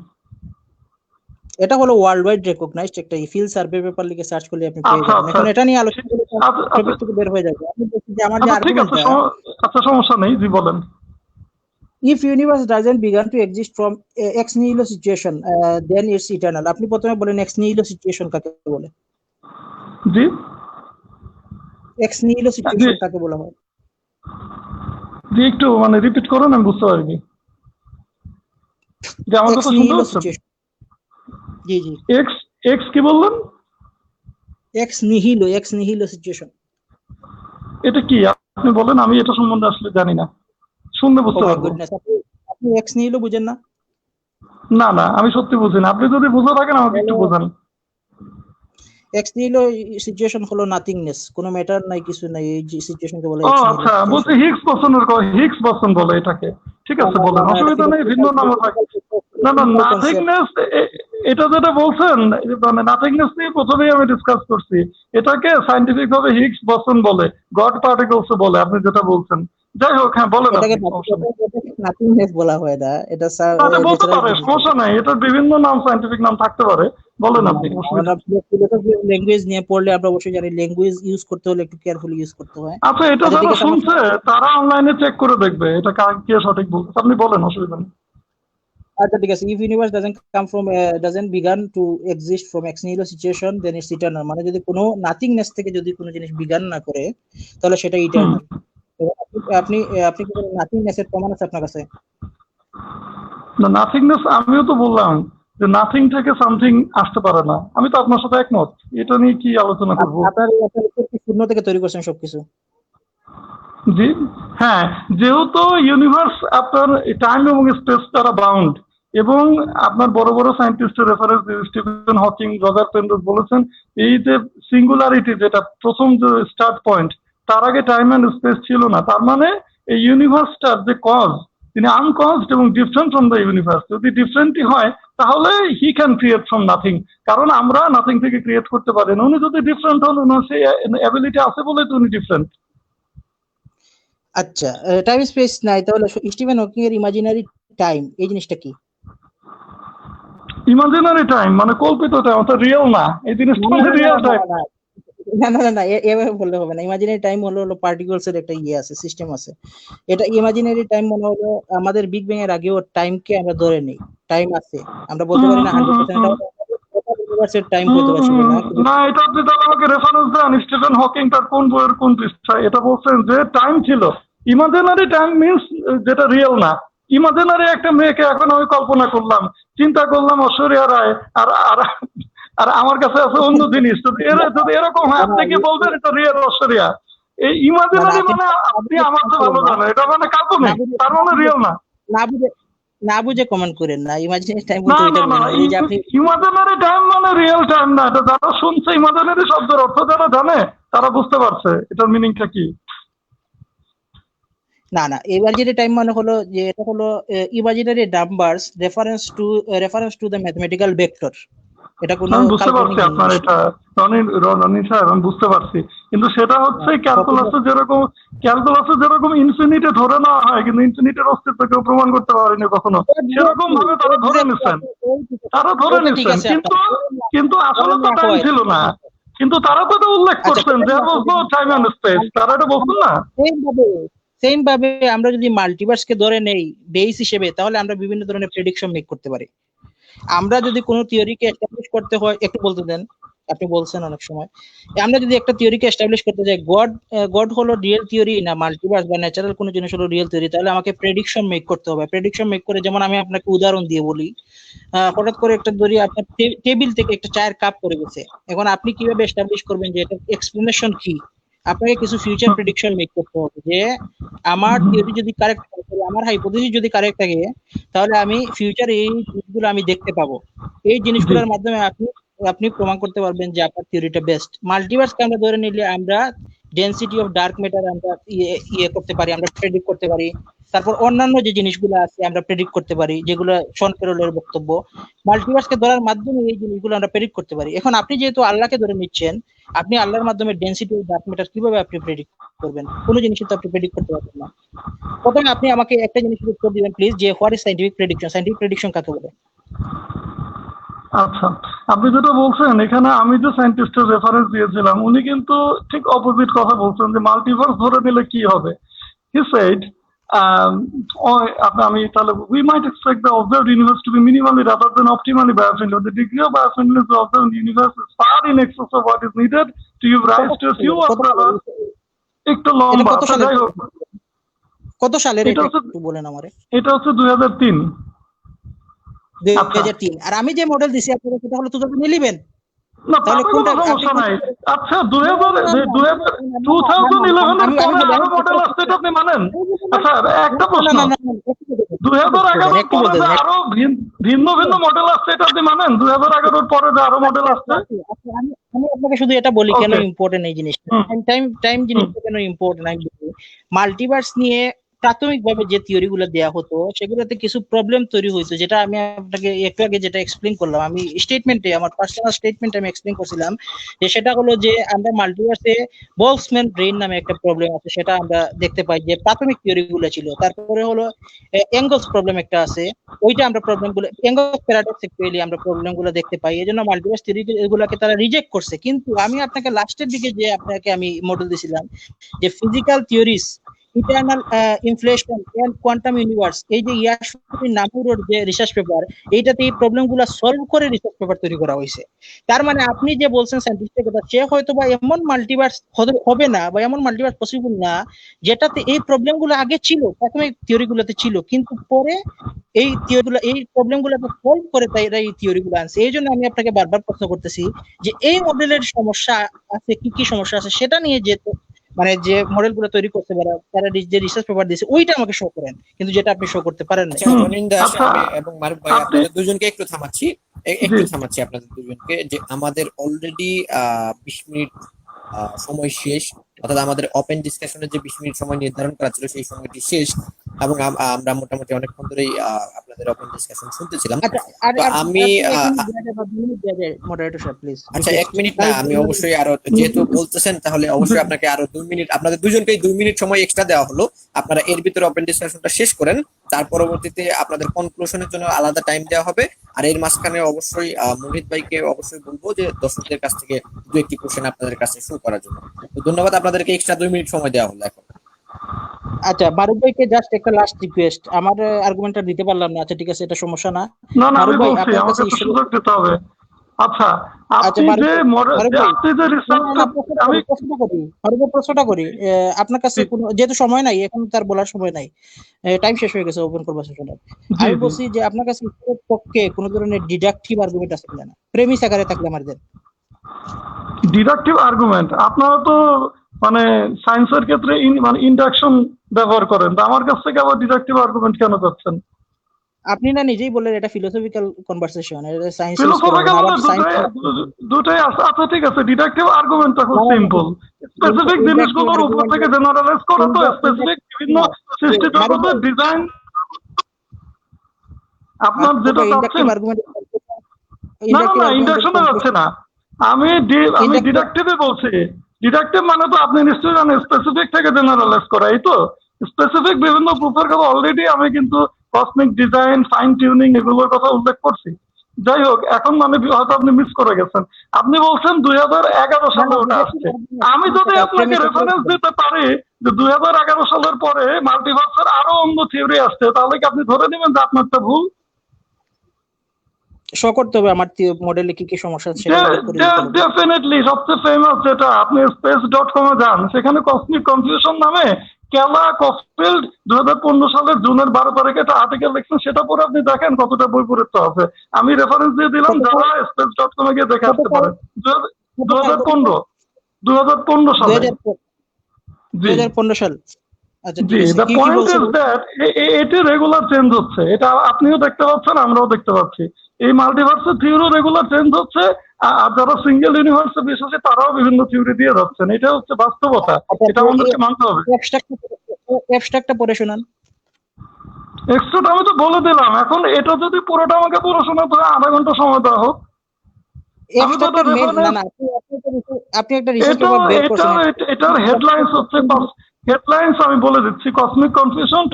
এটা হলো ওয়ার্ল্ড ওয়াইড রেকগনাইজড একটা ইফিল সার্ভে পেপার লিখে সার্চ করলে আপনি পেয়ে আচ্ছা যাবেন। আচ্ছা এখন এটা নিয়ে আলোচনা করলে আচ্ছা আচ্ছা টপিক থেকে বের হয়ে যাবে। আমি বলছি যে আমার যে আচ্ছা ঠিক আছে, আর্গুমেন্টটা, আচ্ছা সমস্যা নেই, জি বলেন। if universe doesn't begin to exist from ex nihilo situation, then it's eternal. আপনি প্রথমে বলেন ex nihilo situation কাকে বলে? জি ex nihilo situation কাকে বলা হয়? জি একটু মানে রিপিট করুন, আমি বুঝতে পারিনি। যে আমার ex কথা শুনতে nihilo পাচ্ছেন? situation, জি জি, এক্স এক্স কি বললেন? ex nihilo situation. এটা কি আপনি বলেন, আমি এটা সম্বন্ধে আসলে জানি না, শুনলে Oh বুঝতে my পারবো। goodness, আপনি ex nihilo বুঝেন না? না না, আমি সত্যি বুঝি না, আপনি যদি বুঝে থাকেন আমাকে একটু বোঝান। ex nihilo situation হলো নাথিংনেস, কোনো ম্যাটার নাই, কিছু নাই, এই সিচুয়েশনকে বলে ও ex nihilo আচ্ছা, situation. বলছি হিগস বসন বলে এটাকে। ঠিক আছে বলেন, অসুবিধা নেই, ভিন্ন নামও থাকে। না না, নাথিংনেস এটা যেটা বলছেন, মানে নাথিংনেস নিয়ে প্রথমেই আমি ডিসকাস করছি। এটাকে সায়েন্টিফিক ভাবে হিগস বসন বলে, গড পার্টিকলস বলে, আপনি যেটা বলছেন। যাই হোক, হ্যাঁ বলেন আপনি, এটাকে সমস্যা নেই। নাথিংনেস বলা হয় না, এটা আচ্ছা বলতে পারে, সমস্যা নাই, এটার বিভিন্ন নাম, সায়েন্টিফিক নাম থাকতে পারে, বলেন আপনি, অসুবিধা নেই। ল্যাঙ্গুয়েজ নিয়ে পড়লে আমরা অবশ্যই জানি ল্যাঙ্গুয়েজ ইউজ করতে হলে একটু কেয়ারফুলি ইউজ করতে হয়। আচ্ছা এটা আচ্ছা, ঠিক যারা আছে, শুনছে তারা অনলাইনে চেক করে দেখবে এটা কে সঠিক বলছে, আপনি বলেন, অসুবিধা নেই। আচ্ছা ঠিক আছে, if universe doesn't begin to exist from ex nihilo situation, then it's eternal. মানে যদি কোনো নাথিংনেস থেকে যদি কোনো জিনিস বিগান না করে, তাহলে সেটা ইটারনাল। আপনি আপনি কি নাথিংনেস এর প্রমাণ আছে আপনার কাছে? না, নাথিংনেস আমিও তো বললাম যে নাথিং থেকে সামথিং আসতে পারে না, আমি তো আপনার সাথে একমত। এটা নিয়ে কি আলোচনা করবো? আপনার শূন্য থেকে তৈরি করছেন সবকিছু। জি হ্যাঁ, যেহেতু ইউনিভার্স আপনার টাইম এবং স্পেস দ্বারা বাউন্ড, এবং আপনার বড় বড় সায়েন্টিস্টের reference Stephen Hawking, Roger Penrose বলেছেন এই যে সিঙ্গুলারিটি, যেটা প্রথম যে স্টার্ট পয়েন্ট, তার আগে টাইম অ্যান্ড স্পেস ছিল না। তার মানে এই ইউনিভার্সটার যে কজ, তিনি আনকজড এবং ডিফারেন্ট ফ্রম দ্য ইউনিভার্স। যদি ডিফারেন্টই হয় তাহলে he can create from nothing, কারণ আমরা নাথিং থেকে ক্রিয়েট করতে পারি না। উনি যদি ডিফারেন্ট হন, ওনার সেই অ্যাবিলিটি আছে বলে তো উনি ডিফারেন্ট। আচ্ছা, টাইম স্পেস নাই, তাহলে স্টিফেন হকিং এর ইমাজিনারি টাইম এই জিনিসটা কি? ইমাজিনারি টাইম মানে কল্পিত টাইম, অর্থাৎ রিয়েল না, এই জিনিসটা মানে রিয়েল টাইম। না না না, এভাবে বললে হবে না। ইমাজিনারি টাইম হলো পার্টিকলস এর একটা আছে, সিস্টেম আছে। এটা ইমাজিনারি টাইম মনে হলো আমাদের বিগ ব্যাং এর আগেও টাইমকে আমরা ধরে নেই, টাইম আছে, আমরা বলতে পারি না 100% ইউনিভার্সের টাইম হতে পারে না। না, এটা যেটা আমাকে রেফারেন্স দেন স্টিফেন হকিং, তার কোন বইয়ের কোন পৃষ্ঠায় এটা বলছেন যে টাইম ছিল। ইমাজিনারি টাইম মিন্স যেটা রিয়েল না। ইমাজিনারি একটা মেয়েকে এখন আমি কল্পনা করলাম, চিন্তা করলাম ঐশ্বরিয়া রায়, আর আর আর আমার কাছে আছে অন্য জিনিস। যদি এরকম হয়, আপনি কি বলবেন এটা রিয়েল ঐশ্বরিয়া? এই ইমাজিনারি মানে আপনি আমার তো ভালো জানেন, এটা মানে কাল্পনিক, তার মানে রিয়েল না। না বুঝে কমেন্ট করেন না। ইমাজিনারি টাইম না বলতে না না, ইমাজিনারি টাইম মানে রিয়েল টাইম না। এটা যারা শুনছে ইমাজিনারি শব্দের অর্থ যারা জানে তারা বুঝতে পারছে এটার মিনিংটা কি। না না, ইমাজিনারি টাইম মানে হলো যে এটা হলো imaginary numbers reference to the mathematical vector. এটা কোনো আমি বুঝতে পারছি আপনার এটা, রনি সাহেব, আমি বুঝতে পারছি, কিন্তু সেটা হচ্ছে ক্যালকুলাসে যেরকম ইনফিনিটে ধরে নেওয়া হয়, কিন্তু ইনফিনিটের অস্তিত্ব কেউ প্রমাণ করতে পারেনি কখনো, সেরকম ভাবে তারা ধরে নিচ্ছেন। কিন্তু আসলে তো টাইম ছিল না। কিন্তু তারা তো এটা উল্লেখ করছেন there was no time and space, তারা এটা বলছেন না? সেম ভাবে আমরা যদি মাল্টিভার্সকে ধরে নেই বেস হিসেবে, তাহলে আমরা বিভিন্ন ধরনের প্রেডিকশন মেক করতে পারি। আমরা যদি কোনো থিওরিকে এস্টাবলিশ করতে হয়, একটু বলতে দেন, আপনি বলছেন অনেক সময়, আমরা যদি একটা থিওরিকে এস্টাবলিশ করতে যাই, গড হলো রিয়েল থিওরি না মাল্টিভার্স বা ন্যাচারাল কোনো জিনিস হলো রিয়েল থিওরি, তাহলে আমাকে প্রেডিকশন মেক করতে হবে। প্রেডিকশন মেক করে, যেমন আমি আপনাকে উদাহরণ দিয়ে বলি, হঠাৎ করে একটা ধরি আপনার টেবিল থেকে একটা চায়ের কাপ পড়ে গেছে, এখন আপনি কিভাবে এস্টাবলিশ করবেন যে এটা এক্সপ্লেনেশন কি? আপনাকে কিছু ফিউচার প্রেডিকশন মেক করতে হবে যে আমার থিওরি যদি কারেক্ট থাকে, আমার হাইপোথিসিস যদি কারেক্ট থাকে, তাহলে আমি ফিউচারে এই জিনিসগুলো আমি দেখতে পাবো। এই জিনিসগুলোর মাধ্যমে আপনি প্রমাণ করতে পারবেন যে আপনার থিওরিটা বেস্ট। মাল্টিভার্সকে আমরা ধরে নিলে আমরা ডেনসিটি অফ ডার্ক ম্যাটার আমরা ইয়ে করতে পারি, আমরা প্রেডিক্ট করতে পারি। তারপর অন্যান্য যে জিনিসগুলো আছে আমরা প্রেডিক্ট করতে পারি, যেগুলো শন ক্যারলের বক্তব্য, মাল্টিভার্সকে ধরার মাধ্যমে এই জিনিসগুলো আমরা প্রেডিক্ট করতে পারি। এখন আপনি যেহেতু আল্লাহকে ধরে নিচ্ছেন, আপনি আল্লাহর মাধ্যমে ডেনসিটি অফ ডার্ক ম্যাটার কিভাবে আপনি প্রেডিক্ট করবেন? কোনো জিনিসই তো আপনি প্রেডিক্ট করতে পারবেন না। প্রথমে আপনি আমাকে একটা জিনিসের উত্তর দিবেন প্লিজ, যে what is scientific prediction? Scientific prediction কাকে বলে? আচ্ছা, আপনি যেটা বলছেন এখানে আমি যে সায়েন্টিস্টের রেফারেন্স দিয়েছিলাম উনি কিন্তু ঠিক অপোজিট কথা বলছেন যে মাল্টিভার্স ধরে নিলে কি হবে। হি সেড আমি তাহলে we might expect the observed universe to be minimally rather than optimally biofriendly. The degree of biofriendliness of the observed universe is far in excess of what is needed to give rise to a few observers. একটু লম্বা, কত সালের যাই হোক, কত সালের এটা এটা হচ্ছে- একটু বলেন আমারে। এটা হচ্ছে 2003। 2003। আর আমি যে মডেল দিছি আপনাকে সেটা হলো 2011। না তাহলে তাতে কোনো কোনটা সমস্যা আপনি নাই। আচ্ছা 2011 এর পরে আরো মডেল আসছে এটা আপনি মানেন? আচ্ছা একটা প্রশ্ন, 2011 পরে যে আরো ভিন্ন ভিন্ন মডেল আসছে এটা আপনি মানেন? 2011 পরে যে আরো মডেল আসছে? আমি আপনাকে শুধু এটা বলি কেন Okay. ইম্পর্টেন্ট এই জিনিসটা, হুম। টাইম জিনিসটা কেন ইম্পর্টেন্ট আমি বলি। মাল্টিভার্স নিয়ে প্রাথমিকভাবে যে থিওরিগুলো দেয়া হতো সেগুলোতে কিছু প্রবলেম তৈরি হইতো, যেটা আমি আপনাকে একটু আগে যেটা এক্সপ্লেইন করলাম, আমি স্টেটমেন্টে আমার পার্সোনাল স্টেটমেন্টে আমি এক্সপ্লেইন করছিলাম যে সেটা হলো যে আমরা মাল্টিভার্সে বলসম্যান ব্রেইন নামে একটা প্রবলেম আছে, সেটা আমরা দেখতে পাই যে প্রাথমিক থিওরিগুলো ছিল। তারপরে হলো এঙ্গলস প্রবলেম একটা আছে, ওইটা আমরা প্রবলেমগুলো এঙ্গলস প্যারাডক্স অ্যাকচুয়ালি আমরা প্রবলেমগুলো দেখতে পাই। এজন্য মাল্টিভার্স থিওরি এগুলোকে তারা রিজেক্ট করছে। কিন্তু আমি আপনাকে লাস্টের দিকে যে আপনাকে আমি মডেল দিছিলাম যে physical theories, eternal inflation and quantum universe, এই যে ইয়াসুফি নামুরোর যে রিসার্চ পেপার, এইটাতে এই প্রবলেমগুলো সলভ করে রিসার্চ পেপার তৈরি করা হয়েছে। তার মানে আপনি যে বলছেন সায়েন্টিস্টের কথা, সে হয়তো বা এমন মাল্টিভার্স হবে না বা এমন মাল্টিভার্স পসিবল না যেটাতে এই প্রবলেমগুলো আগে ছিল, প্রাথমিক থিওরিগুলোতে ছিল, কিন্তু পরে এই থিওরিগুলো এই প্রবলেমগুলোকে সলভ করে তাই এরা এই থিওরিগুলো আনছে। এই জন্য আমি আপনাকে বারবার প্রশ্ন করতেছি যে এই মডেলের সমস্যা আছে, কি কি সমস্যা আছে সেটা নিয়ে যে মানে যে মডেলগুলো তৈরি করতে পারে তারা যে রিসার্চ পেপার দিয়েছে ওইটা আমাকে শো করেন, কিন্তু যেটা আপনি শো করতে পারেন না। আচ্ছা, রনিন দাস আচ্ছা, এবং মারুফ ভাই, আপনি- আপনাদের দুজনকে একটু থামাচ্ছি আপনাদের দুজনকে, যে আমাদের অলরেডি 20 মিনিট সময় শেষ, অর্থাৎ আমাদের ওপেন ডিসকাশনের যে 20 মিনিট সময় নির্ধারণ করা ছিল সেই সময়টি শেষ, এবং আমরা মোটামুটি অনেকক্ষণ ধরেই আপনাদের ওপেন ডিসকাশন শুনতেছিলাম। আচ্ছা, আর তো আমি মডারেটর সাহেব প্লিজ। আচ্ছা 1 মিনিট না, আমি অবশ্যই আরো, যেহেতু বলতেছেন তাহলে অবশ্যই আপনাকে আরো 2 মিনিট, আপনাদের দুজনকেই 2 মিনিট সময় এক্সট্রা দেওয়া হলো। আপনারা এর ভিতরে ওপেন ডিসকাশনটা শেষ করেন, তার পরবর্তীতে আপনাদের কনক্লুশনের জন্য আলাদা টাইম দেওয়া হবে। আর এর মাঝখানে অবশ্যই মোহিত ভাইকে অবশ্যই বলবো যে দর্শকদের কাছ থেকে 2-1টি কোশ্চেন আপনাদের কাছে শুরু করার জন্য। তো ধন্যবাদ, আপনাদেরকে এক্সট্রা 2 মিনিট সময় দেওয়া হলো এখন। আচ্ছা, মারুফ ভাইকে জাস্ট একটা লাস্ট রিকোয়েস্ট, আমার আর্গুমেন্টটা দিতে পারলাম না। আচ্ছা ঠিক আছে, এটা সমস্যা না। না না আমি মারুফ ভাই, বলছি আপনার আমাকে কাছে তো সুযোগ দিতে হবে। আচ্ছা আপনি মারুফ যে ভাই, মডেল মারুফ ভাই, আপনি যে রিসার্চটা আমি প্রশ্নটা করি আপনার কাছে কোনো, যেহেতু সময় নাই এখন, তার বলার সময় নাই, টাইম শেষ হয়ে গেছে ওপেন কনভারসেশনের। আমি বলছি যে আপনার কাছে ঈশ্বরের পক্ষে কোনো ধরনের ডিডাকটিভ আর্গুমেন্ট আছে কিনা, প্রেমিস আকারে থাকলে আমার দেন। ডিডাকটিভ আর্গুমেন্ট আপনারা তো মানে সায়েন্সের ক্ষেত্রে মানে ইন্ডাকশন ব্যবহার করেন, তো আমার কাছ থেকে আবার ডিডাকটিভ আর্গুমেন্ট কেন চাচ্ছেন? আপনি না নিজেই বললেন এটা ফিলোসফিক্যাল কনভারসেশন, এটা সায়েন্স ফিলোসফিক্যাল দুটোই আছে। আচ্ছা ঠিক আছে, ডিডাকটিভ আর্গুমেন্টটা খুব সিম্পল, স্পেসিফিক জিনিসগুলোর উপর থেকে জেনারেলাইজ করে তো স্পেসিফিক বিভিন্ন সৃষ্টি জগতের ডিজাইন আপনার যেটা চাচ্ছেন। না না না ইন্ডাকশনে যাচ্ছে না, আমি ডিডাকটিভে বলছি। ডিডাকটিভ মানে তো আপনি নিশ্চয়ই জানেন স্পেসিফিক থেকে জেনারেলাইজ করা, এই তো স্পেসিফিক বিভিন্ন প্রুফের কথা অলরেডি আমি কিন্তু কসমিক ডিজাইন, ফাইন টিউনিং এগুলোর কথা উল্লেখ করছি। যাই হোক, এখন মানে হয়তো আপনি মিস করে গেছেন। আপনি বলছেন 2011 সালে ওটা আসছে। আমি যদি আপনাকে রেফারেন্স দিতে পারি যে 2011 সালের পরে মাল্টিভার্সের আরো অন্য থিওরি আসছে, তাহলে কি আপনি ধরে নেবেন যে আপনারটা ভুল? শো করতে হবে আমার মডেলে কি কি সমস্যা আছে। ডেফিনেটলি সবচেয়ে ফেমাস যেটা, আপনি space.com এ যান, সেখানে কসমিক কনফিউশন নামে কেলা কসফিল্ড 2015 সালের জুনের 12 তারিখে একটা আর্টিকেল লিখছেন, সেটা পরে আপনি দেখেন কতটা বৈপরীত্য আছে। আমি রেফারেন্স দিয়ে দিলাম, যারা space.com এ গিয়ে দেখে আসতে পারেন। 2015 সালে। 2015 সাল। আচ্ছা জি, দ্য পয়েন্ট ইজ দ্যাট এটি রেগুলার চেঞ্জ হচ্ছে, এটা আপনিও দেখতে পাচ্ছেন, আমরাও দেখতে পাচ্ছি। এই মাল্টিভার্সের থিওরি রেগুলার চেঞ্জ হচ্ছে, আর যারা সিঙ্গেল ইউনিভার্সে বিশ্বাসী তারাও বিভিন্ন থিওরি দিয়ে যাচ্ছেন, এটা হচ্ছে বাস্তবতা, এটা আমাদেরকে মানতে হবে। অ্যাবস্ট্রাক্টটা পড়ে শোনান। এক্সট্রাটা আমি তো বলে দিলাম, এখন এটা যদি পুরোটা আমাকে পড়াশোনা করে আধা ঘন্টা সময় দেওয়া হোক। অ্যাবস্ট্রাক্টের মেইন না না, আপনি একটা রিসার্চ পেপার বের করছেন, এটার হেডলাইন্স হচ্ছে, হেডলাইন্স আমি বলে দিচ্ছি, cosmic confusion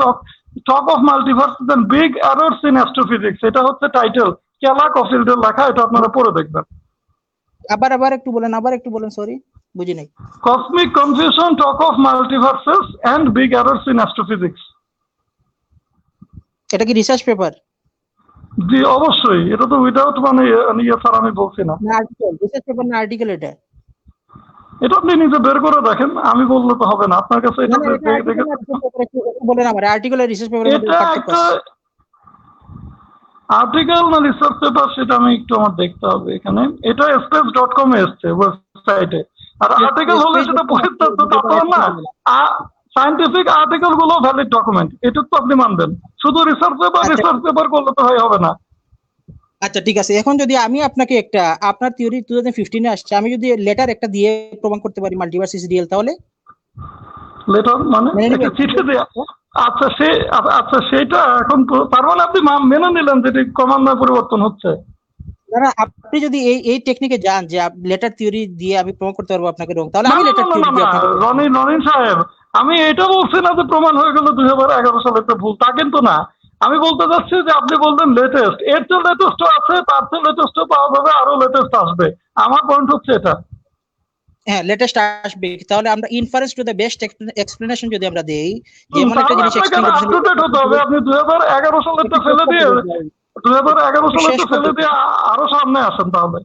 talk of multiverse then big errors in astrophysics, এটা হচ্ছে টাইটেল, কেলা কফিল্ডের লেখা, এটা আপনারা পড়ে দেখবেন। আবার একটু বলেন, সরি বুঝি নাই। Cosmic confusion talk of multiverses and big errors in astrophysics. এটা কি রিসার্চ পেপার? জি অবশ্যই, এটা তো উইদাউট মানে ইয়ে স্যার আমি বলছি না, না আর্টিকেল, রিসার্চ পেপার না আর্টিকেল এটা? এটা আপনি নিজে বের করে দেখেন, আমি বললে তো হবে না, আপনার কাছে এটা দেখে বলেন আমার আর্টিকেল আর রিসার্চ পেপারের মধ্যে এটা পার্থক্য একটা আছে। আর্টিকেল না রিসার্চ পেপার সেটা আমি একটু আমার দেখতে হবে এখানে, এটা space.com এ এসছে ওয়েবসাইটে, আর আর্টিকেল হলে সেটা পরিত্যক্ত তারপর না, সায়েন্টিফিক আর্টিকেল গুলো ভ্যালিড ডকুমেন্ট, এটা তো আপনি মানবেন, শুধু রিসার্চ পেপার করলে তো হবে না। আচ্ছা ঠিক আছে, এখন যদি আমি আপনাকে একটা, আপনার থিওরি 2015 এ আসছে, আমি যদি লেটার একটা দিয়ে প্রমাণ করতে পারি মাল্টিভার্স ইজ রিয়েল, তাহলে লেটার মানে মেনে নিবেন? একটা চিঠি দেয়া, আচ্ছা সেটা এখন তার মানে আপনি মেনে নিলেন যে ক্রমান্বয়ে পরিবর্তন হচ্ছে। না আপনি যদি এই টেকনিকে যান যে লেটার থিওরি দিয়ে আমি প্রমাণ করতে পারবো আপনাকে রং, তাহলে আমি লেটার থিওরি দিয়ে আপনাকে। রনিন সাহেব, আমি এটা বলছি না যে প্রমাণ হয়ে গেল 2011 সালে একটা ভুল, তা কিন্তু না, আমি বলতে চাচ্ছি যে আপনি বললেন লেটেস্ট, এর চেয়ে লেটেস্ট আছে, তার চেয়ে লেটেস্ট পাওয়া যাবে, আরো লেটেস্ট আসবে, আমার পয়েন্ট হচ্ছে এটা। হ্যাঁ লেটেস্ট আসবে, তাহলে আমরা inference to the best explanation যদি আমরা দেই, যেমন একটা জিনিস এক্সপ্লেইন আপ টু ডেট হতে হবে, আপনি 2011 সালেরটা ফেলে দিয়ে 2011 সালেরটা ফেলে দিয়ে আরো সামনে আসেন, তাহলে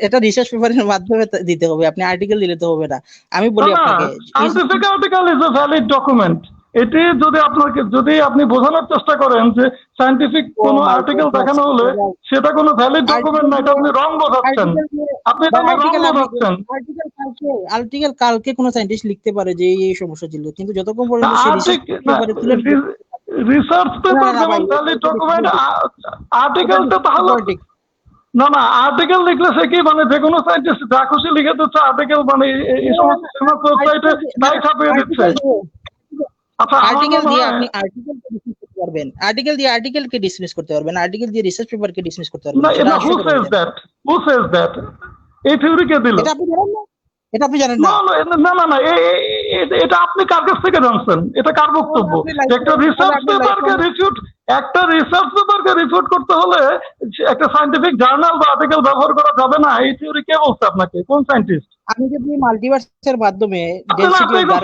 এটা রিসার্চ পেপারের মাধ্যমে দিতে হবে, আপনি আর্টিকেল দিলে তো হবে না। আমি বলি আপনাকে, scientific article is a valid document, এটি যদি আপনি বোঝানোর চেষ্টা করেন যে সায়েন্টিফিক কোন আর্টিকেল দেখানো হলে সেটা কোনো ভ্যালিড ডকুমেন্ট না, এটা আপনি রং বোঝাচ্ছেন, আপনি এটা রং বোঝাচ্ছেন। আর্টিকেল কালকে কোন সায়েন্টিস্ট লিখতে পারে যে এই সমস্যা ছিল, কিন্তু যতক্ষণ পর্যন্ত রিসার্চ পেপার যেমন ভ্যালিড ডকুমেন্ট, আর্টিকেলটা তাহলে না আর্টিকেল লিখলে সে কি মানে যে কোনো সায়েন্টিস্ট যা খুশি লিখে দিচ্ছে, আর্টিকেল মানে এই সমস্ত ফেমাস ওয়েবসাইটে তাই ছাপিয়ে দিচ্ছে। আচ্ছা আর্টিকেল দিয়ে আপনি আর্টিকেলকে ডিসমিস করতে পারবেন, আর্টিকেলকে ডিসমিস করতে পারবেন, আর্টিকেল দিয়ে রিসার্চ পেপারকে ডিসমিস করতে পারবেন না। হু সেজ দ্যাট এই থিওরি কে দিল? এটা আপনি জানেন না? এটা আপনি জানেন না? না এটা আপনি কার কাছ থেকে জানছেন? এটা কার বক্তব্য? একটা রিসার্চ পেপারকে রিফিউট করতে হলে একটা সায়েন্টিফিক জার্নাল বা আর্টিকেল ব্যবহার করা যাবে না, এই থিওরি কে বলছে আপনাকে? কোন সায়েন্টিস্ট? আমি যদি মাল্টিভার্সের মাধ্যমে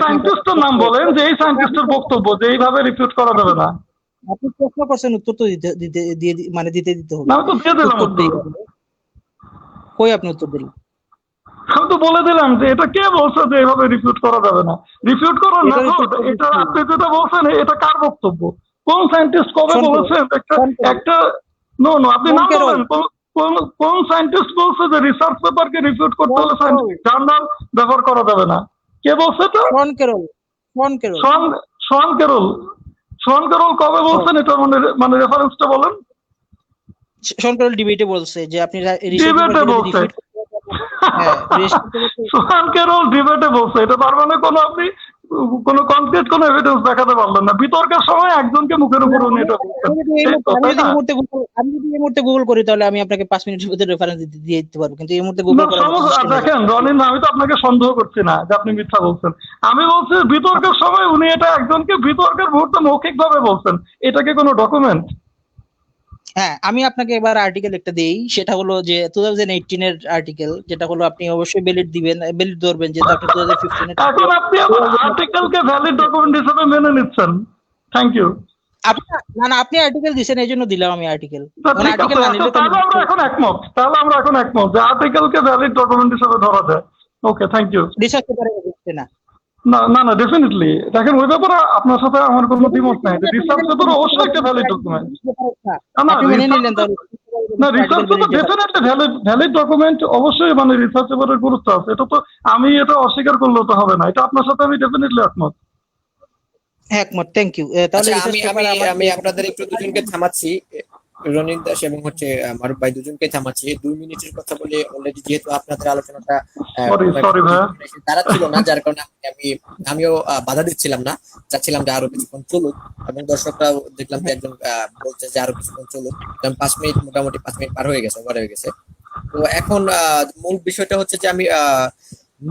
সায়েন্টিস্টের নাম বলেন যে এই সায়েন্টিস্টের বক্তব্য যে এইভাবে রিফিউট করা যাবে না। আপনি প্রশ্ন করছেন, উত্তর তো দিতে হবে। আমি তো দিয়ে দিলাম উত্তর। কই আপনি উত্তর দিলেন? আমি তো বলে দিলাম যে এটা কে বলছে যে এইভাবে রিফিউট করা যাবে না, রিফিউট করার মেথড এটা আপনি যেটা বলছেন এটা কার বক্তব্য? কোন সায়েন্টিস্ট কবে বলেছেন? একটা নো আপনি নাম বলেন, কোন সায়েন্টিস্ট বলছে যে রিসার্চ পেপারকে রিফিউট করতে হলে সায়েন্টিফিক জার্নাল ব্যবহার করা যাবে না? কে বলছে এটা? শন ক্যারল কবে বলছেন এটা? মানে রেফারেন্সটা বলেন। শন ক্যারল ডিবেটে বলছে যে আপনি ডিবেটে বলছে, শন ক্যারল ডিবেটে বলছে, এটা তার মানে কোনো আপনি কোনো কনক্রিট কোনো এভিডেন্স দেখাতে পারলেন না, বিতর্কের সময় একজনকে মুখের উপর উনি এটা বলছেন। আমি যদি এই মুহূর্তে গুগল করি তাহলে আমি আপনাকে 5 মিনিটের মধ্যে রেফারেন্স দিয়ে দিতে পারবো, কিন্তু এই মুহূর্তে গুগল করা দেখেন রনিন, আমি তো আপনাকে সন্দেহ করছি না যে আপনি মিথ্যা বলছেন, আমি বলছি বিতর্কের সময় উনি এটা একজনকে বিতর্কের মুহূর্তে মৌখিকভাবে বলছেন, এটাকে কোনো ডকুমেন্ট? হ্যাঁ আমি আপনাকে এবার আর্টিকেল একটা দেই, সেটা হলো যে 2018 এর আর্টিকেল, যেটা হলো আপনি অবশ্যই ভ্যালিড ধরবেন যে আপনি 2015 এখন আপনি আর্টিকেলকে ভ্যালিড ডকুমেন্ট হিসেবে মেনে নিচ্ছেন। Thank you. আপনি আর্টিকেল দিবেন এই জন্য দিলাম আমি আর্টিকেল। আমরা এখন একমত যে আর্টিকেলকে ভ্যালিড ডকুমেন্ট হিসেবে ধরা যায়। Okay thank you. রিসার্চ পেপারে হচ্ছে না। না ডেফিনেটলি দেখেন ওই ব্যাপারে আপনার সাথে আমার কোনো দ্বিমত নাই, রিসার্চ পেপার অবশ্যই একটা ভ্যালিড ডকুমেন্ট। না research paper definitely valid document, অবশ্যই মানে রিসার্চ পেপারের গুরুত্ব আছে, এটা তো আমি এটা অস্বীকার করলেও তো হবে না, এটা আপনার সাথে আমি ডেফিনেটলি একমত। Thank you. তাহলে আমি আপনাদের একটু দুজনকে থামাচ্ছি, রনিন দাস এবং হচ্ছে মারুফ ভাই দুজনকে থামাচ্ছি। 2 মিনিটের কথা বলে অলরেডি, যেহেতু আপনাদের আলোচনাটা সরি ভাইয়া। দাঁড়াচ্ছিল না, যার কারণে আমিও বাধা দিচ্ছিলাম না, চাচ্ছিলাম যে আরো কিছুক্ষণ চলুক, এবং দর্শকরাও দেখলাম যে একজন বলছে যে আরো কিছুক্ষণ চলুক, কারণ 5 মিনিট, মোটামুটি 5 মিনিট পার হয়ে গেছে, ওভার হয়ে গেছে। তো এখন মূল বিষয়টা হচ্ছে যে আমি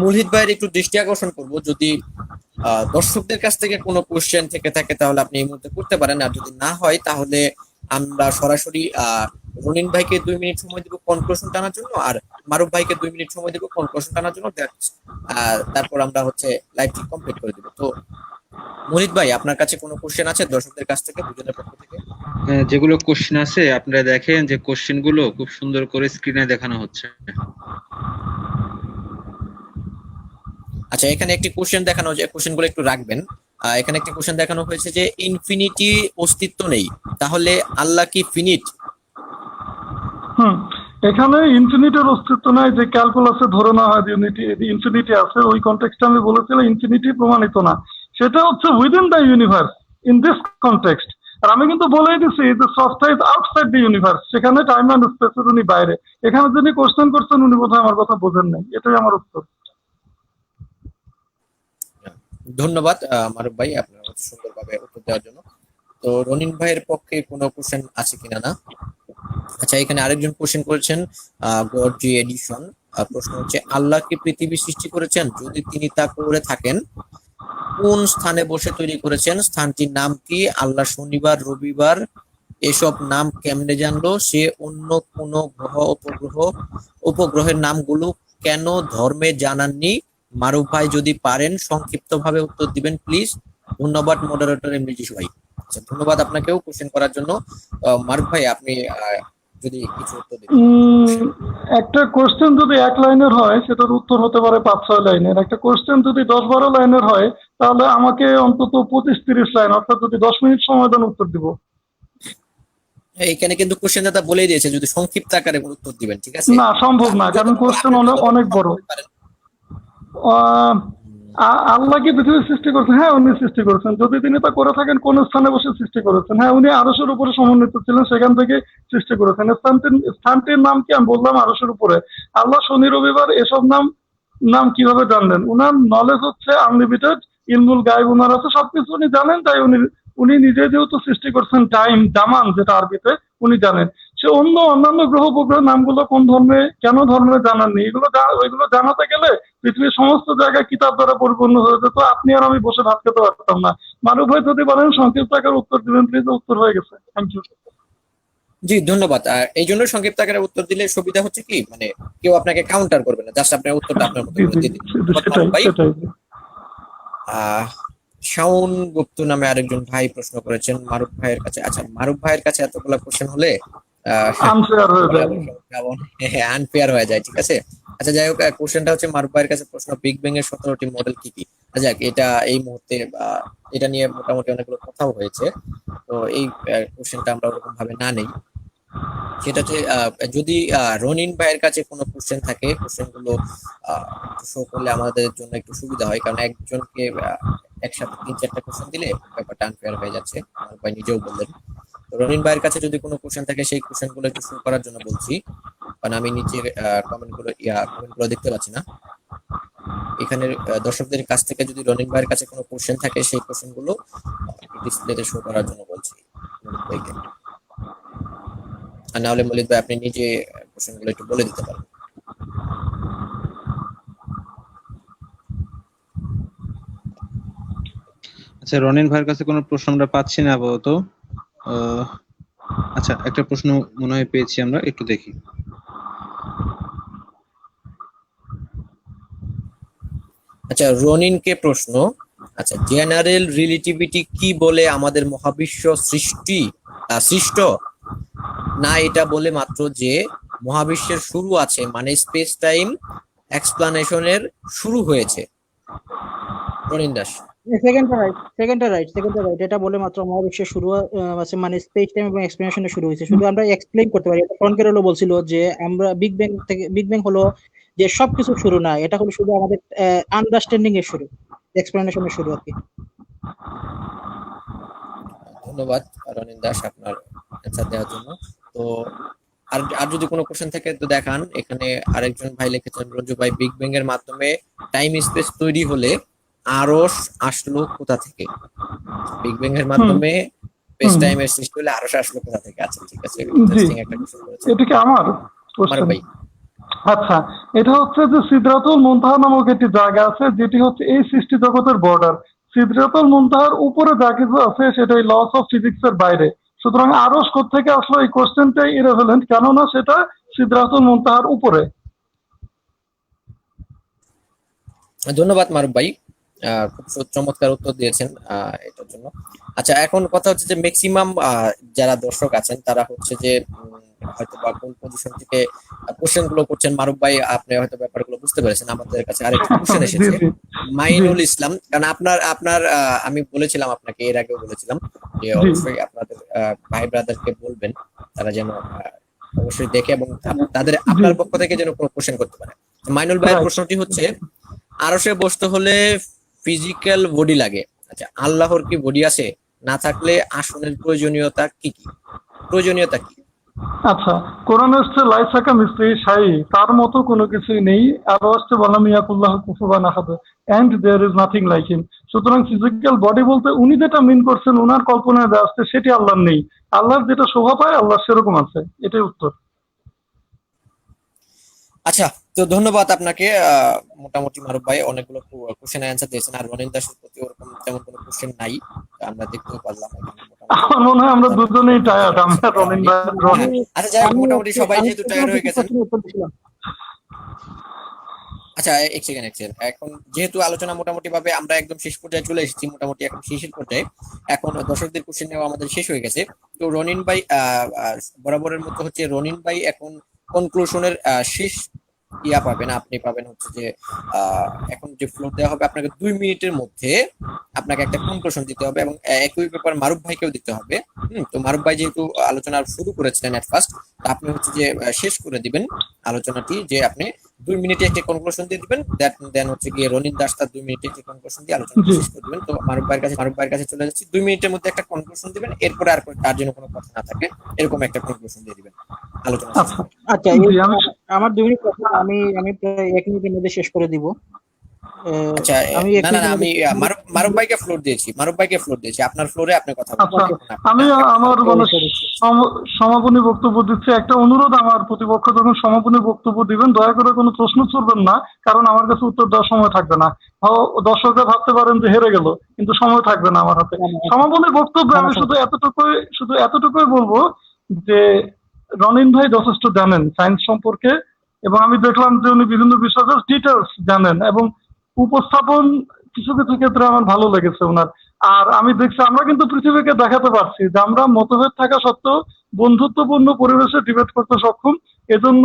মুহিত ভাইয়ের একটু দৃষ্টি আকর্ষণ করব, যদি দর্শকদের কাছ থেকে কোনো কোশ্চেন থেকে থাকে তাহলে আপনি এই মুহূর্তে করতে পারেন, আর যদি না হয় তাহলে আমরা সরাসরি রনিন ভাইকে 2 মিনিট সময় দেবো কনক্লুশন টানার জন্য, আর মারুফ ভাইকে 2 মিনিট সময় দেবো কনক্লুশন টানার জন্য। তারপর আমরা হচ্ছে লাইভটি কমপ্লিট করে দেবো। তো মুহিত ভাই, আপনার কাছে কোনো কোশ্চেন আছে দর্শকদের কাছ থেকে, দুজনের পক্ষ থেকে? যেগুলো কোশ্চেন আছে আপনারা দেখেন যে কোশ্চেন গুলো খুব সুন্দর করে স্ক্রিনে দেখানো হচ্ছে। আচ্ছা, এখানে একটি কোশ্চেন দেখানো, যে কোশ্চেনগুলো একটু রাখবেন। এখানে একটি কোশ্চেন দেখানো হয়েছে যে ইনফিনিটি অস্তিত্ব নেই, তাহলে আল্লাহ কি ফিনিট? এখানে ইনফিনিটির অস্তিত্ব নাই, যে ক্যালকুলাসে ধরে না হয় ইনফিনিটি আছে, ওই কনটেক্সটে আমি বলেছিলাম ইনফিনিটি প্রমাণিত না, সেটা হচ্ছে within the universe in this context. আর আমি কিন্তু বলেই দিছি যে স্রষ্টা ইজ আউটসাইড দ্য ইউনিভার্স, সেখানে টাইম অ্যান্ড স্পেসের উনি বাইরে। এখানে যিনি কোশ্চেন করছেন উনি বোধহয় আমার কথা বোঝেন নাই, এটাই আমার উত্তর। ধন্যবাদ মারুফ ভাই, আপনার সুন্দরভাবে উত্তর দেওয়ার জন্য। তো রনিন ভাইয়ের পক্ষে কোনো কোশ্চেন আছে কিনা? না। আচ্ছা, এখানে আরেকজন কোশ্চেন করেছেন, গডজি এডিশন। প্রশ্ন হচ্ছে, আল্লাহ কি পৃথিবী সৃষ্টি করেছেন? যদি তিনি তা করে থাকেন, কোন স্থানে বসে তৈরি করেছেন? স্থানটির নাম কি? আল্লাহ শনিবার, রবিবার এসব নাম কেমনে জানলো? সে অন্য কোন উপগ্রহের নামগুলো কেন ধর্মে জানাননি? মারুফ ভাই যদি পারেন সংক্ষিপ্তভাবে উত্তর দিবেন প্লিজ। ধন্যবাদ মডারেটর এমডি ভাই। আচ্ছা, ধন্যবাদ আপনাকেও কোশ্চেন করার জন্য। মারুফ ভাই, আপনি যদি কিছু উত্তর দিতেন। একটা কোশ্চেন যদি 1 লাইনের হয় সেটার উত্তর হতে পারে 5-6 লাইনের। একটা কোশ্চেন যদি 10-12 লাইনের হয় তাহলে আমাকে অন্তত 25-30 লাইন, অর্থাৎ যদি 10 মিনিট সময় দেন উত্তর দিব। এখানে কিন্তু কোশ্চেন দাতা বলেই দিয়েছে যদি সংক্ষিপ্ত আকারে উত্তর দিবেন, ঠিক আছে? না, সম্ভব না, কারণ কোশ্চেন অনেক বড়। আল্লাহ কি পৃথিবী সৃষ্টি করেছেন? হ্যাঁ, উনি সৃষ্টি করেছেন। যদি তিনি তা করে থাকেন, কোন স্থানে বসে সৃষ্টি করেছেন? হ্যাঁ, উনি আরশের উপরে সমন্বিত ছিলেন, সেখান থেকে সৃষ্টি করেছেন। স্থানটির নাম কি? আমি বললাম আরশের উপরে। আল্লাহ শনি রবিবার এসব নাম কিভাবে জানলেন? উনার নলেজ হচ্ছে আনলিমিটেড, ইলমুল গায়ব উনার আছে, সবকিছু উনি জানেন। তাই উনি নিজে যেহেতু সৃষ্টি করছেন, টাইম জামান যেটা আরবিতে, উনি জানেন। সে অন্যান্য গ্রহ উপগ্রহের নামগুলো কোন ধর্মে, কেন ধর্মে জানাননি, ওইগুলো জানাতে গেলে পৃথিবীর সমস্ত জায়গায় কিতাব দ্বারা পরিপূর্ণ হয়ে যেত, আপনি আর আমি বসে ভাত খেতে পারতাম না। মারুফ ভাই যদি বলেন সংক্ষিপ্ত আকারে উত্তর দিবেন প্লিজ। উত্তর হয়ে গেছে, থ্যাংক ইউ। জি, ধন্যবাদ। এই জন্য সংক্ষিপ্ত আকারে উত্তর দিলে সুবিধা হচ্ছে কি, মানে কেউ আপনাকে কাউন্টার করবে না, জাস্ট আপনার উত্তরটা আপনার মতো করে দিয়ে দিন। শাওন গুপ্ত নামে আরেকজন ভাই প্রশ্ন করেছেন মারুফ ভাইয়ের কাছে। আচ্ছা, মারুফ ভাইয়ের কাছে এতগুলো কোশ্চেন হলে আনফেয়ার হয়ে যায়, ঠিক আছে? আচ্ছা, যাই হোক, কোশ্চেনটা হচ্ছে মারুফ ভাইয়ের কাছে প্রশ্ন, বিগ ব্যাং এর 17টি মডেল কি কি? যাক, এটা এই মুহূর্তে এটা নিয়ে মোটামুটি অনেকগুলো কথাও হয়েছে, তো এই কোশ্চেনটা আমরা ওরকম ভাবে না নেই। সেটা হচ্ছে, যদি রনিন ভাইয়ের কাছে কোনো কোশ্চেন থাকে, কোশ্চেন গুলো শো করলে আমাদের জন্য একটু সুবিধা হয়, কারণ একজনকে একসাথে 3-4টা কোশ্চেন দিলে ব্যাপারটা আনফেয়ার হয়ে যাচ্ছে, মারুফ ভাই নিজেও বললেন। রনিন ভাইয়ের কাছে যদি কোনো কোশ্চেন থাকে সেই কোশ্চেন গুলো একটু শো করার জন্য বলছি, কারণ আমি নিচে কমেন্ট গুলো দেখতে পাচ্ছি না। এখানে দর্শকদের কাছ থেকে যদি রনিন ভাইয়ের কাছে কোনো কোশ্চেন থাকে সেই কোশ্চেন গুলো ডিসপ্লেতে শো করার জন্য বলছি মনিত ভাইকে। আর না হলে মনিত ভাই আপনি নিজে কোশ্চেন গুলো একটু বলে দিতে পারেন। আচ্ছা, রনিন ভাইয়ের কাছে কোনো প্রশ্ন আমরা পাচ্ছি না আপাতত। আচ্ছা, একটা প্রশ্ন মনে হয় পেয়েছি আমরা, একটু দেখি। আচ্ছা, রনিনকে প্রশ্ন, আচ্ছা, জেনারেল রিলেটিভিটি কি বলে আমাদের মহাবিশ্ব সৃষ্ট না, এটা বলে মাত্র যে মহাবিশ্বের শুরু আছে, মানে স্পেস টাইম এক্সপ্লানেশনের শুরু হয়েছে। রনিন দাস। সেকেন্ডটা রাইট। এটা বলে মাত্র মহাবিশ্বের শুরু আছে, মানে স্পেস টাইম এবং এক্সপ্লেনেশনের শুরু হয়েছে। শুধু আমরা এক্সপ্লেইন করতে পারি। ফ্রনকেরলো বলছিল যে আমরা বিগ ব্যাং হলো যে সবকিছু শুরু না, এটা হলো শুধু আমাদের আন্ডারস্ট্যান্ডিং এর শুরু, এক্সপ্লেনেশনের শুরু আর কি। ধন্যবাদ রনিন দাস আপনার অ্যান্সার দেওয়ার জন্য। তো আর আর যদি কোনো কোশ্চেন থাকে তো দেখান। এখানে আরেকজন ভাই লিখেছেন, রঞ্জু ভাই, বিগ ব্যাং এর মাধ্যমে টাইম স্পেস তৈরি হলে আরশ আসলো কোথা থেকে? বিগ ব্যাং এর মাধ্যমে স্পেস হুম। টাইমের সৃষ্টি হলে আরশ আসলো কোথা থেকে? আচ্ছা ঠিক আছে, জি, ইন্টারেস্টিং একটা কোশ্চেন করেছেন এটা কি আমার মারুফ কোশ্চেন? ভাই। আচ্ছা, এটা হচ্ছে যে সিদরাতুল মুনতাহা নামক একটি জায়গা আছে, যেটি হচ্ছে এই সৃষ্টি জগতের বর্ডার। সিদরাতুল মুনতাহার উপরে যা কিছু আছে সেটাই লস অফ ফিজিক্স এর বাইরে। সুতরাং আরশ কোত্থেকে আসলো এই কোশ্চেনটাই ইরেভেলেন্ট, কেননা সেটা সিদরাতুল মুনতাহার উপরে। ধন্যবাদ মারুফ ভাই, খুব চমৎকার উত্তর দিয়েছেন এটার জন্য। আচ্ছা, এখন কথা হচ্ছে যে ম্যাক্সিমাম যারা দর্শক আছেন তারা হচ্ছে যে হয়তো বা কোন পজিশন থেকে কোশ্চেন গুলো করছেন। মারুফ ভাই, আপনি হয়তো ব্যাপারগুলো বুঝতে পেরেছেন। আমাদের কাছে আরেকটা কোশ্চেন জি এসেছে জি মাইনুল ইসলাম, কারণ আপনার আপনার আমি বলেছিলাম আপনাকে, এর আগেও বলেছিলাম যে জি অবশ্যই আপনাদের ভাই ব্রাদারকে বলবেন তারা যেন অবশ্যই দেখে এবং তাদের জি আপনার পক্ষ থেকে যেন কোনো কোশ্চেন করতে পারে। মাইনুল ভাইয়ের রাইট। প্রশ্নটি হচ্ছে, আরশে বসতে হলে ফিজিক্যাল বডি লাগে। আচ্ছা, আল্লাহর কি বডি আছে? না থাকলে আসনের প্রয়োজনীয়তা কি কি? প্রয়োজনীয়তা কি? আচ্ছা, কোরআনে আসছে লাইসাকা মিসলি শাই, তার মতো কোনো কিছুই নেই। আরো আসছে ওয়ালাম ইয়াকুল্লাহ কুফুয়ান আহাদ, and there is nothing like him. সুতরাং ফিজিক্যাল বডি বলতে উনি যেটা মিন করছেন, উনার কল্পনায় যা আসছে সেটি আল্লাহর নেই। আল্লাহর যেটা শোভা পায় আল্লাহ সেরকম আছে, এটাই উত্তর। আচ্ছা, তো ধন্যবাদ আপনাকে। মোটামুটি মারুফ ভাই অনেকগুলো কোশ্চেন অ্যান্সার দিয়েছেন, আর রনিন দাসের প্রতি ওরকম তেমন কোনো কোশ্চেন নাই, আমরা দেখতেও পারলাম এখানে মোটামুটি আমার মনে হয় আমরা তার দুজনেই উত্তর টায়ার্ড, দেওয়ার আমরা চেষ্টা করা রনিন হয়নি। ভাই আমি রনিন। আচ্ছা যাই হোক, আমি মোটামুটি সবাই আমি যেহেতু টায়ার্ড হয়ে কিছু গেছেন। প্রশ্নের উত্তর দিছিলাম। আচ্ছা, এক সেকেন্ড এক সেকেন্ড, এখন যেহেতু আলোচনা মোটামুটি ভাবে আমরা একদম শেষ পর্যায়ে চলে এসেছি, মোটামুটি এখন শেষের পর্যায়ে, এখন দর্শকদের কোশ্চেন নেওয়া আমাদের শেষ হয়ে গেছে। তো রনিন ভাই, বরাবরের মতো হচ্ছে রনিন ভাই এখন কনক্লুশনের শেষ পাবেন। আপনি পাবেন হচ্ছে যে এখন যে ফ্লোর দেওয়া হবে আপনাকে 2 মিনিটের মধ্যে আপনাকে একটা কনক্লুশন দিতে হবে, এবং একই ব্যাপার মারুফ ভাইকেও দিতে হবে। তো মারুফ ভাই যেহেতু আলোচনা শুরু করেছিলেন এট ফার্স্ট, আপনি হচ্ছে যে শেষ করে দিবেন আলোচনাটি, যে আপনি 2 মিনিটে একটা কনক্লুশন দিয়ে দিবেন। দেন হচ্ছে গিয়ে রনিন দাস তার 2 মিনিটে একটা কনক্লুশন দিয়ে আলোচনাটি জি, শেষ করে দিবেন। তো মারুফ ভাইয়ের কাছে চলে যাচ্ছি, 2 মিনিটের মধ্যে একটা কনক্লুশন দিবেন, এরপরে আর যেন কোনো কথা না থাকে এরকম একটা কনক্লুশন দিয়ে দিবেন আলোচনা শেষ আচ্ছা করে। আচ্ছা, জি। আমি আমার 2 মিনিট কথা, আমি আমি প্রায় 1 মিনিটের মধ্যে শেষ করে দিব। আচ্ছা, আমি এক না না না, মিনিটের আমি মধ্যে মারুফ ভাইকে ফ্লোর দিয়েছি, মারুফ ভাইকে ফ্লোর দিয়েছি। আপনার ফ্লোরে আপনি কথা বলবেন। আচ্ছা, এখন আপনি আমি এখন আমার আপনি মানে sorry. সমাপনী বক্তব্য দিচ্ছি। একটা অনুরোধ, আমার প্রতিপক্ষ যখন সমাপনী বক্তব্য দিবেন দয়া করে কোনো প্রশ্ন করবেন না, কারণ আমার কাছে উত্তর দেওয়ার সময় থাকবে না। দর্শকরা ভাবতে পারেন যে হেরে গেল, কিন্তু সময় থাকবে না আমার হাতে। সমাপনী বক্তব্যে আমি শুধু এতটুকুই বলবো যে রনিন ভাই যথেষ্ট জানেন সায়েন্স সম্পর্কে, এবং আমি দেখলাম যে উনি বিভিন্ন বিষয়ের ডিটেলস জানেন, এবং উপস্থাপন কিছু কিছু ক্ষেত্রে আমার ভালো লেগেছে ওনার। আর আমি দেখছি আমরা কিন্তু পৃথিবীকে দেখাতে পারছি যে আমরা মতভেদ থাকা সত্ত্বেও বন্ধুত্বপূর্ণ পরিবেশে ডিবেট করতে সক্ষম। এজন্য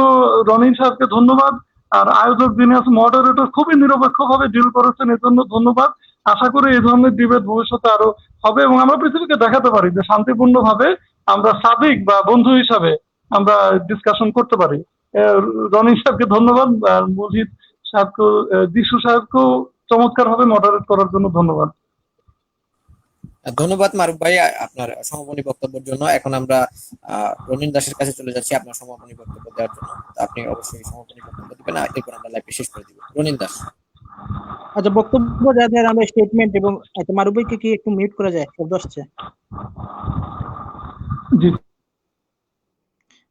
রনিন সাহেবকে ধন্যবাদ। আর আয়োজক যিনি আছে মডারেটর, খুবই নিরপেক্ষভাবে ডিল করেছেন, এজন্য ধন্যবাদ। আশা করি এই ধরনের ডিবেট ভবিষ্যতে আরো হবে, এবং আমরা পৃথিবীকে দেখাতে পারি যে শান্তিপূর্ণভাবে আমরা সাদিক বা বন্ধু হিসাবে আমরা ডিসকাশন করতে পারি। রনিন সাহেবকে ধন্যবাদ, আর মুজিদ সাহেবকেও, দিশু সাহেবকেও চমৎকার ভাবে মডারেট করার জন্য ধন্যবাদ। ধন্যবাদ মারুফ ভাই আপনার সমাপনী বক্তব্যের জন্য। এখন আমরা রনিন দাসের কাছে চলে যাচ্ছি আপনার সমাপনী বক্তব্য দেওয়ার জন্য। তো আপনি অবশ্যই সমাপনী বক্তব্য দিবেন, এরপর আমরা লাইভে শেষ করে দিব। রনিন দাস। আচ্ছা, বক্তব্য যা দেন আমরা স্টেটমেন্ট, এবং আচ্ছা মারুফ ভাইকে কি একটু মিউট করা যায়? শব্দ আসছে। জি,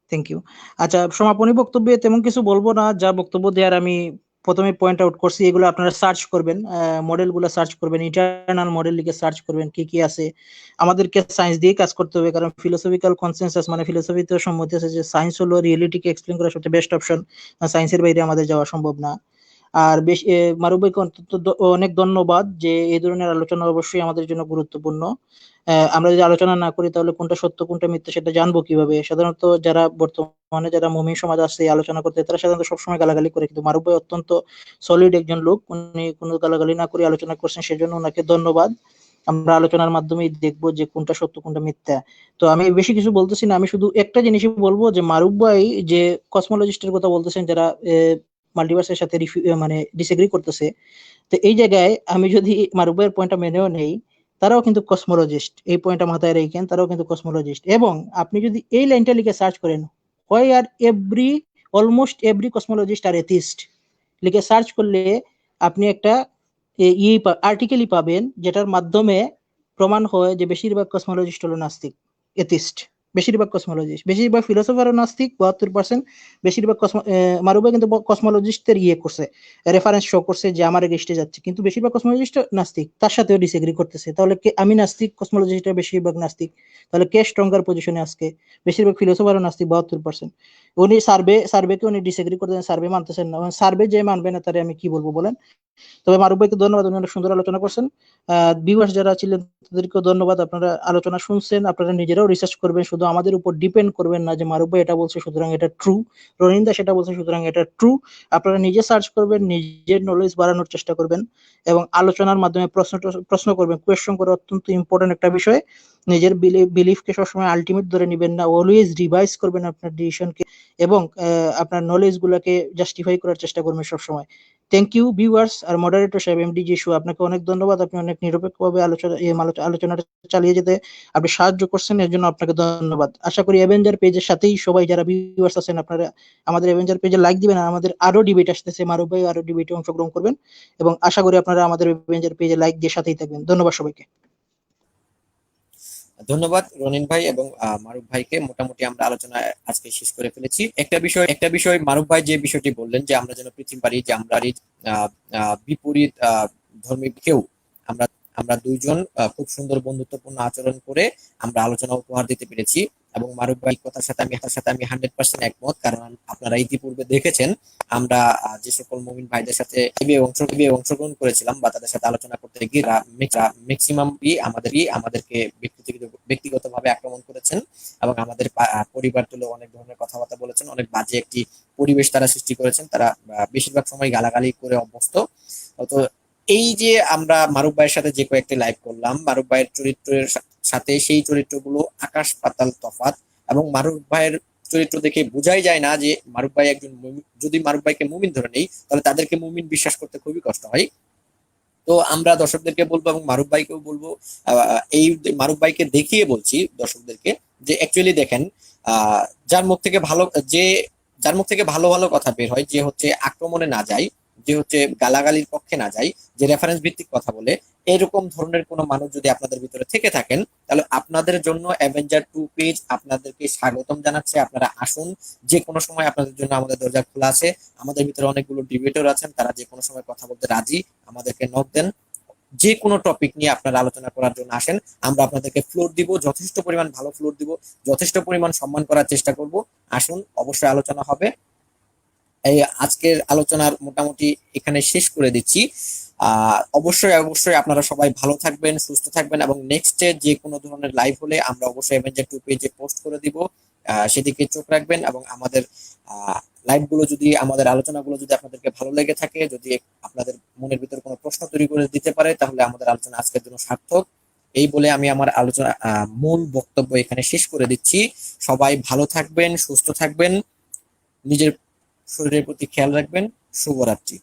থ্যাংক ইউ। আচ্ছা, সমাপনী বক্তব্যে তেমন কিছু বলবো না। যা বক্তব্য দেওয়ার আমি প্রথমে পয়েন্ট আউট করছি, এগুলো আপনারা সার্চ করবেন, মডেলগুলো সার্চ করবেন, ইন্টারনাল মডেল লিখে সার্চ করবেন কি কি আছে। আমাদেরকে সায়েন্স দিয়ে কাজ করতে হবে, কারণ ফিলোসফিক্যাল কনসেনসাস মানে ফিলোসফিতে সম্মতি আছে যে সায়েন্স হলো রিয়েলিটিকে এক্সপ্লেন করার সবচেয়ে বেস্ট অপশন। সায়েন্সের বাইরে আমাদের যাওয়া সম্ভব না। আর বেশ মারুফ ভাইকে অন্তত অনেক ধন্যবাদ, যে এই ধরনের আলোচনা অবশ্যই আমাদের জন্য গুরুত্বপূর্ণ। আমরা যদি আলোচনা না করি তাহলে কোনটা সত্য কোনটা মিথ্যা সেটা জানবো কিভাবে? সাধারণত যারা বর্তমানে যারা মুমিন সমাজ আছে আলোচনা করতে, তারা সাধারণত সবসময় গালাগালি করে, কিন্তু মারুফ ভাই অত্যন্ত সলিড একজন লোক, উনি কোনো গালাগালি না করে আলোচনা করছেন, সেজন্য ওনাকে ধন্যবাদ। আমরা আলোচনার মাধ্যমেই দেখবো যে কোনটা সত্য কোনটা মিথ্যা। তো আমি বেশি কিছু বলতেছি না, আমি শুধু একটা জিনিসই বলবো যে মারুফ ভাই যে কসমোলজিস্টের কথা বলতেছেন যারা মাল্টিভার্সের সাথে মানে ডিসএগ্রি করতেছে, তো এই জায়গায় আমি যদি মারুফ ভাইয়ের পয়েন্টটা মেনেও নেই, তারাও কিন্তু কসমোলজিস্ট, এই পয়েন্টটা মাথায় রেখেন, তারাও কিন্তু কসমোলজিস্ট। এবং আপনি যদি এই লাইনটা লিখে সার্চ করেন, why are almost every cosmologist are atheist লিখে সার্চ করলে আপনি একটা আর্টিকেলই পাবেন যেটার মাধ্যমে প্রমাণ হয় যে বেশিরভাগ কসমোলজিস্ট হলো নাস্তিক, এথিস্ট। বেশিরভাগ কসমোলজিস্ট, বেশিরভাগ ফিলোসফারও নাস্তিক 72%। বেশিরভাগ মারুবে কিন্তু কসমোলজিস্টদের করছে, রেফারেন্স শো করছে যে আমার এগেইনস্টে যাচ্ছে, কিন্তু বেশিরভাগ কসমোলজিস্ট নাস্তিক, তার সাথেও ডিসএগ্রি করতেছে। তাহলে আমি নাস্তিক, কসমোলজিস্টরা বেশিরভাগ নাস্তিক, তাহলে কে স্ট্রঙ্গার পজিশনে আজকে? বেশিরভাগ ফিলোসফারও নাস্তিক 72%। উনি সার্ভেকে উনি ডিসএগ্রি করতেছেন, সার্ভে মানতেছেন না। সার্ভে যে মানবে না তারে আমি কি বলবো বলেন? তবে মারুফ ভাইকে ধন্যবাদ, উনি অনেক সুন্দর আলোচনা করছেন। ভিউয়ার্স যারা ছিলেন তাদেরকেও ধন্যবাদ, আপনারা আলোচনা শুনছেন, আপনারা নিজেরাও রিসার্চ করবেন, শুধু আমাদের উপর ডিপেন্ড করবেন না যে মারুফ ভাই এটা বলছে সুতরাং এটা ট্রু, রনিন্দা সেটা বলছে সুতরাং এটা ট্রু। আপনারা নিজে সার্চ করবেন, নিজের নলেজ বাড়ানোর চেষ্টা করবেন এবং আলোচনার মাধ্যমে প্রশ্ন করবেন। কোয়েশ্চন করা অত্যন্ত ইম্পর্টেন্ট একটা বিষয়। নিজের বিলিফকে সবসময় আলটিমেট ধরে নেবেন না, অলওয়েজ রিভাইজ করবেন আপনার ডিসিশনকে এবং আপনার নলেজ গুলাকে জাস্টিফাই করার চেষ্টা করবেন সবসময়। থ্যাংক ইউ ভিউয়ার্স আর মডারেটর সাহেব এমডি যিশু, আপনাকে অনেক ধন্যবাদ। আপনি অনেক নিরপেক্ষভাবে আলোচনাটা চালিয়ে যেতে আপনি সাহায্য করছেন, এর জন্য আপনাকে ধন্যবাদ। আশা করি অ্যাভেঞ্জার পেজের সাথেই সবাই যারা ভিউয়ার্স আছেন আপনারা আমাদের অ্যাভেঞ্জার পেজে লাইক দিবেন, আর আমাদের আরো ডিবেট আসতেছে, মারুফ ভাই আরো ডিবেটে অংশগ্রহণ করবেন এবং আশা করি আপনারা আমাদের অ্যাভেঞ্জার পেজে লাইক দিয়ে সাথেই থাকবেন। ধন্যবাদ সবাইকে। ধন্যবাদ রনিন ভাই এবং মারুফ ভাইকে। মোটামুটি আমরা আলোচনা আজকে শেষ করে ফেলেছি। একটা বিষয় মারুফ ভাই যে বিষয়টি বললেন যে আমরা যেন পৃথিবীর যে আমরা বিপরীত ধর্মী কেউ, আমরা আমরা দুইজন খুব সুন্দর বন্ধুত্বপূর্ণ আচরণ করে আমরা আলোচনা উপহার দিতে পেরেছি। এবং মারুফ ভাই কথার সাথে আমি 100% একমত, কারণ আপনারা ইতিপূর্বে দেখেছেন আমরা যে সকল মুমিন ভাইদের সাথে অংশগ্রহণ করেছিলাম বা তাদের সাথে আলোচনা করতে গিয়ে ম্যাক্সিমাম আমাদেরকে ব্যক্তিগতভাবে আক্রমণ করেছেন এবং আমাদের পরিবার তুলে অনেক ধরনের কথাবার্তা বলেছেন, অনেক বাজে একটি পরিবেশ তারা সৃষ্টি করেছেন। তারা বেশিরভাগ সময় গালাগালি করে অভ্যস্ত। তো এই যে আমরা মারুফ ভাইয়ের সাথে যে কয়েকটি লাইভ করলাম, মারুফ ভাইয়ের চরিত্রের সাথে সেই চরিত্রগুলো আকাশ পাতাল তফাৎ। এবং মারুফ ভাইয়ের চরিত্র দেখে বোঝাই যায় না যে মারুফ ভাই একজন যদি মারুফ ভাইকে মুমিন ধরে নেই তাহলে তাদেরকে মুমিন বিশ্বাস করতে খুবই কষ্ট হয়। তো আমরা দর্শকদেরকে বলবো এবং মারুফ ভাইকেও বলবো, এই মারুফ ভাইকে দেখিয়ে বলছি দর্শকদেরকে যে অ্যাকচুয়ালি দেখেন, যার মুখ থেকে ভালো ভালো কথা বের হয়, যে হচ্ছে আক্রমণে না যায়, যে হচ্ছে গালাগালির পক্ষে না যায়, যে রেফারেন্স ভিত্তিক কথা বলে, এরকম ধরনের কোনো মানুষ যদি আপনাদের ভিতরে থেকে থাকেন তাহলে আপনাদের জন্য অ্যাভেঞ্জার 2 পেজ আপনাদেরকে স্বাগতম জানাচ্ছে। আপনারা আসুন, যে কোনো সময় আপনাদের জন্য আমাদের দরজা খোলা আছে। আমাদের ভিতরে অনেকগুলো ডিবেটর আছেন, তারা যে কোনো সময় কথা বলতে রাজি, আমাদেরকে নক দেন। যে কোনো টপিক নিয়ে আপনারা আলোচনা করার জন্য আসেন, আমরা আপনাদেরকে ফ্লোর দিব, যথেষ্ট পরিমাণ ভালো ফ্লোর দিব, যথেষ্ট পরিমাণ সম্মান করার চেষ্টা করব। আসুন, অবশ্যই আলোচনা হবে। এই আজকের আলোচনার মোটামুটি এখানে শেষ করে দিচ্ছি। অবশ্যই আপনারা সবাই ভালো থাকবেন, সুস্থ থাকবেন এবং নেক্সটে যে কোনো ধরনের লাইভ হলে আমরা অবশ্যই অ্যাভেঞ্জার 2 পেজে পোস্ট করে দিব, সেদিকে চোখ রাখবেন। এবং আমাদের লাইভগুলো যদি, আমাদের আলোচনাগুলো যদি আপনাদেরকে ভালো লেগে থাকে, যদি আপনাদের মনের ভিতরে কোনো প্রশ্ন তৈরি করে দিতে পারে, তাহলে আমাদের আলোচনা আজকের জন্য সার্থক। এই বলে আমি আমার আলোচনা মূল বক্তব্য এখানে শেষ করে দিচ্ছি। সবাই ভালো থাকবেন, সুস্থ থাকবেন, নিজের শরীরের প্রতি খেয়াল রাখবেন। শুভরাত্রি।